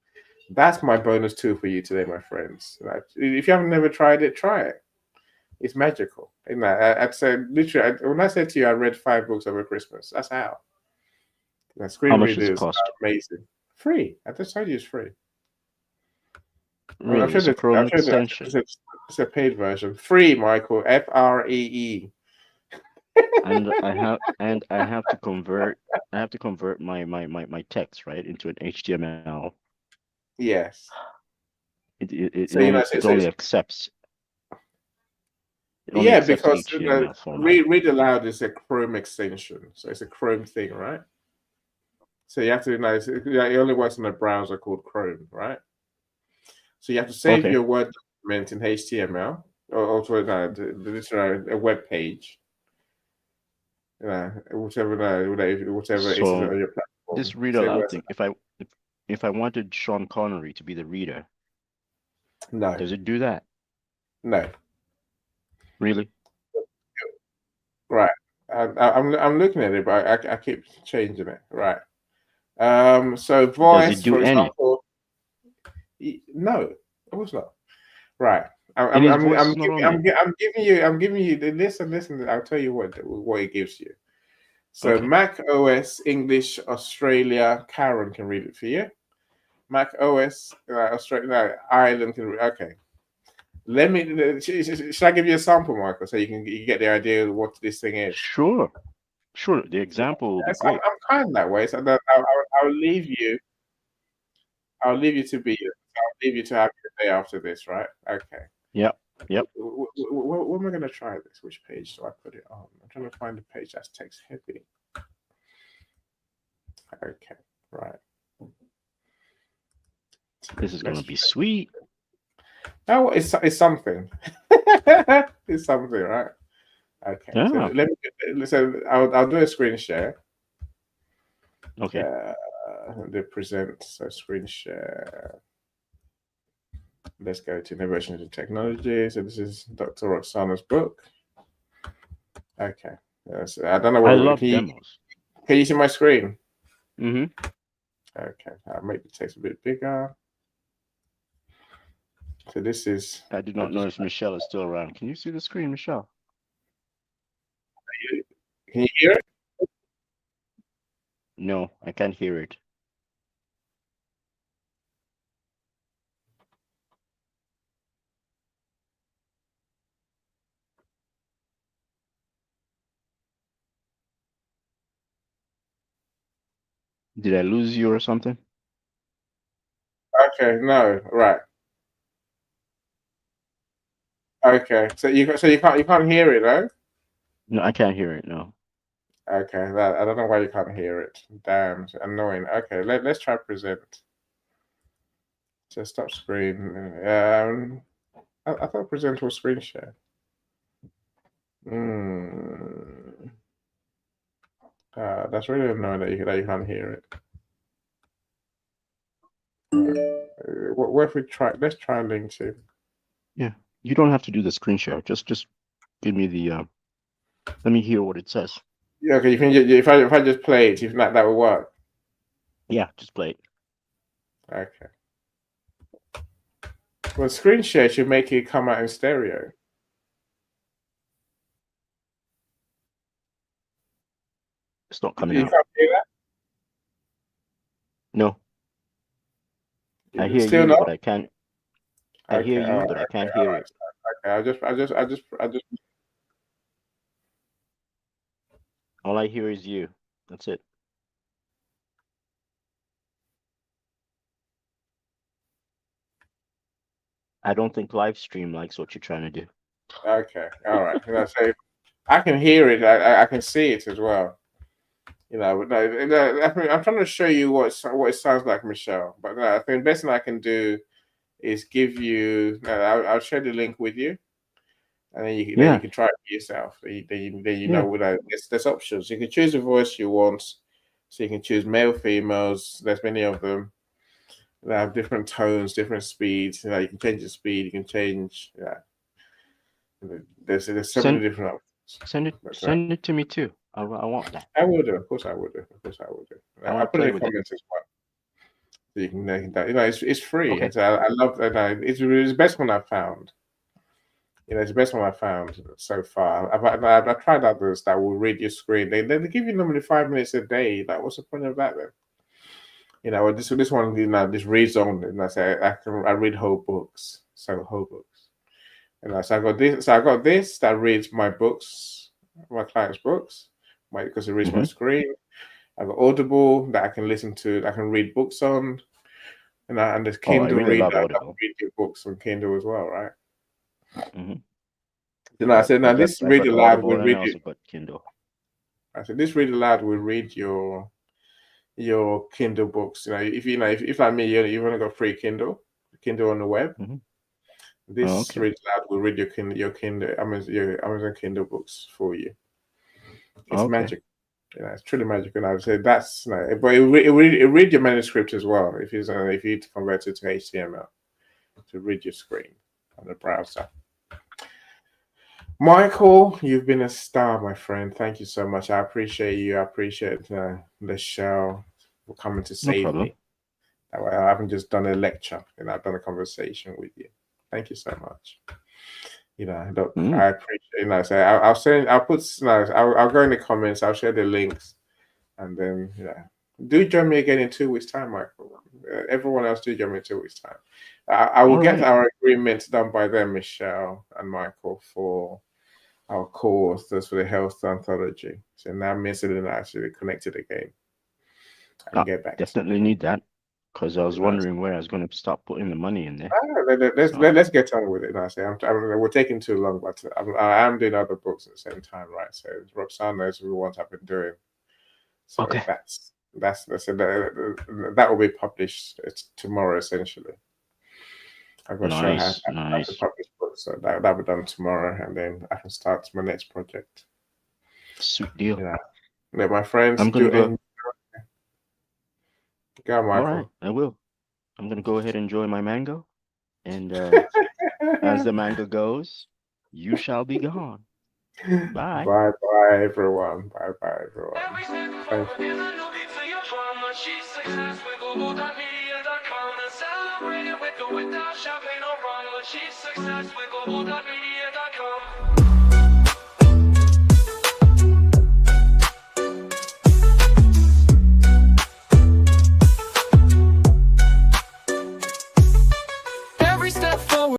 That's my bonus tool for you today, my friends. If you haven't never tried it, try it. It's magical. I'd say literally when I said to you, I read 5 books over Christmas. That's how. How much does it Screen readers are cost? amazing. Free. I just told you it's free. I'm Really? sure It's a Chrome that extension. it's a paid version. Free, Michael. FREE. And I have to convert my text, right, into an HTML. Yes. It So only accepts because HTML format. read aloud is a Chrome extension, so it's a Chrome thing, right? So you have to it only works on a browser called Chrome, right? So you have to save your Word document in HTML or to a web page. Whatever it is So on your platform. this read aloud thing, if I wanted Sean Connery to be the reader, no, does it do that? No. Really? Right. I'm looking at it, but I keep changing it. Right. So voice, Does it do for any? example, no, of course not. Right. And his voice is not on it. I'm giving you the listen. I'll tell you what it gives you. So Okay. Mac OS English Australia, Karen can read it for you. Mac OS Australia Ireland can read. Okay. Should I give you a sample, Michael, so you can get the idea of what this thing is? Sure. The example will be Yes, great. I'm kind that way, so I'll leave you. I'll leave you to have your day after this, right? Okay. Yep. Where am I going to try this? Which page do I put it on? I'm trying to find a page that's text heavy. Okay, right. This is going to be sweet. Oh, it's something. It's something, right? Okay. Yeah. So I'll do a screen share. Okay. The present, so screen share. Let's go to Innovation and Technology. So this is Dr. Roxana's book. Okay. So I don't know what I love demos. Can you see my screen? Mm-hmm. Okay. I'll make the text a bit bigger. So this is. I did not know if Michelle is still around. Can you see the screen, Michelle? Can you hear it? No, I can't hear it. Did I lose you or something? Okay, no, right. Okay, so you can't hear it, no? No, I can't hear it. No. Okay, I don't know why you can't hear it. Damn, it's annoying. Okay, let's try present. So stop screen. I thought present was screen share. That's really annoying that you can't hear it. What if we try? Let's try link to. Yeah, you don't have to do the screen share. Just give me the. Let me hear what it says. Yeah, okay. You can if I just play it, if not, that will work. Yeah, just play it. Okay. Well, screen share should make it come out in stereo. It's not coming You out. can't hear that? No. I hear Still you, not? but I can't. I hear you, but I can't hear it. Okay, I just. All I hear is you. That's it. I don't think live stream likes what you're trying to do. Okay, all right. So I can hear it. I can see it as well. But I'm trying to show you what it sounds like, Michelle. But no, I think the best thing I can do is give you. I'll share the link with you, and then you can try it for yourself. Then you know there's options. You can choose the voice you want. So you can choose male, females. There's many of them. They have different tones, different speeds. You know, you can change the speed. You can change. Yeah, there's so many different options. Send it to me too. I want that. I will do. Of course, I will do. Of course, I will do. I I'll want to put it play in the with it. comments as well. So you can, you know, it's free. Okay. So I love that. It's the best one I've found. You know, it's the best one I've found so far. I've tried others that will read your screen. They give you normally 5 minutes a day. Like, what's the point of that then? You know, this one, you know, this reads only. And I say I read whole books. So whole books. And so I got this. So I got this that reads my books, my clients' books, because it reads my screen. I got Audible that I can listen to. I can read books on, and there's Kindle I really love reader. I Audible. can read your books on Kindle as well, right? Mm-hmm. Then I said, now this read aloud will read I it. also got Kindle. I said, this read aloud will read your Kindle books. You know, if like me, you've only got free Kindle on the web. This read aloud will read your Kindle, Amazon Kindle books for you. It's magic. You know, it's truly magic. And I would say that's, you know, but it read your manuscript as well if you convert it to HTML to read your screen on the browser. Michael, you've been a star, my friend. Thank you so much. I appreciate you. I appreciate the show for coming to save me. That way, I haven't just done a lecture. You know, I've done a conversation with you. Thank you so much. You know, look, I appreciate. You know, so I'll send. I'll put. You know, I'll go in the comments. I'll share the links, and then do join me again in 2 weeks' time, Michael. Everyone else, do join me in 2 weeks' time. I will get our agreements done by then, Michelle and Michael, for our course. That's for the health anthology. So now Missy and I actually connected again. And get back. Definitely need that, because I was wondering where I was going to stop putting the money in there. Let's get on with it. I say we're taking too long, but I am doing other books at the same time, right? So Roxanne knows what I've been doing. So that will be published tomorrow, essentially. I've got to show how to publish books, so that'll be done tomorrow, and then I can start my next project. Sweet deal. Yeah, my friends. I'm gonna go. Go, Michael. All right, I will. I'm gonna go ahead and enjoy my mango, and as the mango goes, you shall be gone. Bye. Bye, everyone. Bye, everyone. Thank you. She's success with Global.Media.com and celebrating with or without champagne or rum. She's success with Global.Media.